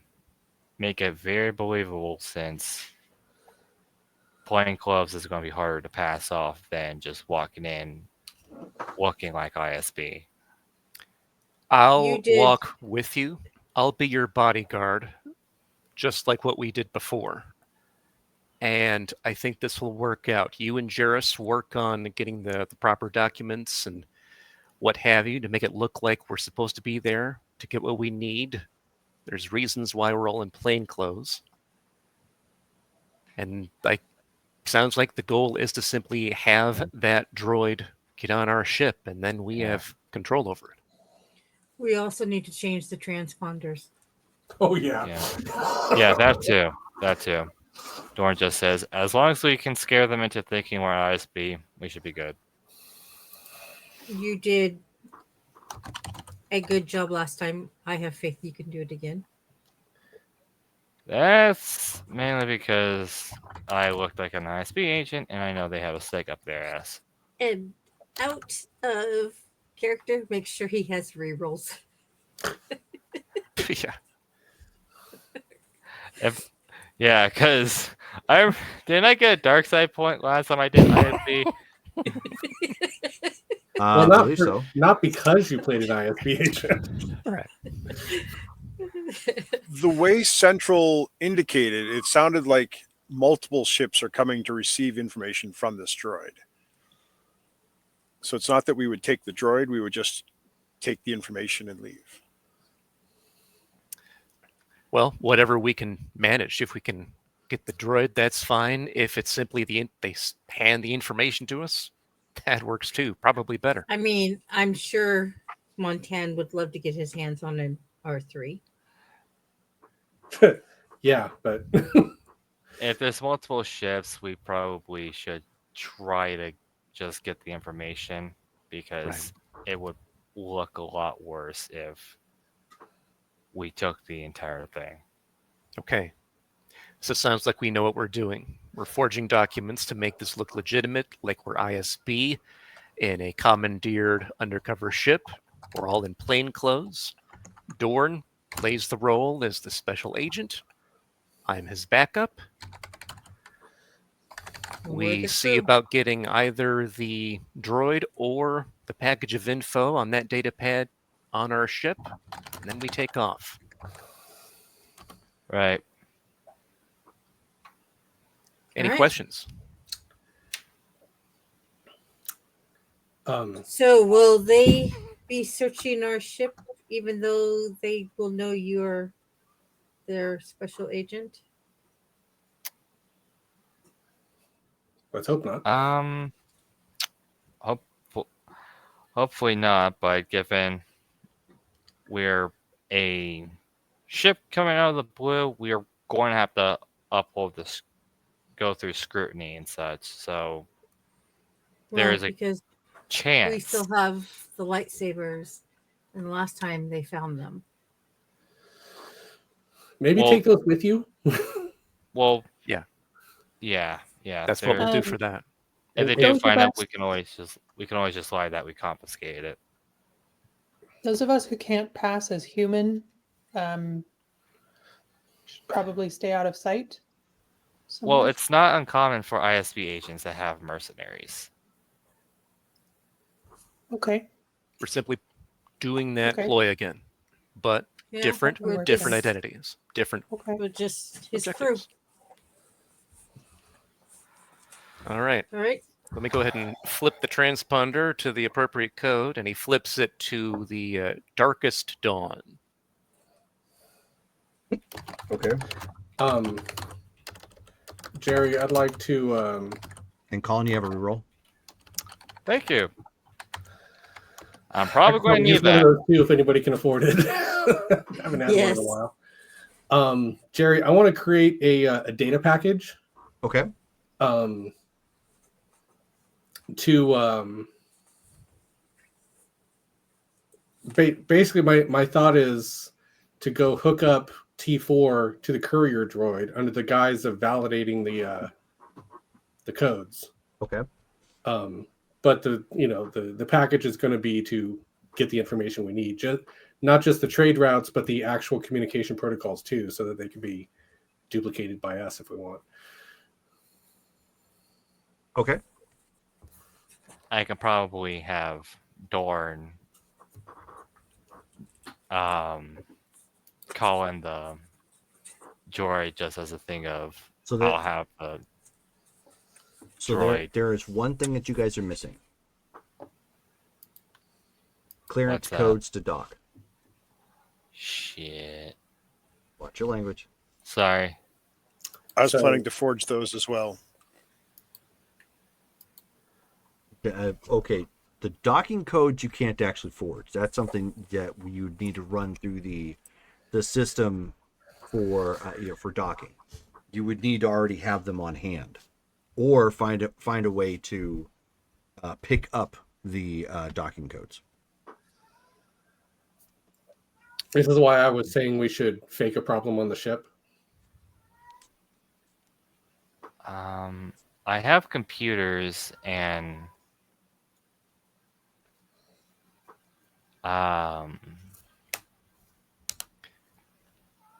Speaker 7: make it very believable since plainclothes is going to be harder to pass off than just walking in looking like ISB.
Speaker 2: I'll
Speaker 6: You did.
Speaker 2: walk with you. I'll be your bodyguard, just like what we did before. And I think this will work out. You and Jarrus work on getting the proper documents and what have you to make it look like we're supposed to be there to get what we need. There's reasons why we're all in plain clothes. And sounds like the goal is to simply have that droid get on our ship, and then we have control over it.
Speaker 6: We also need to change the transponders.
Speaker 3: Oh yeah.
Speaker 7: Yeah, that too. That too. Doran just says, as long as we can scare them into thinking we're ISB, we should be good.
Speaker 6: You did a good job last time. I have faith you can do it again.
Speaker 7: That's mainly because I looked like an ISB agent and I know they have a stake up their ass.
Speaker 6: And out of character, make sure he has rerolls.
Speaker 2: Yeah.
Speaker 7: Yeah, because didn't I get a dark side point last time I did ISB?
Speaker 1: I
Speaker 3: Well,
Speaker 1: believe so.
Speaker 3: not because you played an ISB agent.
Speaker 2: All right.
Speaker 5: The way Central indicated, it sounded like multiple ships are coming to receive information from this droid. So it's not that we would take the droid, we would just take the information and leave.
Speaker 2: Well, whatever we can manage. If we can get the droid, that's fine. If it's simply they hand the information to us, that works too. Probably better.
Speaker 6: I mean, I'm sure Montan would love to get his hands on an R3.
Speaker 3: Yeah, but
Speaker 7: If there's multiple ships, we probably should try to just get the information because it would look a lot worse if we took the entire thing.
Speaker 2: Okay. So it sounds like we know what we're doing. We're forging documents to make this look legitimate, like we're ISB in a commandeered undercover ship. We're all in plain clothes. Dorn plays the role as the special agent. I'm his backup. We see about getting either the droid or the package of info on that data pad on our ship, and then we take off.
Speaker 7: Right.
Speaker 2: Any
Speaker 6: All right.
Speaker 2: questions?
Speaker 6: So will they be searching our ship even though they will know you're their special agent?
Speaker 3: Let's hope not.
Speaker 7: Hopefully not, but given we're a ship coming out of the blue, we are going to have to uphold this, go through scrutiny and such. So there
Speaker 6: Well,
Speaker 7: is a
Speaker 6: because
Speaker 7: chance.
Speaker 6: we still have the lightsabers, and the last time they found them.
Speaker 3: Maybe
Speaker 7: Well-
Speaker 3: take those with you.
Speaker 7: Well,
Speaker 2: Yeah.
Speaker 7: yeah.
Speaker 2: That's what we'll
Speaker 7: there-
Speaker 2: do for that.
Speaker 7: If they do
Speaker 4: Those of
Speaker 7: find out,
Speaker 4: us-
Speaker 7: we can always just lie that we confiscated it.
Speaker 4: Those of us who can't pass as human should probably stay out of sight.
Speaker 7: Well,
Speaker 4: somewhere.
Speaker 7: it's not uncommon for ISB agents to have mercenaries.
Speaker 4: Okay.
Speaker 2: We're simply doing that
Speaker 4: Okay.
Speaker 2: ploy again, but
Speaker 6: Yeah,
Speaker 2: different
Speaker 4: we're
Speaker 2: different
Speaker 6: just-
Speaker 2: identities, different
Speaker 4: Okay.
Speaker 6: But just his
Speaker 2: objectives. All right.
Speaker 6: crew. All right.
Speaker 2: Let me go ahead and flip the transponder to the appropriate code, and he flips it to the darkest dawn.
Speaker 1: Okay.
Speaker 3: Jerry, I'd like to.
Speaker 1: And Colin, you have a reroll.
Speaker 7: Thank you. I'm probably going to
Speaker 3: use
Speaker 7: need
Speaker 3: one of
Speaker 7: that.
Speaker 3: those too if anybody can afford it. I haven't had one
Speaker 6: Yes.
Speaker 3: in a while. Jerry, I want to create a data package.
Speaker 1: Okay.
Speaker 3: To basically my thought is to go hook up T4 to the courier droid under the guise of validating the codes.
Speaker 1: Okay.
Speaker 3: But the package is going to be to get the information we need, not just the trade routes, but the actual communication protocols too, so that they can be duplicated by us if we want.
Speaker 1: Okay.
Speaker 7: I can probably have Dorn call in the droid just as a thing of
Speaker 1: So
Speaker 7: I'll
Speaker 1: that
Speaker 7: have a
Speaker 1: so
Speaker 7: droid.
Speaker 1: there is one thing that you guys are missing. Clearance
Speaker 7: What's that?
Speaker 1: codes to dock.
Speaker 7: Shit.
Speaker 1: Watch your language.
Speaker 7: Sorry.
Speaker 5: I was
Speaker 3: So-
Speaker 5: planning to forge those as well.
Speaker 1: Okay, the docking codes you can't actually forge. That's something that you need to run through the system for for docking. You would need to already have them on hand, or find a way to pick up the docking codes.
Speaker 3: This is why I was saying we should fake a problem on the ship.
Speaker 7: I have computers and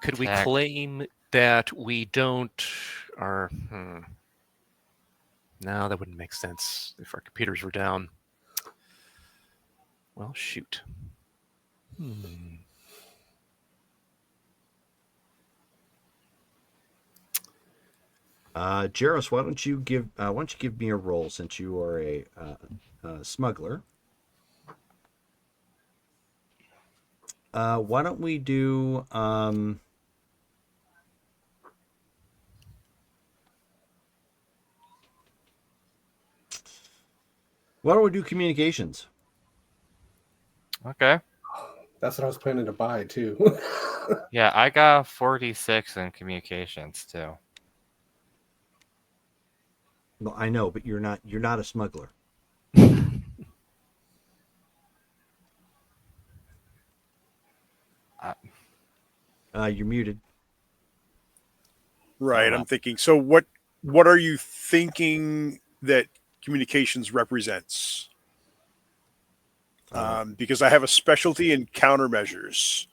Speaker 2: Could we
Speaker 7: Tech.
Speaker 2: claim that we don't are No, that wouldn't make sense if our computers were down. Well, shoot.
Speaker 1: Jaros, why don't you give me a roll since you are a smuggler? Why don't we do why don't we do communications?
Speaker 7: okay.
Speaker 3: That's what I was planning to buy too.
Speaker 7: Yeah, I got 46 in communications too.
Speaker 1: No, I know, but you're not a smuggler. You're muted.
Speaker 5: Right.
Speaker 7: Oh,
Speaker 5: I'm thinking. So what are you thinking that communications represents? Because I have a specialty in countermeasures,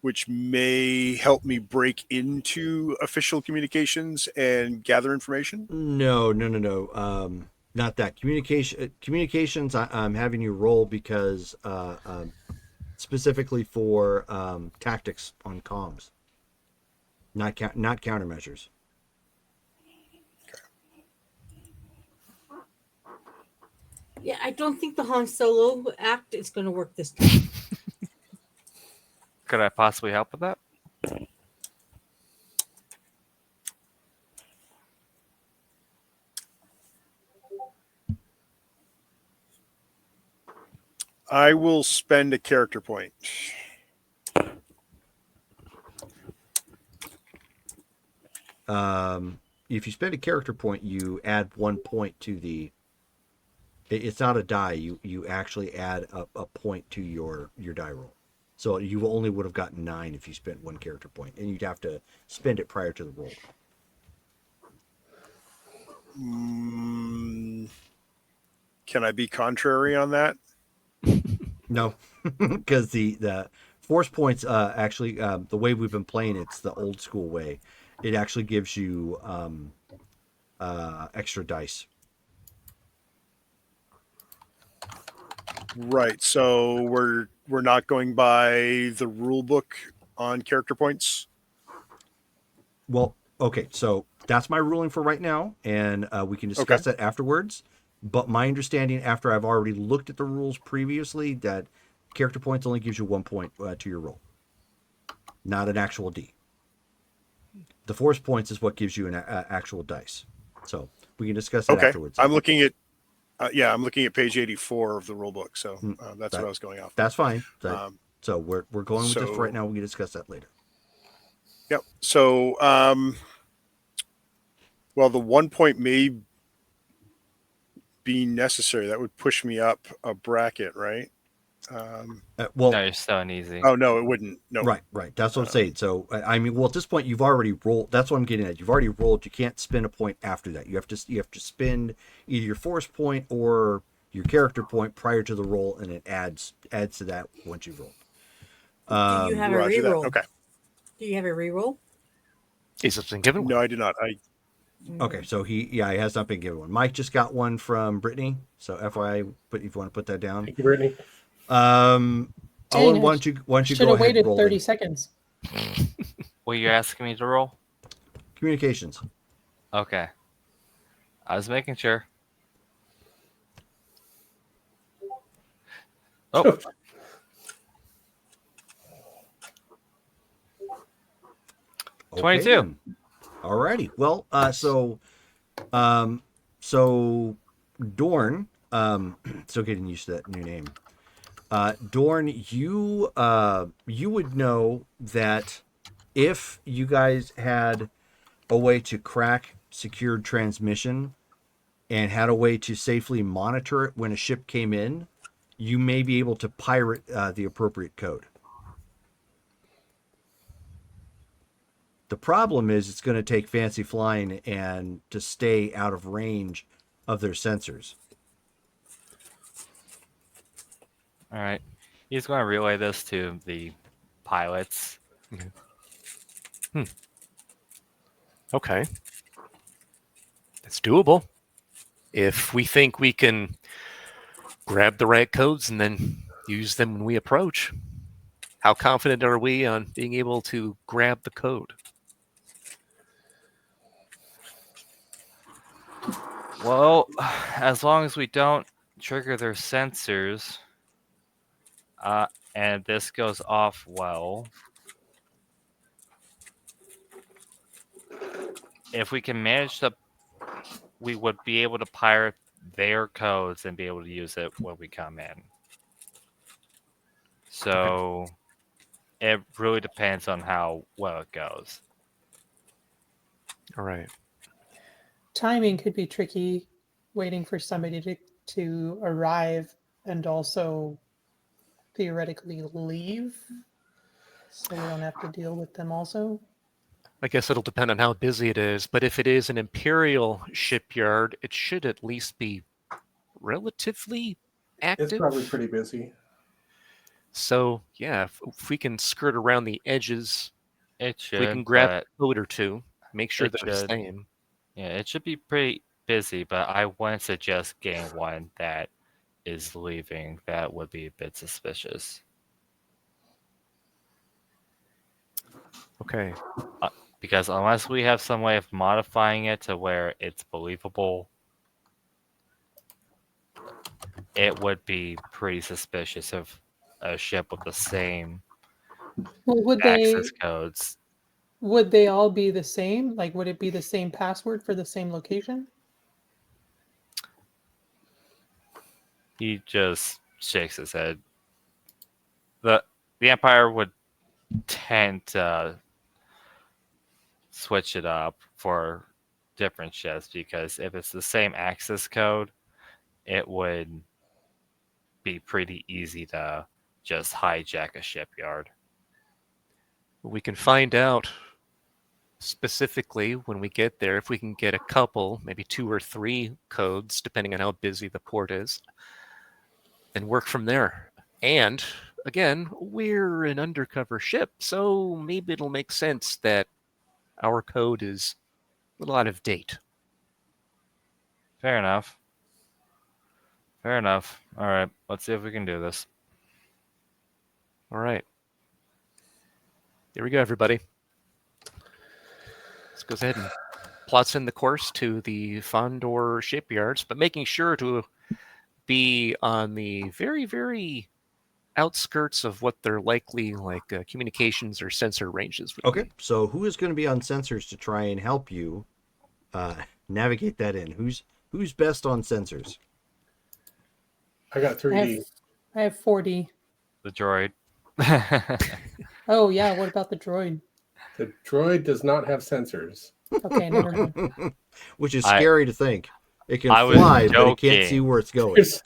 Speaker 5: which may help me break into official communications and gather information.
Speaker 1: No. Not that communications. I'm having you roll because specifically for tactics on comms. not countermeasures.
Speaker 6: Yeah, I don't think the Han Solo act is going to work this time.
Speaker 7: Could I possibly help with that?
Speaker 5: I will spend a character point.
Speaker 1: If you spend a character point, you add 1 point to the. It's not a die. You actually add a point to your die roll. So you only would have gotten 9 if you spent 1 character point, and you'd have to spend it prior to the roll.
Speaker 5: Can I be contrary on that?
Speaker 1: No, because the force points actually the way we've been playing it's the old school way. It actually gives you extra dice.
Speaker 5: Right. So we're not going by the rule book on character points.
Speaker 1: Well, okay, so that's my ruling for right now, and we can discuss that afterwards. But my understanding, after I've already looked at the rules previously, that character points only gives you 1 point to your roll, not an actual D. The force points is what gives you an actual dice. So we can discuss that afterwards.
Speaker 5: I'm looking at I'm looking at page 84 of the rule book. So that's what I was going off.
Speaker 1: That's fine. So we're going with this for right now. We can discuss that later.
Speaker 5: Yep. So well, the 1 point may be necessary. That would push me up a bracket, right?
Speaker 1: Well,
Speaker 7: No, you're still an easy.
Speaker 5: Oh no, it wouldn't. No.
Speaker 1: Right. That's what I'm saying. So I mean, well, at this point, you've already rolled. That's what I'm getting at. You've already rolled. You can't spend a point after that. You have to spend either your force point or your character point prior to the roll, and it adds to that once you roll.
Speaker 6: Do you have a
Speaker 5: Roger that.
Speaker 6: reroll?
Speaker 5: Okay.
Speaker 6: Do you have a reroll?
Speaker 2: Is it been given?
Speaker 5: No, I do not.
Speaker 1: Okay, so he has not been given one. Mike just got one from Brittany. So FYI, if you want to put that down.
Speaker 3: Thank you, Brittany.
Speaker 1: Owen, why don't you
Speaker 4: Should
Speaker 1: go
Speaker 4: have
Speaker 1: ahead and
Speaker 4: waited
Speaker 1: roll
Speaker 4: 30
Speaker 1: in.
Speaker 4: seconds.
Speaker 7: Were you asking me to roll?
Speaker 1: Communications.
Speaker 7: Okay. I was making sure. Oh,
Speaker 1: Okay,
Speaker 7: 22.
Speaker 1: then. Alrighty. Well, so Dorn, still getting used to that new name. Dorn, you would know that if you guys had a way to crack secured transmission and had a way to safely monitor it when a ship came in, you may be able to pirate the appropriate code. The problem is it's going to take fancy flying and to stay out of range of their sensors.
Speaker 7: all right. He's going to relay this to the pilots.
Speaker 2: Okay. It's doable. If we think we can grab the right codes and then use them when we approach, how confident are we on being able to grab the code?
Speaker 7: Well, as long as we don't trigger their sensors, and this goes off well, if we can manage to, we would be able to pirate their codes and be able to use it when we come in. So it really depends on how well it goes.
Speaker 2: All right.
Speaker 4: Timing could be tricky, waiting for somebody to arrive and also theoretically leave, so we don't have to deal with them also.
Speaker 2: I guess it'll depend on how busy it is, but if it is an Imperial shipyard, it should at least be relatively active.
Speaker 3: It's probably pretty busy.
Speaker 2: So, yeah, if we can skirt around the edges,
Speaker 7: It should.
Speaker 2: if we can grab
Speaker 7: but
Speaker 2: a code or two, make sure
Speaker 7: it
Speaker 2: they're the
Speaker 7: should.
Speaker 2: same.
Speaker 7: Yeah, it should be pretty busy, but I wouldn't suggest getting one that is leaving. That would be a bit suspicious.
Speaker 2: Okay.
Speaker 7: Because unless we have some way of modifying it to where it's believable, it would be pretty suspicious of a ship with the same
Speaker 4: Well,
Speaker 7: access codes.
Speaker 4: would they all be the same? Like, would it be the same password for the same location?
Speaker 7: He just shakes his head. The Empire would tend to switch it up for different ships because if it's the same access code, it would be pretty easy to just hijack a shipyard.
Speaker 2: We can find out specifically when we get there if we can get a couple, maybe 2 or 3 codes, depending on how busy the port is, and work from there. And again, we're an undercover ship, so maybe it'll make sense that our code is a little out of date.
Speaker 7: Fair enough. Fair enough. All right, let's see if we can do this.
Speaker 2: All right. Here we go, everybody. Let's go ahead and plots in the course to the Fondor shipyards, but making sure to be on the very, very outskirts of what their likely communications or sensor ranges would
Speaker 1: Okay,
Speaker 2: be.
Speaker 1: so who is going to be on sensors to try and help you navigate that in? Who's best on sensors?
Speaker 3: I got 3D.
Speaker 4: I have 4D.
Speaker 7: The droid.
Speaker 4: Oh yeah, what about the droid?
Speaker 3: The droid does not have sensors.
Speaker 4: Okay, never mind.
Speaker 1: Which is
Speaker 7: I-
Speaker 1: scary to think. It can
Speaker 7: I was
Speaker 1: fly, but it can't
Speaker 7: joking.
Speaker 1: see where it's going.
Speaker 3: There's-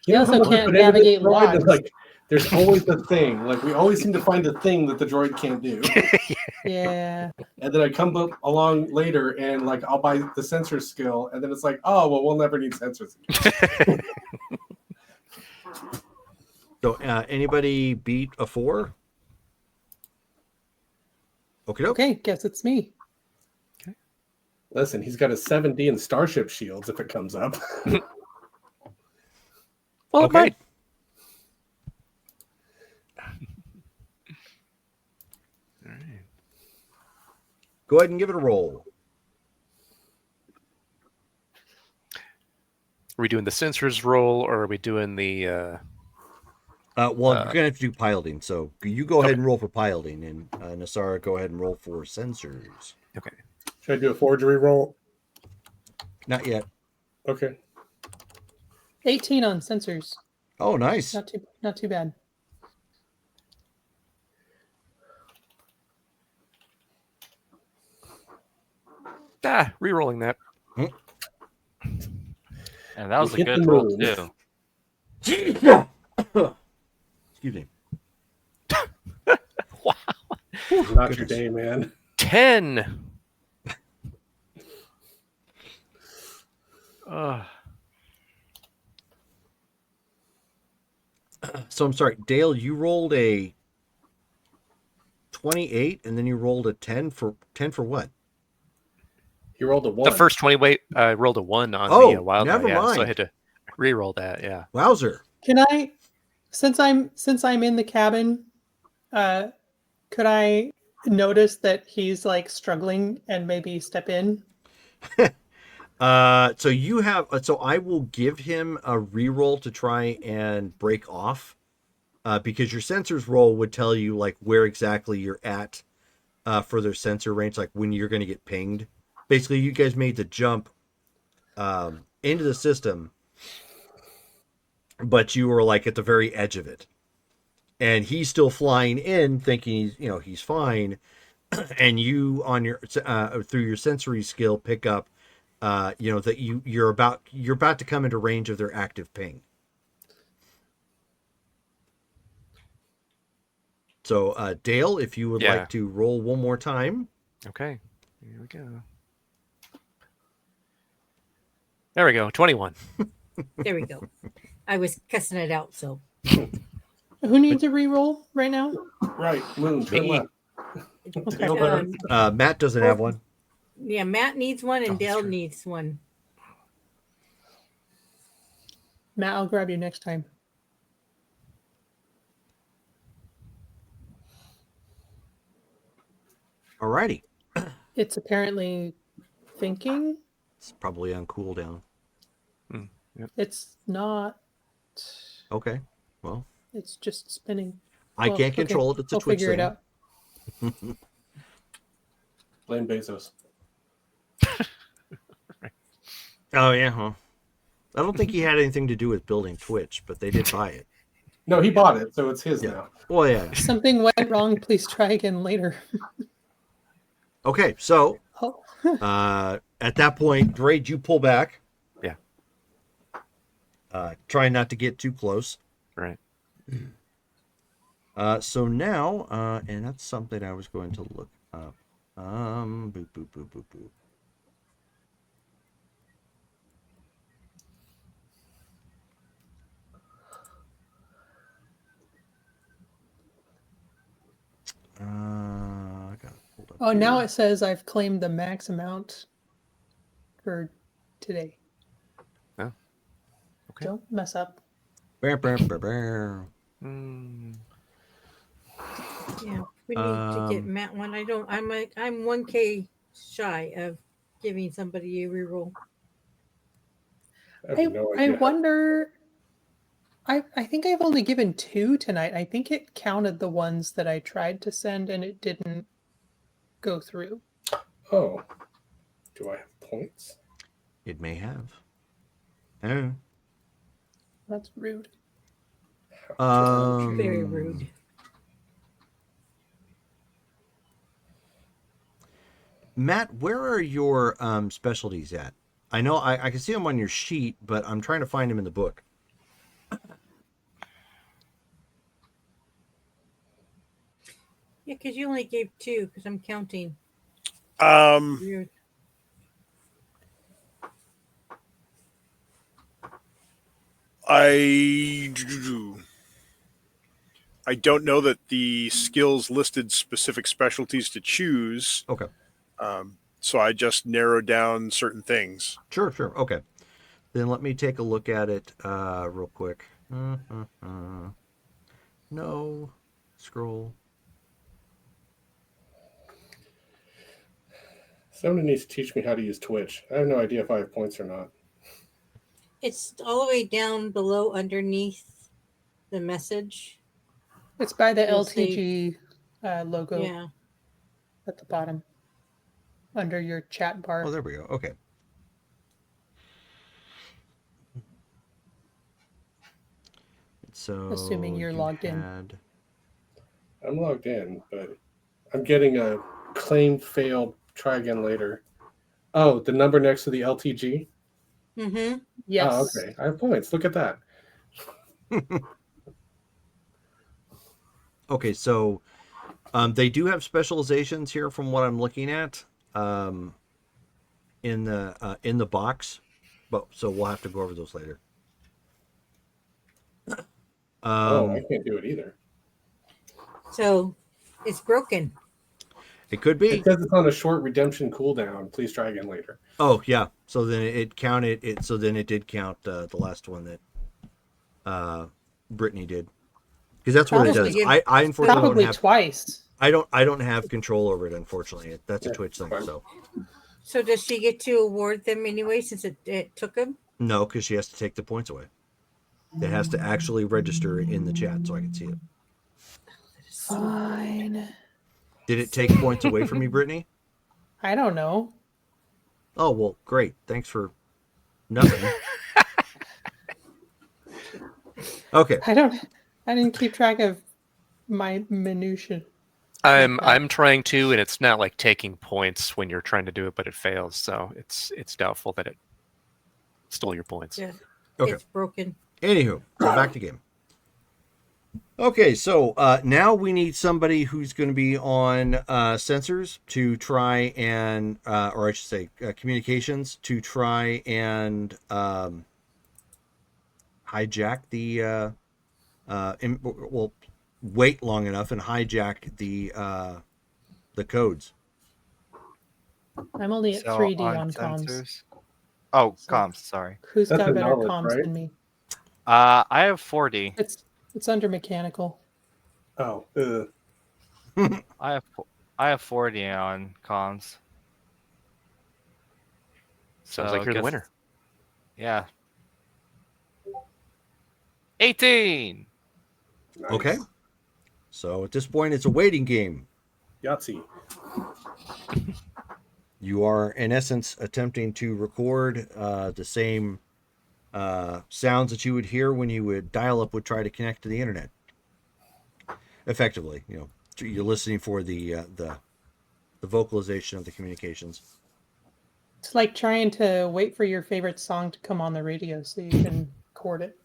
Speaker 4: You
Speaker 3: know
Speaker 4: also
Speaker 3: how much
Speaker 4: can't
Speaker 3: we put into this
Speaker 4: navigate
Speaker 3: droid?
Speaker 4: logs.
Speaker 3: Like, there's always a thing. Like, we always seem to find a thing that the droid can't do.
Speaker 4: Yeah.
Speaker 3: And then I come up along later and, like, I'll buy the sensor skill. And then it's like, oh, well, we'll never need sensors again.
Speaker 1: So anybody beat a 4? Okay.
Speaker 4: Okay, guess it's me.
Speaker 3: Listen, he's got a 7D and Starship shields if it comes up.
Speaker 4: Well,
Speaker 1: Okay.
Speaker 4: but
Speaker 2: All right.
Speaker 1: Go ahead and give it a roll.
Speaker 2: Are we doing the sensors roll, or are we doing the...
Speaker 1: Well, you're going to have to do piloting. So you go ahead and roll for piloting, and Nasara, go ahead and roll for sensors.
Speaker 2: Okay.
Speaker 3: Should I do a forgery roll?
Speaker 1: Not yet.
Speaker 3: Okay.
Speaker 4: 18 on sensors.
Speaker 1: Oh, nice.
Speaker 4: Not too bad.
Speaker 2: Re-rolling that.
Speaker 7: And that was
Speaker 3: You
Speaker 7: a
Speaker 3: hit
Speaker 7: good
Speaker 3: the
Speaker 7: roll
Speaker 3: moon.
Speaker 7: too.
Speaker 1: Excuse me.
Speaker 2: Wow.
Speaker 3: Not your day, man.
Speaker 2: 10.
Speaker 1: So I'm sorry, Dale, you rolled a 28 and then you rolled a 10 for what?
Speaker 3: He rolled a 1.
Speaker 2: The first 20 weight, I rolled a 1 on
Speaker 1: Oh,
Speaker 2: the wild
Speaker 1: never
Speaker 2: die, yeah, so I
Speaker 1: mind.
Speaker 2: had to re-roll that, yeah.
Speaker 1: Wowzer.
Speaker 4: Can I, since I'm in the cabin, could I notice that he's like struggling and maybe step in?
Speaker 1: So you have so I will give him a reroll to try and break off, because your sensors roll would tell you like where exactly you're at for their sensor range, like when you're going to get pinged. Basically, you guys made the jump into the system, but you were like at the very edge of it, and he's still flying in, thinking he's fine, and you on your through your sensory skill pick up. That you're about to come into range of their active ping. So, Dale, if you would like to roll one more time.
Speaker 2: Okay, here we go. There we go, 21.
Speaker 6: There we go. I was cussing it out, so.
Speaker 4: Who needs a re-roll right now?
Speaker 3: Right, moon, turn
Speaker 2: Me.
Speaker 3: left.
Speaker 4: Okay.
Speaker 3: Dale better.
Speaker 1: Matt doesn't have one.
Speaker 6: Yeah, Matt needs one and
Speaker 1: Oh, that's
Speaker 6: Dale
Speaker 1: right.
Speaker 6: needs one.
Speaker 4: Matt, I'll grab you next time.
Speaker 1: Alrighty.
Speaker 4: It's apparently thinking.
Speaker 1: It's probably on cooldown.
Speaker 4: It's not.
Speaker 1: Okay. Well,
Speaker 4: It's just spinning.
Speaker 1: I
Speaker 4: Well,
Speaker 1: can't
Speaker 4: okay,
Speaker 1: control it. It's a
Speaker 4: I'll
Speaker 1: Twitch
Speaker 4: figure it
Speaker 1: thing.
Speaker 4: out.
Speaker 3: Blame Bezos.
Speaker 1: Oh yeah, huh? I don't think he had anything to do with building Twitch, but they did buy it.
Speaker 3: No, he bought it, so it's his
Speaker 1: Yeah.
Speaker 3: now.
Speaker 1: Well, yeah.
Speaker 4: Something went wrong. Please try again later.
Speaker 1: Okay, so
Speaker 4: Oh.
Speaker 1: at that point, Braid, you pull back.
Speaker 2: Yeah.
Speaker 1: Try not to get too close.
Speaker 2: Right.
Speaker 1: So now, and that's something I was going to look up. Boop, boop, boop, boop, boop. I got it pulled up
Speaker 4: Oh, now
Speaker 1: here.
Speaker 4: it says I've claimed the max amount for today.
Speaker 2: Oh. Okay.
Speaker 4: Don't mess up.
Speaker 1: Brr, brr, brr, brr.
Speaker 6: Yeah, we need to get Matt one. I'm 1K shy of giving somebody a reroll.
Speaker 3: I have no
Speaker 4: I
Speaker 3: idea.
Speaker 4: wonder. I think I've only given 2 tonight. I think it counted the ones that I tried to send and it didn't go through.
Speaker 3: Oh, do I have points?
Speaker 1: It may have. Oh.
Speaker 4: That's rude.
Speaker 6: Very rude.
Speaker 1: Matt, where are your specialties at? I know I can see them on your sheet, but I'm trying to find them in the book.
Speaker 6: Yeah, because you only gave 2, because I'm counting. Weird.
Speaker 5: I don't know that the skills listed specific specialties to choose.
Speaker 1: Okay.
Speaker 5: So I just narrowed down certain things.
Speaker 1: Sure. Okay. Then let me take a look at it real quick. No. Scroll.
Speaker 3: Somebody needs to teach me how to use Twitch. I have no idea if I have points or not.
Speaker 6: It's all the way down below underneath the message.
Speaker 4: It's by the
Speaker 6: You'll
Speaker 4: LTG logo
Speaker 6: Yeah.
Speaker 4: at the bottom under your chat bar.
Speaker 1: Oh, there we go. Okay. So
Speaker 4: Assuming you're
Speaker 1: you
Speaker 4: logged in.
Speaker 1: had-
Speaker 3: I'm logged in, but I'm getting a claim failed. Try again later. Oh, the number next to the LTG?
Speaker 6: Mm-hmm.
Speaker 4: Yes.
Speaker 3: Oh, okay. I have points. Look at that.
Speaker 1: Okay, so they do have specializations here from what I'm looking at in the box, but so we'll have to go over those later.
Speaker 3: I can't do it either.
Speaker 6: So it's broken.
Speaker 1: It could be.
Speaker 3: It says it's on a short redemption cooldown. Please try again later.
Speaker 1: Oh yeah. So then it counted it. So then it did count the last one that Brittany did, because that's what it does.
Speaker 6: Probably.
Speaker 1: I unfortunately
Speaker 4: Probably
Speaker 1: don't have.
Speaker 4: twice.
Speaker 1: I don't have control over it. Unfortunately, that's a
Speaker 3: Yeah,
Speaker 1: Twitch thing.
Speaker 3: fine.
Speaker 6: So does she get to award them anyway since it took them?
Speaker 1: No, because she has to take the points away. It has to actually register in the chat so I can see it.
Speaker 4: Fine.
Speaker 1: Did it take points away from me, Brittany?
Speaker 4: I don't know.
Speaker 1: Oh well, great. Thanks for nothing. Okay.
Speaker 4: I didn't keep track of my minutia.
Speaker 2: I'm trying to, and it's not like taking points when you're trying to do it, but it fails. So it's doubtful that it stole your points.
Speaker 6: Yeah.
Speaker 1: Okay.
Speaker 6: It's broken.
Speaker 1: Anywho, so back to game. Okay, so now we need somebody who's going to be on sensors to try and, or I should say, communications to try and hijack the, well, wait long enough and hijack the codes.
Speaker 4: I'm only at 3D on comms.
Speaker 7: sensors. Oh,
Speaker 4: So-
Speaker 7: comms. Sorry.
Speaker 4: Who's
Speaker 3: That's
Speaker 4: got
Speaker 3: a
Speaker 4: better
Speaker 3: knowledge,
Speaker 4: comms
Speaker 3: right?
Speaker 4: than me?
Speaker 7: I have 40.
Speaker 4: It's under mechanical.
Speaker 3: Oh,
Speaker 7: I have I have 40 on comms.
Speaker 2: Sounds
Speaker 7: So
Speaker 2: like you're the
Speaker 7: guess-
Speaker 2: winner.
Speaker 7: Yeah. 18.
Speaker 3: Nice.
Speaker 1: Okay. So at this point, it's a waiting game.
Speaker 3: Yahtzee.
Speaker 1: You are, in essence, attempting to record the same sounds that you would hear when you would dial-up would try to connect to the internet. Effectively, you're listening for the vocalization of the communications.
Speaker 4: It's like trying to wait for your favorite song to come on the radio so you can record it.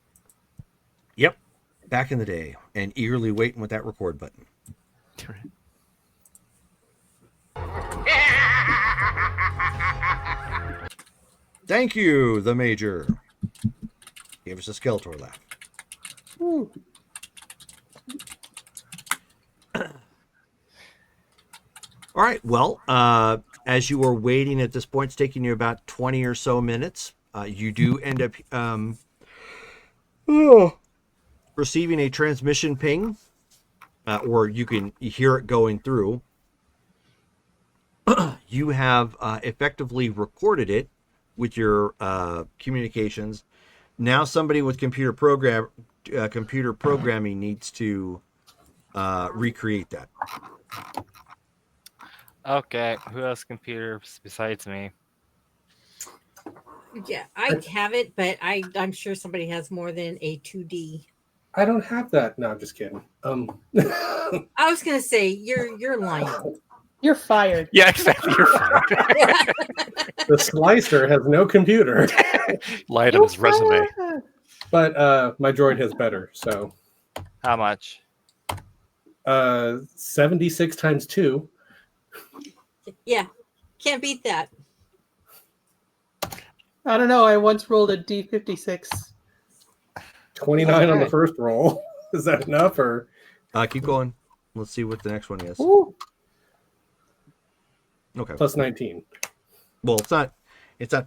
Speaker 1: Yep. Back in the day, and eagerly waiting with that record button. Thank you, the Major. Gave us a Skeletor laugh.
Speaker 4: Woo.
Speaker 1: All right. Well, as you are waiting at this point, it's taking you about 20 or so minutes. You do end up receiving a transmission ping, or you can hear it going through. You have effectively recorded it with your communications. Now somebody with computer programming needs to recreate that.
Speaker 7: Okay, who has computers besides me?
Speaker 6: Yeah, I have it, but I'm sure somebody has more than a 2D.
Speaker 3: I don't have that. No, I'm just kidding.
Speaker 6: I was gonna say you're lying.
Speaker 4: You're fired.
Speaker 2: Yeah, exactly. You're fired.
Speaker 3: The slicer has no computer,
Speaker 2: Lied on his resume.
Speaker 3: but my droid has better. So
Speaker 7: How much?
Speaker 3: 76 times 2.
Speaker 6: Yeah, can't beat that.
Speaker 4: I don't know. I once rolled a D56.
Speaker 3: 29 on the
Speaker 4: Okay.
Speaker 3: first roll. Is that enough, or
Speaker 1: Keep going. Let's see what the next one is.
Speaker 4: Ooh.
Speaker 1: Okay.
Speaker 3: plus 19?
Speaker 1: Well, it's not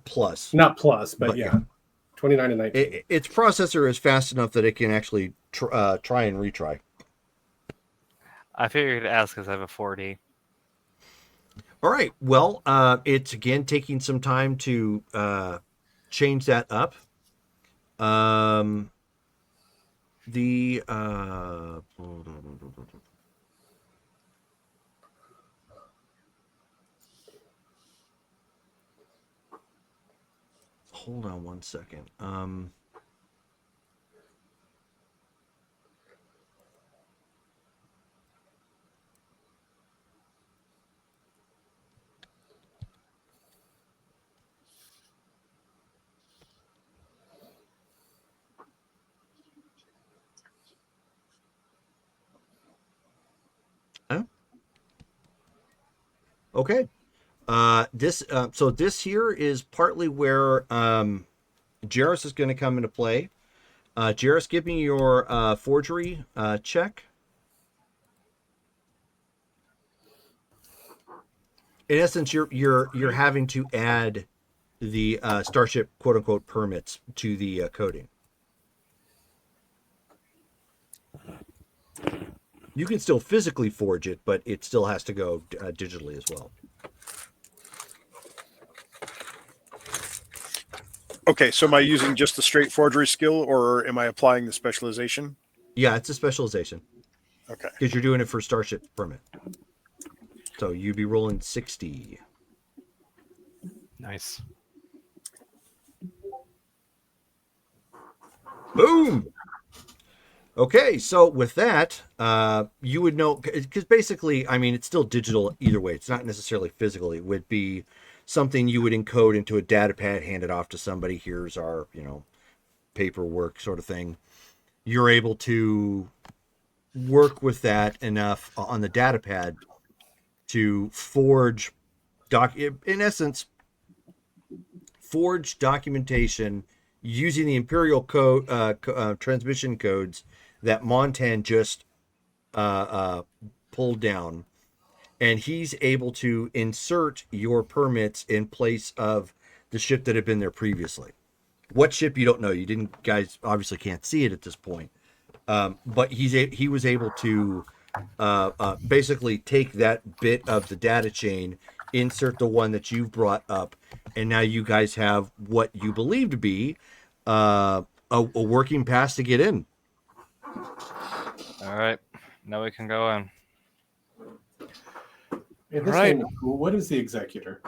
Speaker 1: plus.
Speaker 3: Not plus, but
Speaker 1: But
Speaker 3: yeah. 29 and 19.
Speaker 1: Its processor is fast enough that it can actually try and retry.
Speaker 7: I figured to ask because I have a 40.
Speaker 1: All right. Well, it's again taking some time to change that up. Hold on one second. Okay. This here is partly where Jairus is going to come into play. Jairus, give me your forgery check. In essence, you're having to add the Starship quote unquote permits to the coding. You can still physically forge it, but it still has to go digitally as well.
Speaker 5: Okay, so am I using just the straight forgery skill, or am I applying the specialization?
Speaker 1: Yeah, it's a specialization
Speaker 5: Okay.
Speaker 1: because you're doing it for Starship permit. So you'd be rolling 60.
Speaker 2: Nice.
Speaker 1: Boom. Okay, so with that, you would know, because basically, I mean, it's still digital either way. It's not necessarily physical. It would be something you would encode into a data pad, hand it off to somebody. Here's our, paperwork sort of thing. You're able to work with that enough on the data pad to forge, in essence, forge documentation using the Imperial code transmission codes that Montan just pulled down, and he's able to insert your permits in place of the ship that had been there previously. What ship, you don't know. You guys obviously can't see it at this point, but he was able to basically take that bit of the data chain, insert the one that you've brought up, and now you guys have what you believe to be a working pass to get in.
Speaker 7: All right, now we can go in.
Speaker 3: In this
Speaker 2: Right.
Speaker 3: game, what is the executor?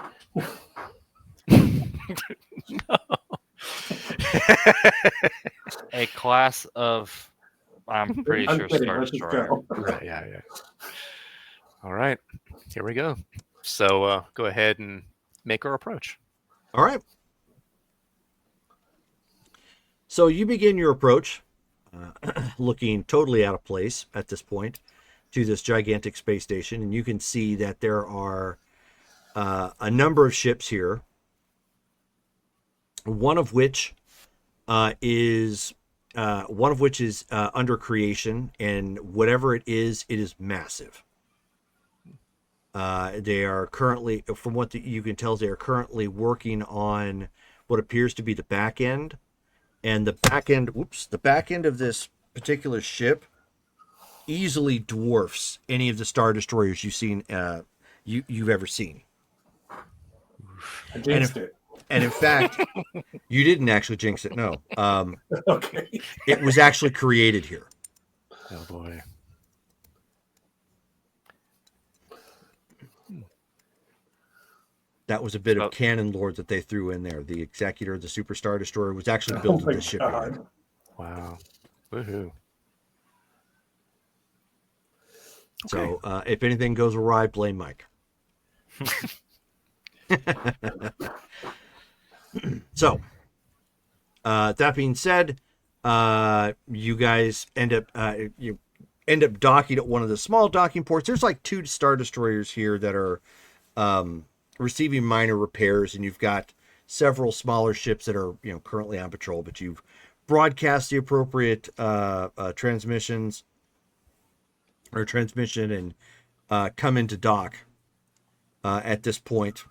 Speaker 7: A class of, I'm pretty
Speaker 3: I'm
Speaker 7: sure,
Speaker 3: kidding.
Speaker 7: Star
Speaker 3: Let's just
Speaker 7: Destroyer.
Speaker 3: go.
Speaker 2: Right. Yeah. All right. Here we go. So go ahead and make our approach.
Speaker 1: All right. So you begin your approach, looking totally out of place at this point to this gigantic space station, and you can see that there are a number of ships here. One of which is under creation, and whatever it is massive. They are currently, from what you can tell, they are currently working on what appears to be the back end, and the back end of this particular ship easily dwarfs any of the Star Destroyers you've ever seen.
Speaker 3: I jinxed it.
Speaker 1: And in fact, you didn't actually jinx it. No,
Speaker 3: Okay.
Speaker 1: it was actually created here.
Speaker 2: Oh boy.
Speaker 1: That was a bit
Speaker 7: Oh.
Speaker 1: of canon lore that they threw in there. The Executor, the Super Star Destroyer, was actually built
Speaker 3: Oh
Speaker 1: in
Speaker 3: my
Speaker 1: this ship.
Speaker 3: God.
Speaker 2: Wow. Woohoo.
Speaker 1: So if anything goes awry, blame Mike. So that being said, you guys end up docking at one of the small docking ports. There's like 2 Star Destroyers here that are receiving minor repairs, and you've got several smaller ships that are currently on patrol, but you've broadcast the appropriate transmission and come into dock at this point,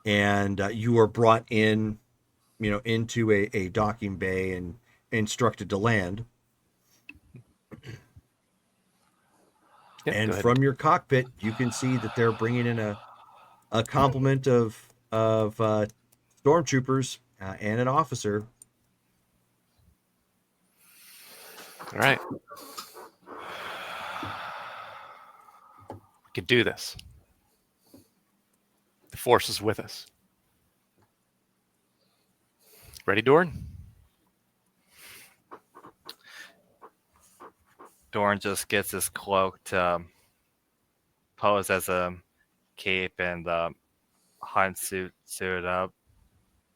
Speaker 1: and you are brought in into a docking bay and instructed to land.
Speaker 2: Yep,
Speaker 1: And
Speaker 2: go ahead.
Speaker 1: from your cockpit, you can see that they're bringing in a complement of stormtroopers and an officer.
Speaker 2: All right. We can do this. The Force is with us. Ready, Dorn?
Speaker 7: Dorn just gets his cloak to pose as a cape and the hunt suit up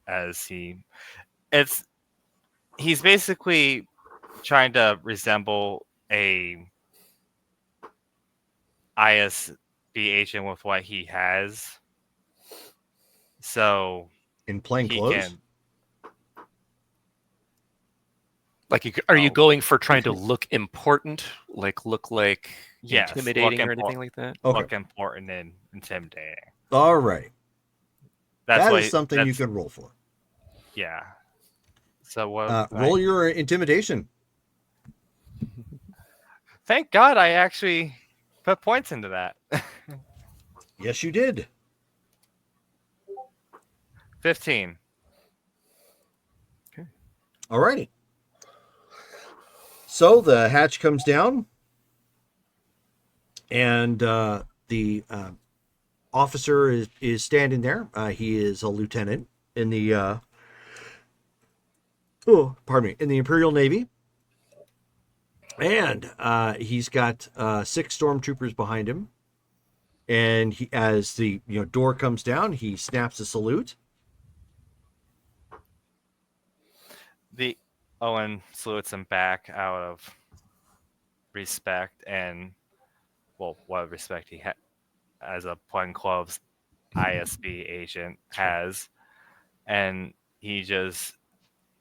Speaker 7: as he's basically trying to resemble a ISB agent with what he has. So
Speaker 1: In plain
Speaker 7: he
Speaker 1: clothes?
Speaker 7: can.
Speaker 2: Like, are you going for trying to look important, look like
Speaker 7: Yes,
Speaker 2: intimidating
Speaker 7: look
Speaker 2: or anything like that?
Speaker 1: Okay.
Speaker 7: Look important and intimidating.
Speaker 1: All right.
Speaker 7: That's
Speaker 1: That
Speaker 7: why
Speaker 1: is something you can roll for.
Speaker 7: Yeah. So what?
Speaker 1: Roll your intimidation.
Speaker 7: Thank God I actually put points into that.
Speaker 1: Yes, you did.
Speaker 7: 15.
Speaker 1: All righty. So the hatch comes down, and the officer is standing there. He is a lieutenant in the in the Imperial Navy, and he's got 6 stormtroopers behind him. And as the door comes down, he snaps a salute.
Speaker 7: The Owen salutes him back out of respect and, well, what respect he as a plainclothes ISB agent has, and he just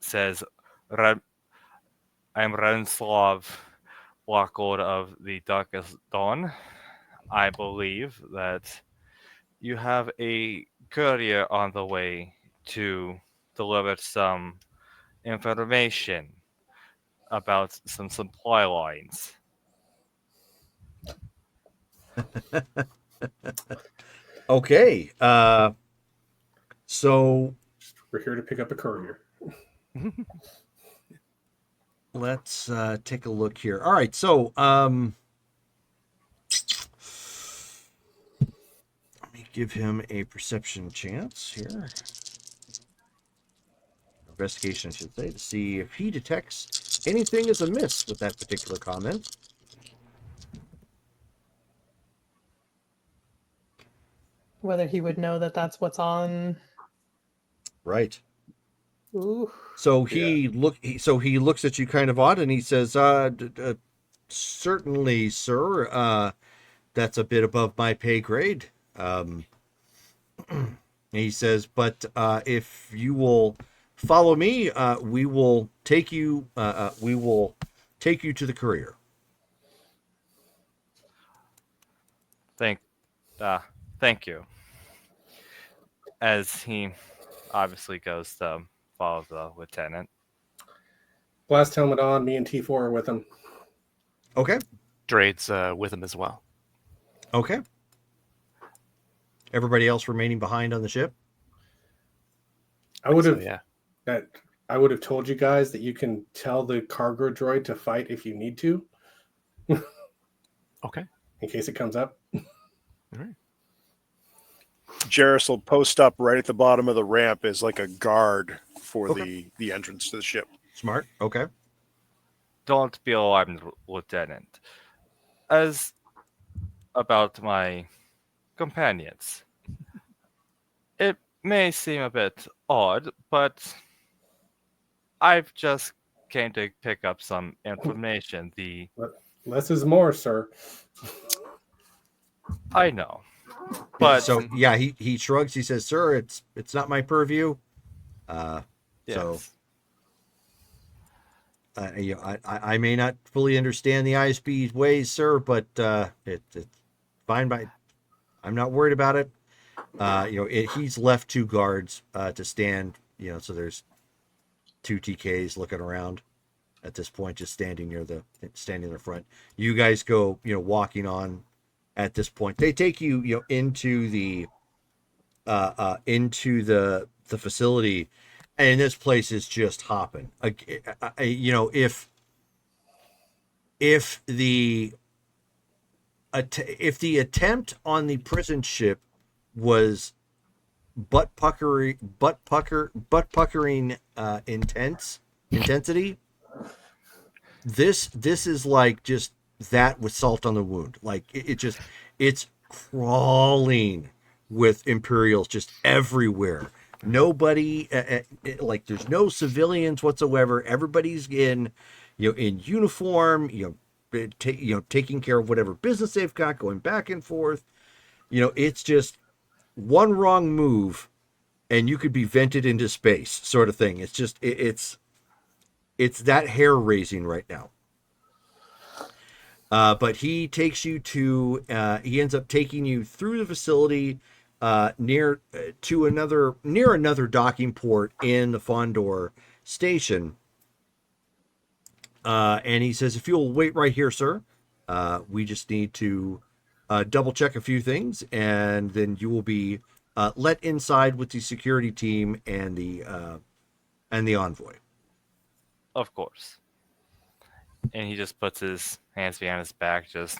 Speaker 7: says, "I'm Renslav Blackwood of the Darkest Dawn. I believe that you have a courier on the way to deliver some information about some supply lines."
Speaker 1: Okay. So
Speaker 3: We're here to pick up a courier.
Speaker 1: let's take a look here. All right. So let me give him a perception chance here. Investigation, I should say, to see if he detects anything is amiss with that particular comment.
Speaker 4: Whether he would know that that's what's on.
Speaker 1: Right.
Speaker 4: Ooh.
Speaker 1: So he looks at you kind of odd, and he says, "Certainly, sir. That's a bit above my pay grade." He says, "But if you will follow me, we will take you. We will take you to the courier."
Speaker 7: Thank you. As he obviously goes to follow the lieutenant.
Speaker 3: Blast helmet on. Me and T4 are with him.
Speaker 1: Okay.
Speaker 2: Drade's with him as well.
Speaker 1: Okay. Everybody else remaining behind on the ship.
Speaker 3: I would have
Speaker 2: So, yeah.
Speaker 3: I would have told you guys that you can tell the cargo droid to fight if you need to,
Speaker 2: Okay.
Speaker 3: in case it comes up.
Speaker 2: All right.
Speaker 5: Jarrus will post up right at the bottom of the ramp as like a guard for
Speaker 1: Okay.
Speaker 5: the entrance to the ship.
Speaker 1: Smart. Okay.
Speaker 7: Don't be alarmed, Lieutenant. As about my companions, it may seem a bit odd, but I've just came to pick up some information.
Speaker 3: Less is more, sir.
Speaker 7: I know, but
Speaker 1: So yeah, he shrugs. He says, "Sir, it's not my purview." So
Speaker 7: yes,
Speaker 1: you know, I may not fully understand the ISB ways, sir, but it's fine. I'm not worried about it. You know, he's left two guards to stand. You know, so there's two TKs looking around at this point, just standing in the front. You guys go, you know, walking on. At this point, they take you, you know, into the facility, and this place is just hopping. You know, if the attempt on the prison ship was butt puckering intensity, this is like just that with salt on the wound. Like it's crawling with Imperials just everywhere. Nobody like there's no civilians whatsoever. Everybody's in uniform, taking care of whatever business they've got, going back and forth. You know, it's just one wrong move and you could be vented into space, sort of thing. It's just it's that hair raising right now. But he takes you to he ends up taking you through the facility near another docking port in the Fondor station. And he says, "If you'll wait right here, sir, we just need to double check a few things, and then you will be let inside with the security team and the envoy."
Speaker 7: of course. And he just puts his hands behind his back, just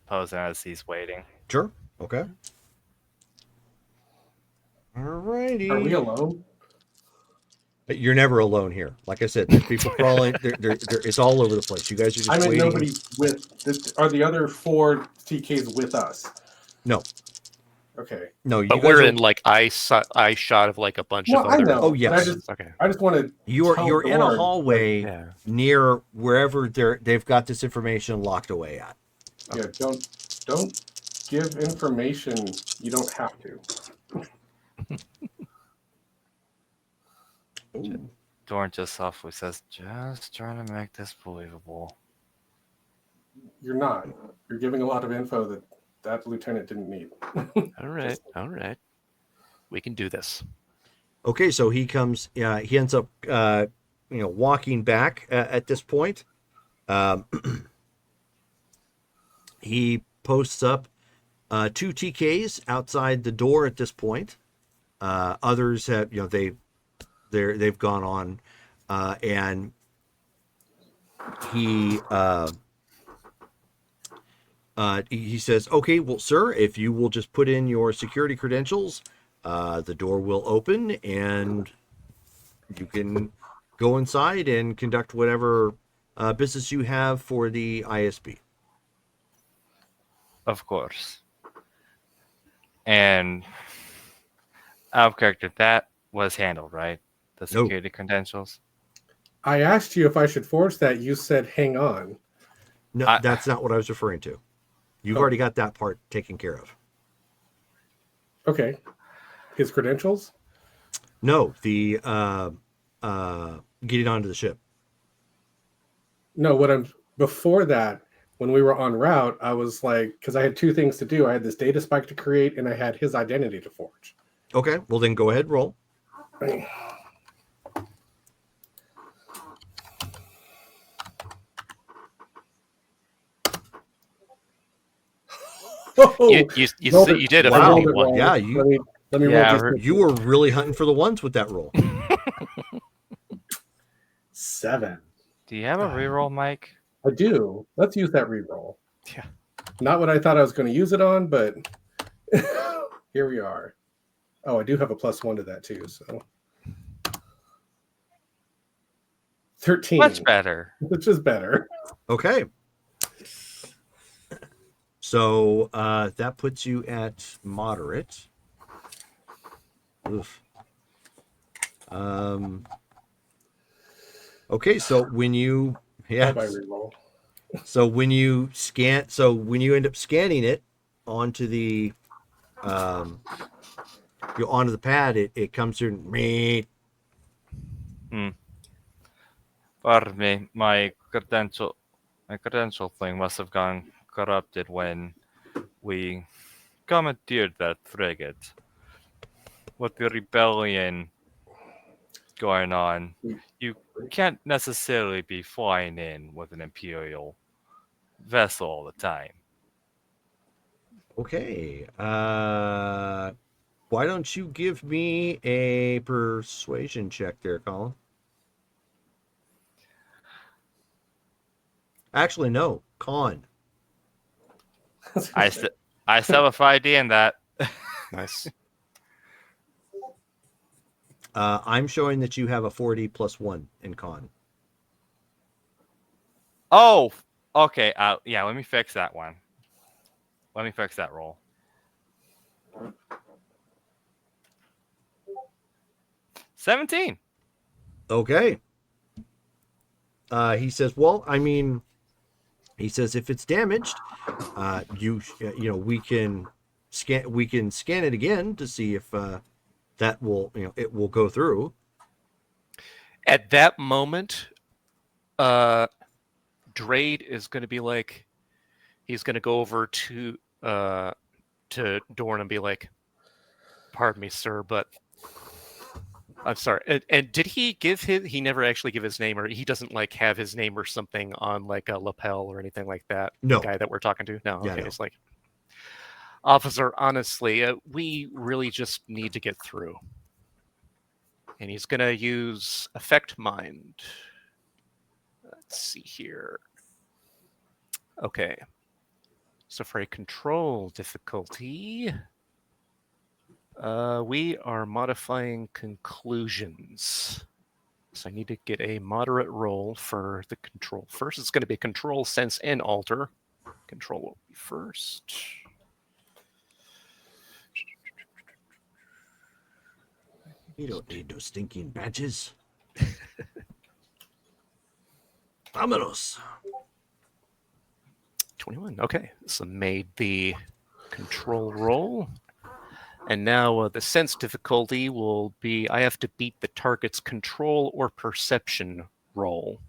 Speaker 7: posing as he's waiting.
Speaker 1: Sure. Okay. Alrighty.
Speaker 3: Are we alone?
Speaker 1: You're never alone here. Like I said, there's people crawling. It's all over the place. You guys are just
Speaker 3: I meant
Speaker 1: waiting.
Speaker 3: nobody with. Are the other 4 TKs with us?
Speaker 1: No.
Speaker 3: Okay.
Speaker 1: No, you
Speaker 2: But
Speaker 1: guys
Speaker 2: we're
Speaker 1: are,
Speaker 2: in like eye shot of like a bunch
Speaker 3: No,
Speaker 2: of
Speaker 3: I
Speaker 2: other.
Speaker 3: know.
Speaker 1: Oh,
Speaker 3: but
Speaker 1: yes.
Speaker 2: Okay.
Speaker 3: I just want to.
Speaker 1: you're in a hallway
Speaker 2: Yeah.
Speaker 1: near wherever they've got this information locked away at.
Speaker 3: Yeah, don't give information you don't have to.
Speaker 7: Dorn just softly says, "Just trying to make this believable."
Speaker 3: You're not. You're giving a lot of info that lieutenant didn't need.
Speaker 2: All right. We can do this.
Speaker 1: Okay, so he comes. He ends up, walking back at this point. He posts up 2 TKs outside the door at this point. Others have, they've gone on, and he says, "Okay, well, sir, if you will just put in your security credentials, the door will open and you can go inside and conduct whatever business you have for the ISB."
Speaker 7: Of course. And out of character, that was handled, right? The
Speaker 1: No.
Speaker 7: security credentials.
Speaker 3: I asked you if I should forge that. You said, "Hang on."
Speaker 1: No, that's not what I was referring to. You've
Speaker 3: Oh.
Speaker 1: already got that part taken care of.
Speaker 3: Okay. His credentials?
Speaker 1: No, the getting onto the ship.
Speaker 3: No, before that, when we were en route, I was like, because I had 2 things to do. I had this data spike to create, and I had his identity to forge.
Speaker 1: Okay, well then go ahead, roll.
Speaker 7: You did a
Speaker 1: Wow.
Speaker 7: funny
Speaker 3: rolled it
Speaker 7: one.
Speaker 3: wrong.
Speaker 1: Yeah, you
Speaker 3: Let me
Speaker 7: Yeah,
Speaker 3: roll just
Speaker 1: you were really hunting for the ones with that roll.
Speaker 3: 7.
Speaker 7: Do you have a reroll, Mike?
Speaker 3: I do. Let's use that reroll.
Speaker 2: Yeah.
Speaker 3: Not what I thought I was going to use it on, but here we are. Oh, I do have a +1 to that too. So 13.
Speaker 7: Much better.
Speaker 3: Which is better.
Speaker 1: Okay. So that puts you at moderate. Oof. Okay, so when you
Speaker 3: Bye-bye reroll.
Speaker 1: so when you end up scanning it onto the onto the pad, it comes through.
Speaker 7: Pardon me. My credential thing must have gone corrupted when we commandeered that frigate. With the rebellion going on, you can't necessarily be flying in with an Imperial vessel all the time.
Speaker 1: Okay. Why don't you give me a persuasion check there, Colin? Actually, no. Con.
Speaker 7: I still have a ID in that.
Speaker 2: Nice.
Speaker 1: I'm showing that you have a 40 plus 1 in con.
Speaker 7: Oh, okay. Yeah, let me fix that one. Let me fix that roll. 17.
Speaker 1: Okay. He says, well, I mean, he says if it's damaged, we can scan it again to see if that will, it will go through.
Speaker 2: At that moment, Drade is going to be like, he's going to go over to Dorn and be like, "Pardon me, sir, but I'm sorry." And did he give he never actually give his name, or he doesn't like have his name or something on like a lapel or anything like that?
Speaker 1: No.
Speaker 2: The guy that we're talking to? No.
Speaker 1: Yeah,
Speaker 2: Okay.
Speaker 1: no.
Speaker 2: It's like, "Officer, honestly, we really just need to get through." And he's going to use Affect Mind. Let's see here. Okay. So for a control difficulty, we are modifying conclusions. So I need to get a moderate roll for the control. First, it's going to be control, sense, and alter. Control will be first.
Speaker 1: You don't need no stinking badges. Vámonos.
Speaker 2: 21. Okay. So made the control roll. And now the sense difficulty will be I have to beat the target's control or perception roll.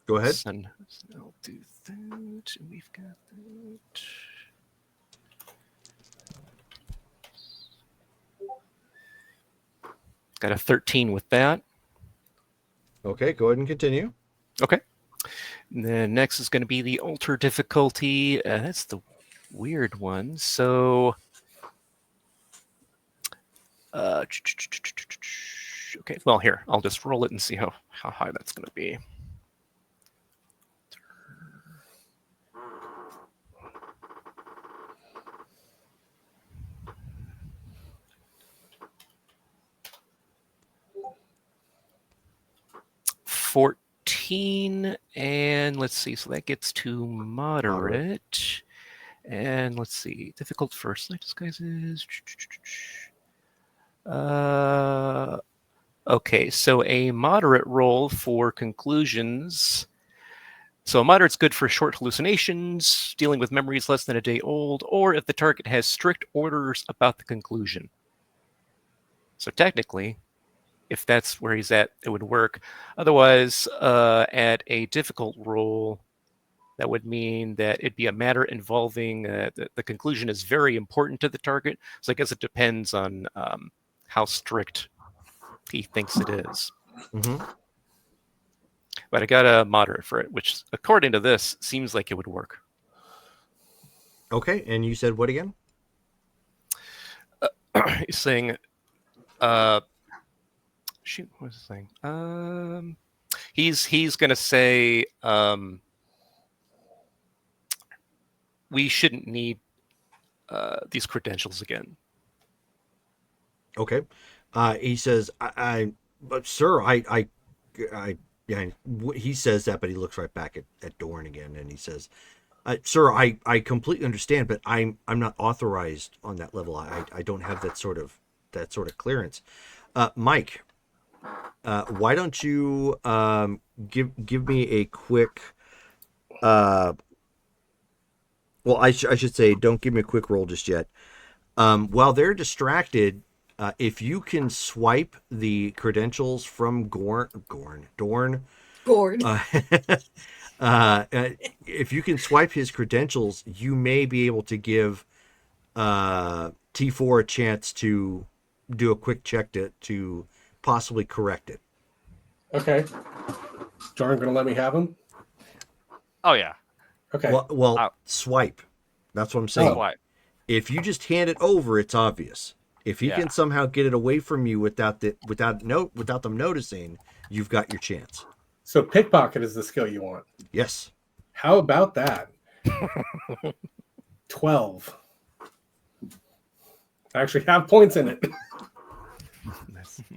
Speaker 1: Go ahead.
Speaker 2: So I'll do that. We've got that. Got a 13 with that.
Speaker 1: Okay, go ahead and continue.
Speaker 2: Okay. And then next is going to be the ultra difficulty. That's the weird one. So, okay. Well, here I'll just roll it and see how high that's going to be. And let's see, so that gets to moderate. And let's see, difficult first light disguises. Okay, so a moderate roll for conclusions. So a moderate's good for short hallucinations, dealing with memories less than a day old, or if the target has strict orders about the conclusion. So technically, if that's where he's at, it would work. Otherwise, at a difficult roll, that would mean that it'd be a matter involving the conclusion is very important to the target. So I guess it depends on how strict he thinks it is.
Speaker 1: Mm-hmm.
Speaker 2: But I got a moderate for it, which according to this seems like it would work.
Speaker 1: Okay, and you said what again?
Speaker 2: He's saying, shoot, what was he saying? He's gonna say we shouldn't need these credentials again.
Speaker 1: Okay. He says, but sir, yeah, he says that, but he looks right back at Dorn again, and he says, sir, I completely understand, but I'm not authorized on that level. I don't have that sort of clearance. Mike, why don't you give me a quick, well, I should say, don't give me a quick roll just yet. While they're distracted, if you can swipe the credentials from Dorn, if you can swipe his credentials, you may be able to give T4 a chance to do a quick check to possibly correct it.
Speaker 3: Okay. Jordan gonna let me have him?
Speaker 7: Oh yeah.
Speaker 3: Okay.
Speaker 1: Well, swipe. That's what I'm saying.
Speaker 7: Swipe.
Speaker 1: If you just hand it over, it's obvious. If he can somehow get it away from you without them noticing, you've got your chance.
Speaker 3: So pickpocket is the skill you want.
Speaker 1: Yes.
Speaker 3: How about that? 12. I actually have points in it.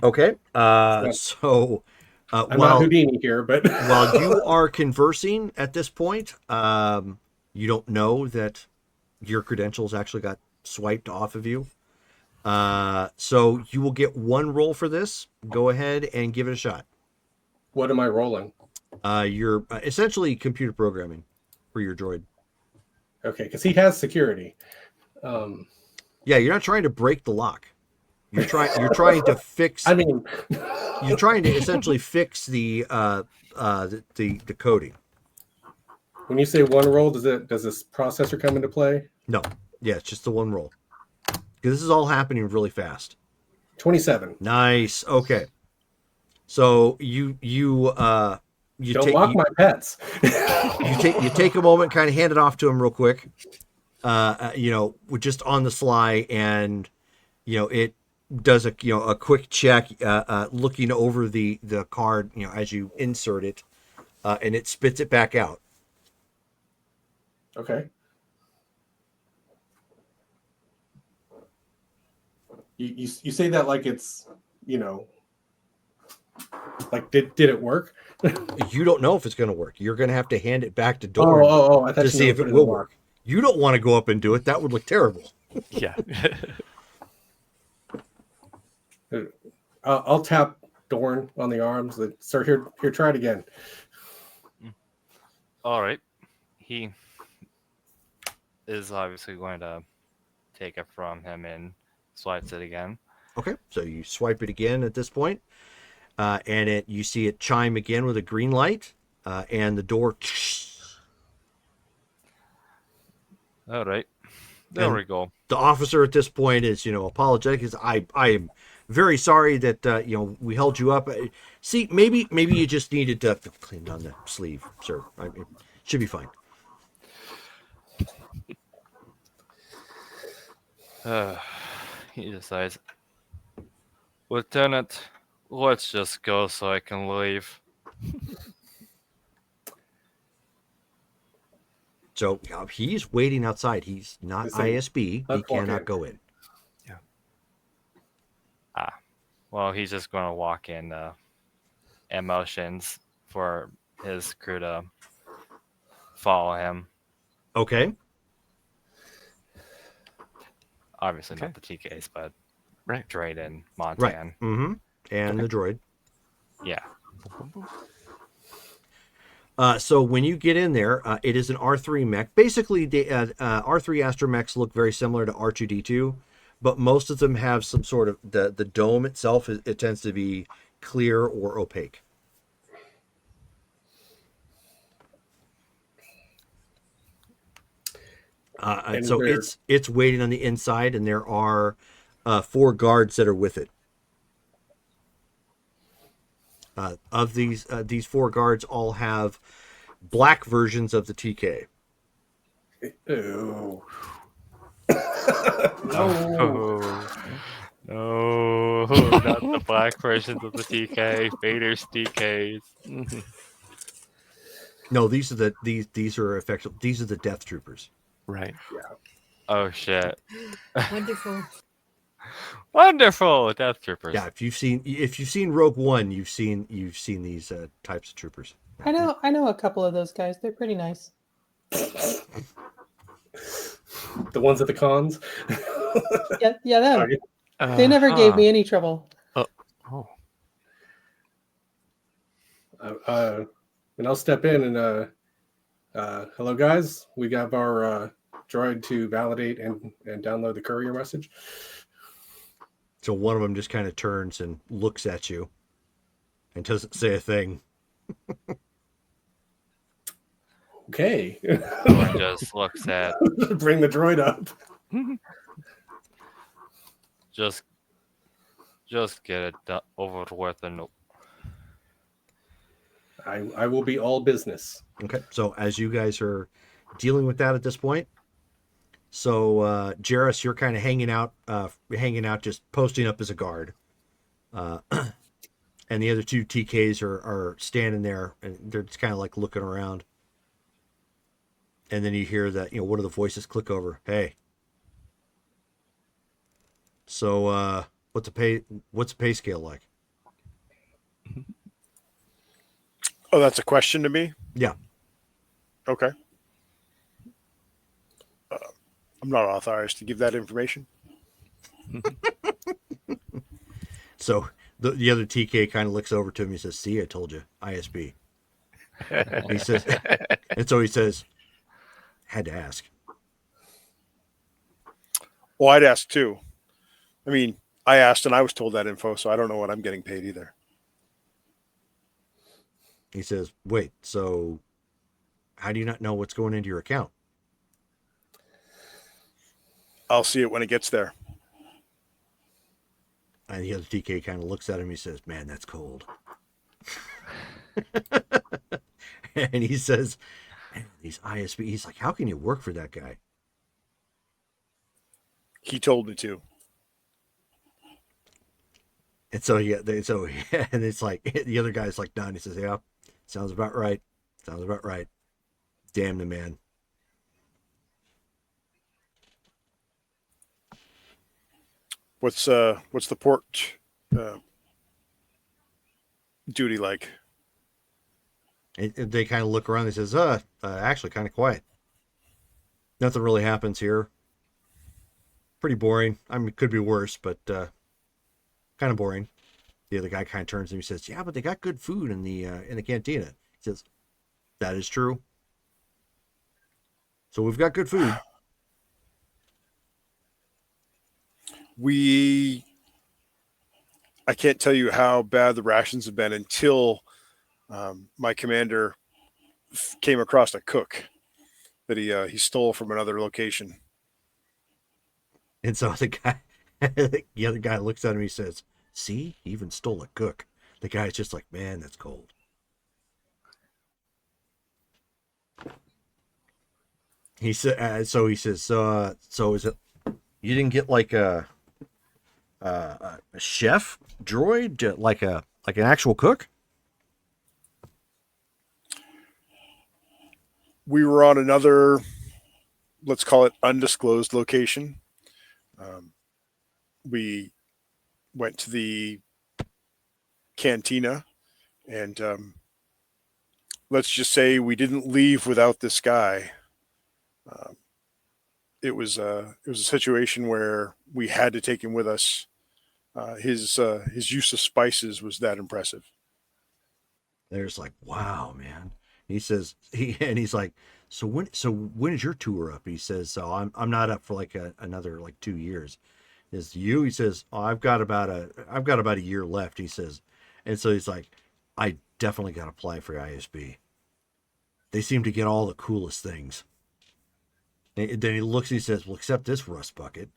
Speaker 1: Okay. So
Speaker 3: I'm not Houdini here, but
Speaker 1: while you are conversing at this point, you don't know that your credentials actually got swiped off of you. So you will get one roll for this. Go ahead and give it a shot.
Speaker 3: What am I rolling?
Speaker 1: You're essentially computer programming for your droid.
Speaker 3: Okay, because he has security.
Speaker 1: Yeah, you're not trying to break the lock. You're trying to fix.
Speaker 3: I mean,
Speaker 1: you're trying to essentially fix the coding.
Speaker 3: When you say one roll, does this processor come into play?
Speaker 1: No. Yeah, it's just the one roll. Because this is all happening really fast.
Speaker 3: 27.
Speaker 1: Nice. Okay. So you
Speaker 3: don't mock my pets.
Speaker 1: you take a moment, kind of hand it off to him real quick. Just on the sly, and it does a quick check, looking over the card, as you insert it, and it spits it back out.
Speaker 3: Okay. You say that like it's, like did it work?
Speaker 1: You don't know if it's going to work. You're going to have to hand it back to Dorn
Speaker 3: I thought
Speaker 1: to see if it will work. You don't want to go up and do it. That would look terrible.
Speaker 2: Yeah.
Speaker 3: I'll tap Dorn on the arms. Sir, here, try it again.
Speaker 7: All right. He is obviously going to take it from him and swipes it again.
Speaker 1: Okay, so you swipe it again at this point, and you see it chime again with a green light, and the door.
Speaker 7: All right, there we go.
Speaker 1: The officer at this point is, apologetic. I am very sorry that we held you up. See, maybe you just needed to clean down the sleeve, sir. It should be fine.
Speaker 7: He decides, Lieutenant, let's just go so I can leave.
Speaker 1: So he's waiting outside. He's not
Speaker 3: It's like,
Speaker 1: ISB. He
Speaker 3: let's walk
Speaker 1: cannot
Speaker 3: in.
Speaker 1: go in.
Speaker 7: Well, he's just going to walk in emotions for his crew to follow him.
Speaker 1: Okay.
Speaker 7: Obviously
Speaker 2: Okay.
Speaker 7: not the TKs, but
Speaker 2: Right.
Speaker 7: Drade and
Speaker 1: Right.
Speaker 7: Montan.
Speaker 1: Mm-hmm. And the droid.
Speaker 7: Yeah.
Speaker 1: So when you get in there, it is an R3 mech. Basically, the R3 astromechs look very similar to R2D2, but most of them have some sort of the dome itself. It tends to be clear or opaque.
Speaker 3: And
Speaker 1: so
Speaker 3: there-
Speaker 1: it's waiting on the inside, and there are 4 guards that are with it. Of these 4 guards, all have black versions of the TK.
Speaker 3: Ooh.
Speaker 7: No, not the black versions of the TK. Vader's TKs.
Speaker 1: No, these are these are effective. These are the Death Troopers.
Speaker 2: Right.
Speaker 7: Oh shit!
Speaker 6: Wonderful.
Speaker 7: Wonderful, Death Troopers.
Speaker 1: Yeah, if you've seen Rogue One, you've seen these types of troopers.
Speaker 4: I know a couple of those guys. They're pretty nice.
Speaker 3: The ones at the cons.
Speaker 4: Yeah, them.
Speaker 3: Sorry.
Speaker 4: They never gave me any trouble.
Speaker 2: Oh.
Speaker 3: And I'll step in and hello guys. We got our droid to validate and download the courier message.
Speaker 1: So one of them just kind of turns and looks at you, and doesn't say a thing.
Speaker 3: Okay.
Speaker 7: Everyone just looks at.
Speaker 3: Bring the droid up.
Speaker 7: Just get it over with and
Speaker 3: I will be all business.
Speaker 1: Okay, so as you guys are dealing with that at this point, so Jarrus, you're kind of hanging out, just posting up as a guard, and the other 2 TKs are standing there, and they're just kind of like looking around. And then you hear that one of the voices click over. Hey, so what's the pay scale like?
Speaker 5: Oh, that's a question to me?
Speaker 1: Yeah.
Speaker 5: Okay. I'm not authorized to give that information.
Speaker 1: So the other TK kind of looks over to him. He says, "See, I told you, ISB." He says, and so he says, "Had to ask."
Speaker 5: Well, I'd ask too. I mean, I asked and I was told that info, so I don't know what I'm getting paid either.
Speaker 1: He says, "Wait, so how do you not know what's going into your account?"
Speaker 5: I'll see it when it gets there.
Speaker 1: And the other TK kind of looks at him. He says, "Man, that's cold." And he says, "Man, these ISB." He's like, "How can you work for that guy?"
Speaker 5: He told me to.
Speaker 1: And so and it's like the other guy's like, "None." He says, "Yeah, sounds about right. Sounds about right." Damn the man.
Speaker 5: What's the port duty like?
Speaker 1: They kind of look around. They says, actually kind of quiet. Nothing really happens here. Pretty boring. I mean, it could be worse, but kind of boring." The other guy kind of turns to him and says, "Yeah, but they got good food in the cantina." He says, "That is true. So we've got good food."
Speaker 5: I can't tell you how bad the rations have been until my commander came across a cook that he stole from another location.
Speaker 1: And so the other guy looks at him. He says, See, he even stole a cook. The guy's just like, man, that's cold. He said, so he says, so is it, you didn't get like a chef droid, like an actual cook?
Speaker 5: We were on another, let's call it undisclosed location. We went to the cantina, and let's just say we didn't leave without this guy. It was a situation where we had to take him with us. His use of spices was that impressive.
Speaker 1: They're just like, wow, man. He says, he's like, so when is your tour up? He says, so I'm not up for like another like 2 years. Is you? He says, oh, I've got about a year left. He says, and so he's like, I definitely got to apply for ISB. They seem to get all the coolest things. And then he looks, he says, well, except this rust bucket.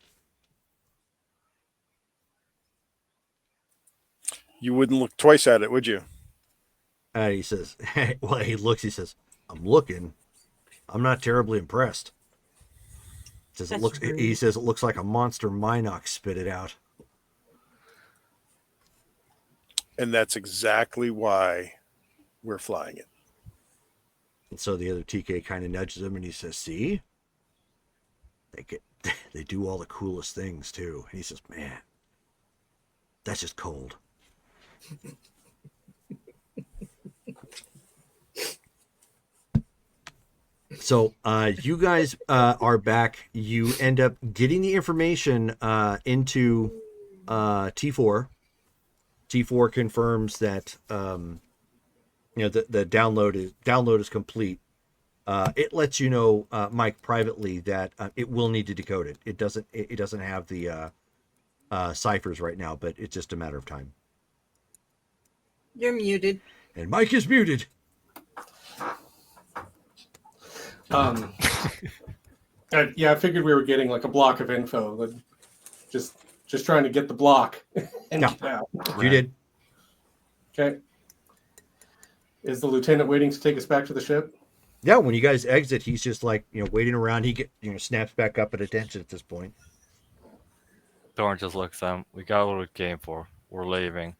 Speaker 5: You wouldn't look twice at it, would you?
Speaker 1: And he says, well, he looks, he says, I'm looking. I'm not terribly impressed. Says it looks, he says it looks like a monster Minox spit it out.
Speaker 5: And that's exactly why we're flying it.
Speaker 1: And so the other TK kind of nudges him and he says, see? They do all the coolest things too. And he says, man, that's just cold. So you guys are back. You end up getting the information into T4. T4 confirms that the download is complete. It lets you know, Mike, privately that it will need to decode it. It doesn't have the ciphers right now, but it's just a matter of time.
Speaker 6: You're muted.
Speaker 1: And Mike is muted.
Speaker 3: Yeah, I figured we were getting like a block of info. Like, just trying to get the block and
Speaker 1: Yeah.
Speaker 3: get out.
Speaker 1: You did.
Speaker 3: Okay. Is the lieutenant waiting to take us back to the ship?
Speaker 1: Yeah, when you guys exit, he's just like, waiting around. He snaps back up at attention at this point.
Speaker 7: Thorn just looks at him. We got what we came for. We're leaving.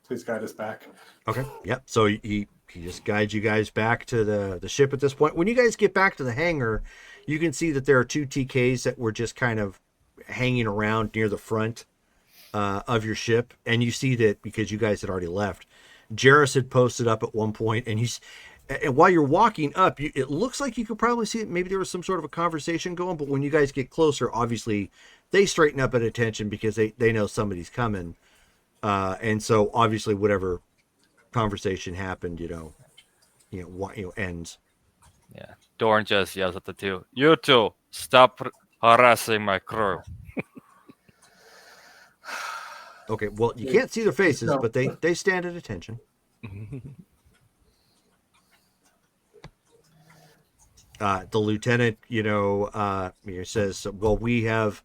Speaker 3: Please guide us back.
Speaker 1: Okay. Yep. So he just guides you guys back to the ship at this point. When you guys get back to the hangar, you can see that there are two TKs that were just kind of hanging around near the front of your ship, and you see that because you guys had already left, Jarrus had posted up at one point, and and while you're walking up, it looks like you could probably see it. Maybe there was some sort of a conversation going, but when you guys get closer, obviously they straighten up at attention because they know somebody's coming, and so obviously whatever conversation happened, ends.
Speaker 7: Yeah. Dorn just yells at the two. You two, stop harassing my crew.
Speaker 1: Okay, well, you can't see their faces, but they stand at attention. The lieutenant, says, well, we have,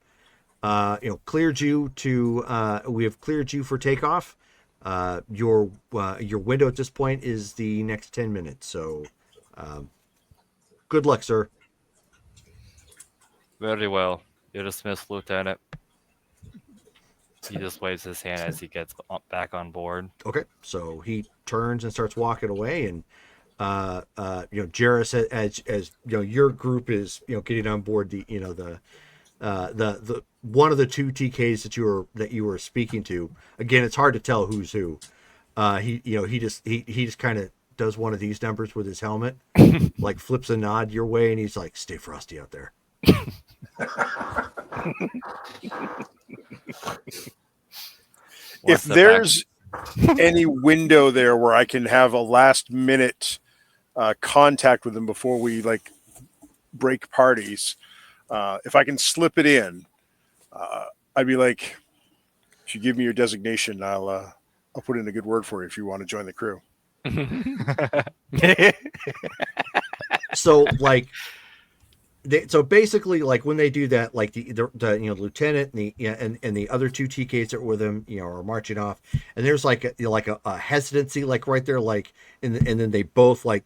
Speaker 1: cleared you for takeoff. Your window at this point is the next 10 minutes. So, good luck, sir.
Speaker 7: Very well. You're dismissed, Lieutenant. He just waves his hand as he gets back on board.
Speaker 1: Okay, so he turns and starts walking away, and Jarrus, as your group is getting on board the one of the two TKs that you were speaking to. Again, it's hard to tell who's who. He just kind of does one of these numbers with his helmet, like flips a nod your way, and he's like, "Stay frosty out there."
Speaker 5: If there's any window there where I can have a last minute contact with them before we break parties, if I can slip it in, I'd be like, if you give me your designation, I'll put in a good word for you if you want to join the crew.
Speaker 1: So so basically, like when they do that, like the lieutenant and and the other two TKs that were with him, are marching off, and there's like a hesitancy, like right there, like and then they both like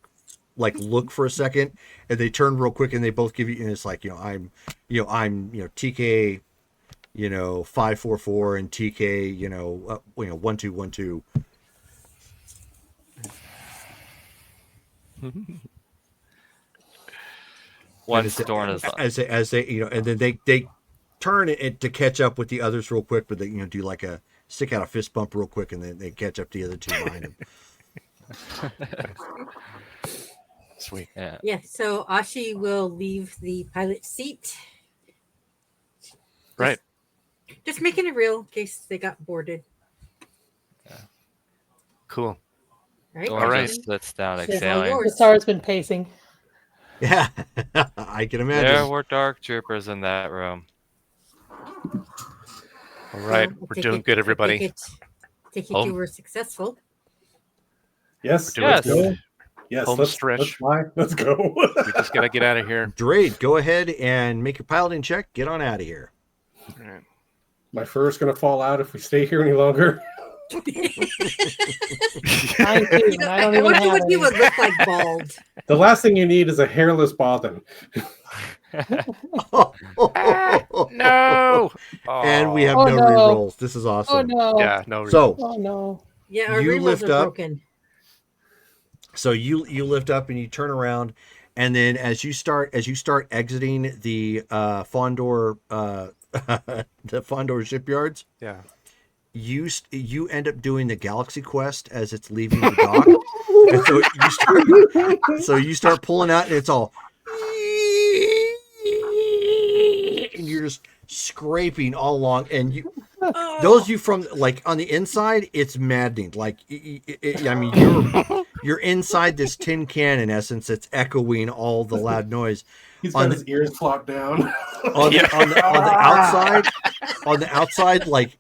Speaker 1: look for a second, and they turn real quick, and they both give you, and it's like I'm TK 544 and TK 1212.
Speaker 7: Once Dorn is
Speaker 1: as they and then they turn it to catch up with the others real quick, but they do like a stick out a fist bump real quick, and then they catch up to the other two behind them.
Speaker 2: Sweet.
Speaker 7: yeah.
Speaker 6: Yeah, so Ashi will leave the pilot seat.
Speaker 2: Right.
Speaker 6: Just making it real in case they got boarded.
Speaker 2: Cool.
Speaker 6: Right?
Speaker 2: All right.
Speaker 7: Just sits down
Speaker 6: It's all
Speaker 7: exhaling.
Speaker 6: yours.
Speaker 4: The SAR's been pacing.
Speaker 1: Yeah, I can imagine.
Speaker 7: There were dark troopers in that room.
Speaker 2: All right.
Speaker 6: So,
Speaker 2: We're doing good, everybody.
Speaker 6: Take it
Speaker 2: Home.
Speaker 6: you were successful.
Speaker 3: Yes.
Speaker 2: We're doing
Speaker 3: Let's
Speaker 2: good.
Speaker 3: go. Yes.
Speaker 2: Home
Speaker 3: Let's
Speaker 2: stretch.
Speaker 3: fly. Let's go.
Speaker 2: We just gotta get out of here.
Speaker 1: Drade, go ahead and make your piloting check. Get on out of here.
Speaker 2: All right.
Speaker 3: My fur's gonna fall out if we stay here any longer.
Speaker 4: Mine too, and I don't
Speaker 6: I
Speaker 4: even
Speaker 6: wonder
Speaker 4: have
Speaker 6: what he
Speaker 4: any.
Speaker 6: would look like bald.
Speaker 3: The last thing you need is a hairless Bothan.
Speaker 2: No.
Speaker 1: And we have
Speaker 4: Oh,
Speaker 1: no
Speaker 4: no.
Speaker 1: rerolls. This is
Speaker 4: Oh
Speaker 1: awesome.
Speaker 4: no!
Speaker 2: Yeah. No.
Speaker 1: So
Speaker 4: Oh no!
Speaker 6: Yeah, our
Speaker 1: You
Speaker 6: rerolls
Speaker 1: lift
Speaker 6: are
Speaker 1: up.
Speaker 6: broken.
Speaker 1: So you lift up and you turn around, and then as you start exiting the Fondor the Fondor shipyards,
Speaker 2: Yeah.
Speaker 1: you end up doing the Galaxy Quest as it's leaving the dock, and so you start pulling out, and it's all, and you're just scraping all along, and you.
Speaker 6: Oh,
Speaker 1: Those of you from like on the inside, it's maddening. Like, I mean, you're inside this tin can in essence. It's echoing all the loud noise.
Speaker 3: He's
Speaker 1: On
Speaker 3: got his ears flopped down.
Speaker 1: On the outside, like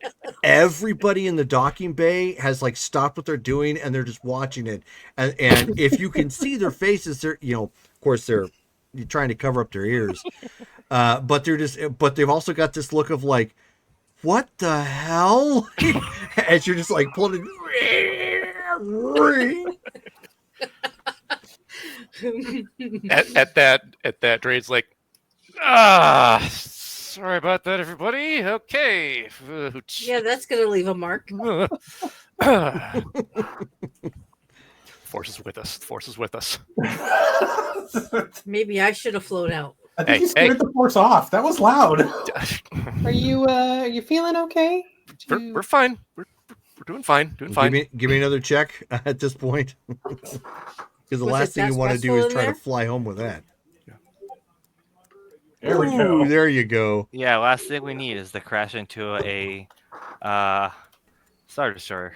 Speaker 1: everybody in the docking bay has like stopped what they're doing and they're just watching it. And if you can see their faces, they're of course they're trying to cover up their ears, but they've also got this look of like, what the hell? As you're just like pulling
Speaker 2: At that, Drade's like, sorry about that, everybody. Okay.
Speaker 6: yeah, that's gonna leave a mark.
Speaker 2: Force is with us. Force is with us.
Speaker 6: Maybe I should have flown out.
Speaker 3: I think
Speaker 2: Hey,
Speaker 3: he scared the force off. That was loud.
Speaker 4: Are you feeling okay?
Speaker 2: We're fine. We're doing fine. Doing fine.
Speaker 1: Give me another check at this point, because the
Speaker 6: Was
Speaker 1: last
Speaker 6: it
Speaker 1: thing you
Speaker 6: that
Speaker 1: want to do
Speaker 6: stressful
Speaker 1: is
Speaker 6: in
Speaker 1: try
Speaker 6: there?
Speaker 1: to fly home with that.
Speaker 3: There we
Speaker 1: Ooh,
Speaker 3: go.
Speaker 1: there you go.
Speaker 7: Yeah, last thing we need is to crash into a Star Destroyer.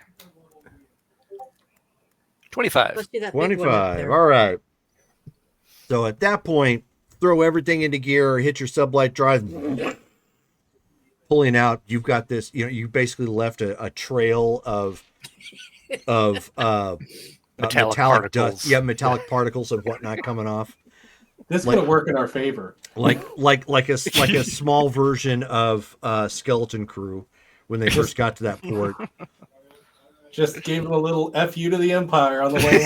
Speaker 2: 25.
Speaker 6: Let's do that big one up
Speaker 1: 25.
Speaker 6: there.
Speaker 1: All right. So at that point, throw everything into gear, hit your sublight drive, pulling out. You've got this, you basically left a trail of
Speaker 2: Metallic
Speaker 1: metallic dust.
Speaker 2: particles.
Speaker 1: Yeah, metallic particles and whatnot coming off.
Speaker 3: This is
Speaker 1: Like-
Speaker 3: gonna work in our favor.
Speaker 1: Like a small version of Skeleton Crew when they first got to that port.
Speaker 3: Just gave him a little FU to the Empire on the way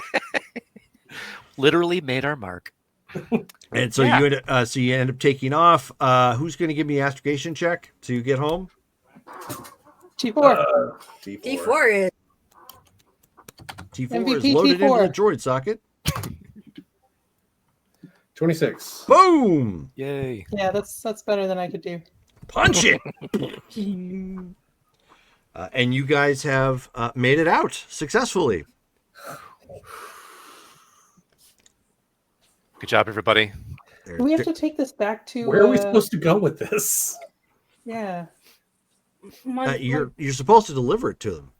Speaker 3: out.
Speaker 2: Literally made our mark.
Speaker 1: And so
Speaker 7: Yeah.
Speaker 1: you end up taking off. Who's going to give me an astrogation check to get home?
Speaker 4: T4.
Speaker 6: D4 is
Speaker 1: T4 is
Speaker 4: MVP
Speaker 1: loaded
Speaker 4: T4.
Speaker 1: into the droid socket.
Speaker 3: 26.
Speaker 1: Boom!
Speaker 2: Yay.
Speaker 4: Yeah, that's better than I could do.
Speaker 1: Punch it! And you guys have made it out successfully.
Speaker 2: Good job, everybody.
Speaker 1: There-
Speaker 4: Do we have
Speaker 1: there-
Speaker 4: to take this back to?
Speaker 3: Where are we supposed to go with this?
Speaker 4: Yeah.
Speaker 1: you're supposed to deliver it to them.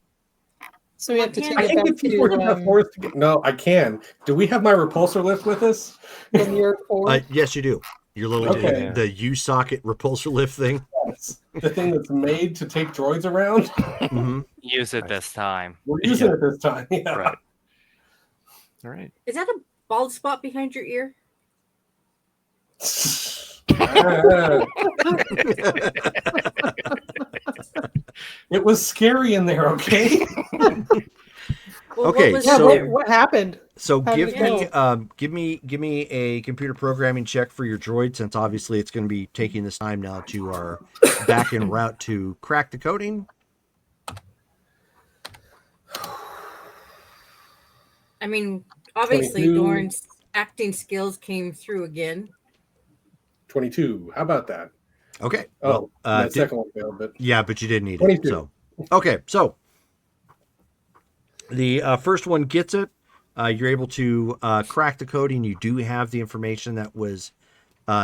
Speaker 4: So we have to take
Speaker 3: I
Speaker 4: it
Speaker 3: can
Speaker 4: back
Speaker 3: get people
Speaker 4: to
Speaker 3: have force to get. No, I can. Do we have my repulsor lift with us?
Speaker 4: from your four.
Speaker 1: Yes, you do. Your little
Speaker 3: Okay.
Speaker 1: the U socket repulsor lift thing.
Speaker 3: Yes. The thing that's made to take droids around.
Speaker 1: hmm
Speaker 7: Use it this time.
Speaker 3: We're using it this time. Yeah.
Speaker 2: Right. All right.
Speaker 6: that a bald spot behind your ear?
Speaker 3: It was scary in there, okay?
Speaker 6: Well,
Speaker 1: Okay,
Speaker 6: what was
Speaker 4: Yeah,
Speaker 1: so-
Speaker 6: in there?
Speaker 4: what happened?
Speaker 1: So
Speaker 4: How did
Speaker 1: give
Speaker 4: it
Speaker 1: me a computer programming check for your droid, since obviously it's going to be taking this time now to our back en route to crack the coding.
Speaker 6: I mean, obviously
Speaker 3: 22.
Speaker 6: Dorn's acting skills came through again.
Speaker 3: 22. How about that?
Speaker 1: Okay.
Speaker 3: Oh,
Speaker 1: Well,
Speaker 3: that second one failed, but
Speaker 1: yeah, but you didn't need it.
Speaker 3: 22.
Speaker 1: So, okay. So the first one gets it. You're able to crack the coding. You do have the information that was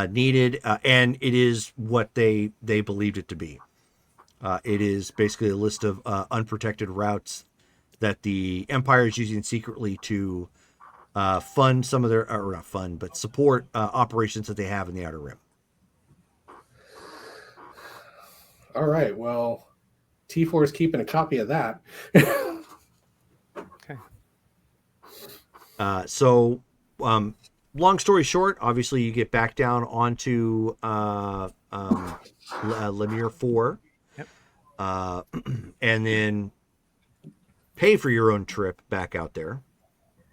Speaker 1: needed, and it is what they believed it to be. It is basically a list of unprotected routes that the Empire is using secretly to fund some of their, or not fund, but support operations that they have in the Outer Rim.
Speaker 3: all right. Well, T4 is keeping a copy of that.
Speaker 1: So, long story short, obviously you get back down onto Lemire 4,
Speaker 2: Yep.
Speaker 1: and then pay for your own trip back out there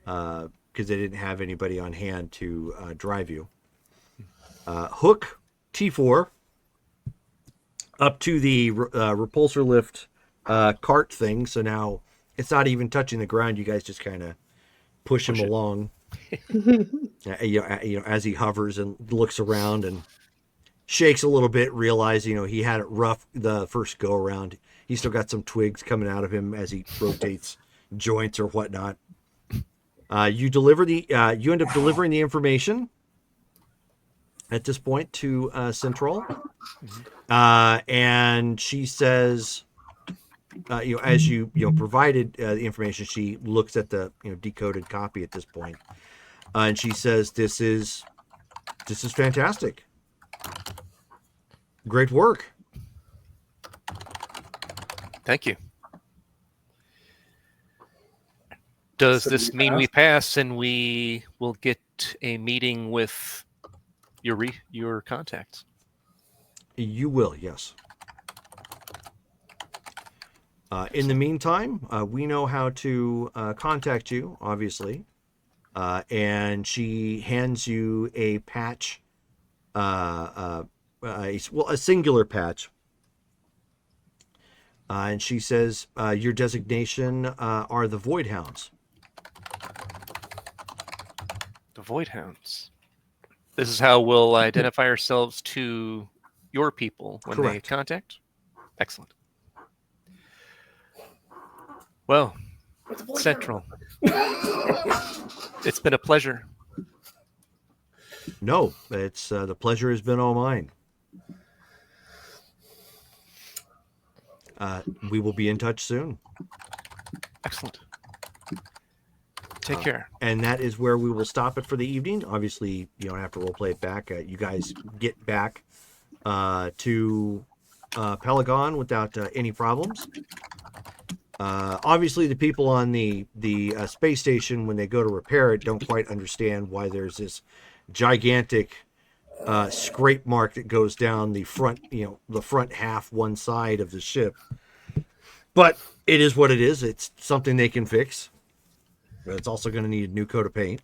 Speaker 1: because they didn't have anybody on hand to drive you. Hook T4 up to the repulsor lift cart thing, so now it's not even touching the ground. You guys just kind of push him along. You know, as he hovers and looks around and shakes a little bit, realize he had it rough the first go around. He's still got some twigs coming out of him as he rotates joints or whatnot. You end up delivering the information at this point to Central, and she says, as you provided the information, she looks at the decoded copy at this point, and she says, "This is fantastic. Great work."
Speaker 2: Thank you. Does
Speaker 3: So
Speaker 2: this
Speaker 3: we
Speaker 2: mean we
Speaker 3: passed?
Speaker 2: pass and we will get a meeting with your contacts?
Speaker 1: You will, yes. In the meantime, we know how to contact you, obviously. And she hands you a patch, a singular patch. And she says, your designation are the Void Hounds.
Speaker 2: The Void Hounds. This is how we'll identify ourselves to your people when
Speaker 1: Correct.
Speaker 2: they contact? Excellent. Well, Central. It's been a pleasure.
Speaker 1: No, it's the pleasure has been all mine. We will be in touch soon.
Speaker 2: Excellent. Take care.
Speaker 1: And that is where we will stop it for the evening. Obviously, you don't have to role play it back. You guys get back to Pelagon without any problems. Obviously, the people on the space station, when they go to repair it, don't quite understand why there's this gigantic scrape mark that goes down the front, the front half, one side of the ship. But it is what it is. It's something they can fix. But it's also going to need a new coat of paint.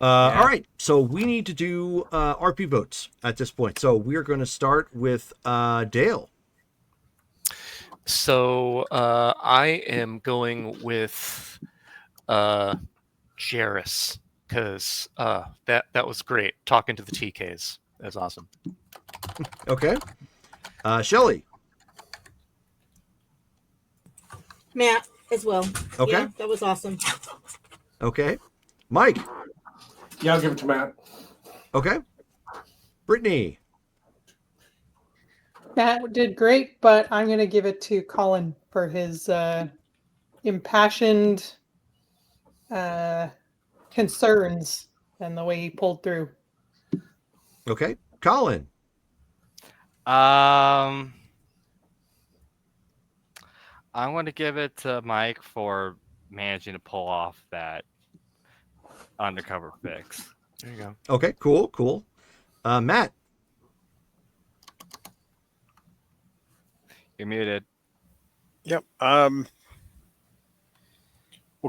Speaker 1: All right, so we need to do RP votes at this point. So we're going to start with Dale.
Speaker 2: So I am going with Jairus because that was great. Talking to the TKs. That was awesome.
Speaker 1: Okay. Shelly.
Speaker 6: Matt as well.
Speaker 1: Okay.
Speaker 6: Yeah, that was awesome.
Speaker 1: Okay. Mike.
Speaker 3: Yeah, I'll give it to Matt.
Speaker 1: Okay. Brittany.
Speaker 4: Matt did great, but I'm going to give it to Colin for his impassioned concerns and the way he pulled through.
Speaker 1: Okay. Colin.
Speaker 7: I'm going to give it to Mike for managing to pull off that undercover fix.
Speaker 2: There you go.
Speaker 1: Okay, cool. Matt.
Speaker 7: You're muted.
Speaker 5: Yep. Well,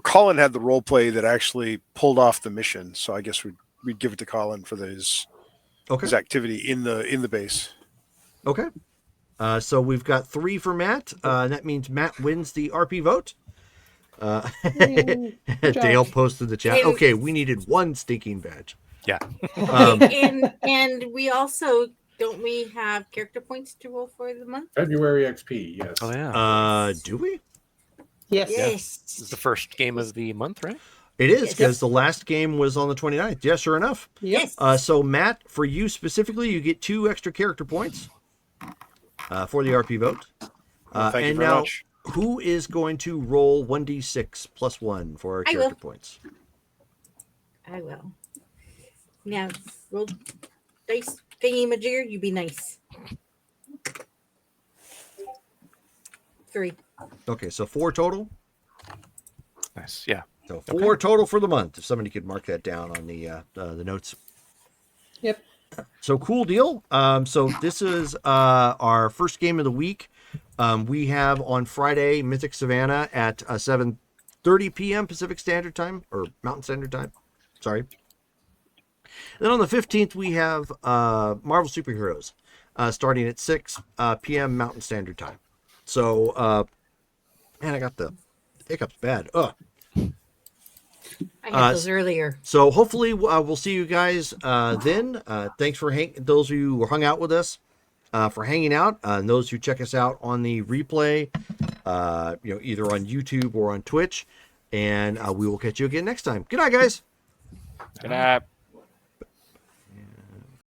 Speaker 5: Colin had the role play that actually pulled off the mission, so I guess we'd give it to Colin for his activity in the base.
Speaker 1: Okay. So we've got 3 for Matt. That means Matt wins the RP vote.
Speaker 4: Yay. Good job.
Speaker 1: Dale posted the chat.
Speaker 6: And-
Speaker 1: Okay, we needed 1 stinking badge.
Speaker 2: Yeah.
Speaker 6: And we also don't we have character points to roll for the month?
Speaker 3: February XP, yes.
Speaker 2: Oh yeah.
Speaker 1: Do we?
Speaker 4: Yes.
Speaker 2: This is the first game of the month, right?
Speaker 1: It is
Speaker 6: Yes.
Speaker 1: because the last game was on the 29th. Yeah, sure enough.
Speaker 4: Yep.
Speaker 6: Yes.
Speaker 1: So Matt, for you specifically, you get 2 extra character points for the RP vote.
Speaker 5: Thank you
Speaker 1: and
Speaker 5: very
Speaker 1: now,
Speaker 5: much.
Speaker 1: who is going to roll 1d6 plus 1 for our
Speaker 6: I
Speaker 1: character
Speaker 6: will.
Speaker 1: points?
Speaker 6: I will. Now roll dice thingy majigger, you be nice. 3.
Speaker 1: Okay, so 4 total.
Speaker 2: Nice. Yeah.
Speaker 1: So 4 total for the month. If somebody could mark that down on the notes.
Speaker 4: Yep.
Speaker 1: So cool deal. So this is our first game of the week. We have on Friday Mythic Savannah at 7:30 p.m. Pacific Standard Time or Mountain Standard Time. Sorry. Then on the 15th we have Marvel Superheroes starting at 6 p.m. Mountain Standard Time. So man, I got the hiccups bad. Ugh.
Speaker 6: I had those earlier.
Speaker 1: So hopefully we'll see you guys then. Thanks for those who hung out with us for hanging out, and those who check us out on the replay, either on YouTube or on Twitch. And we will catch you again next time. Good night, guys.
Speaker 7: Good night.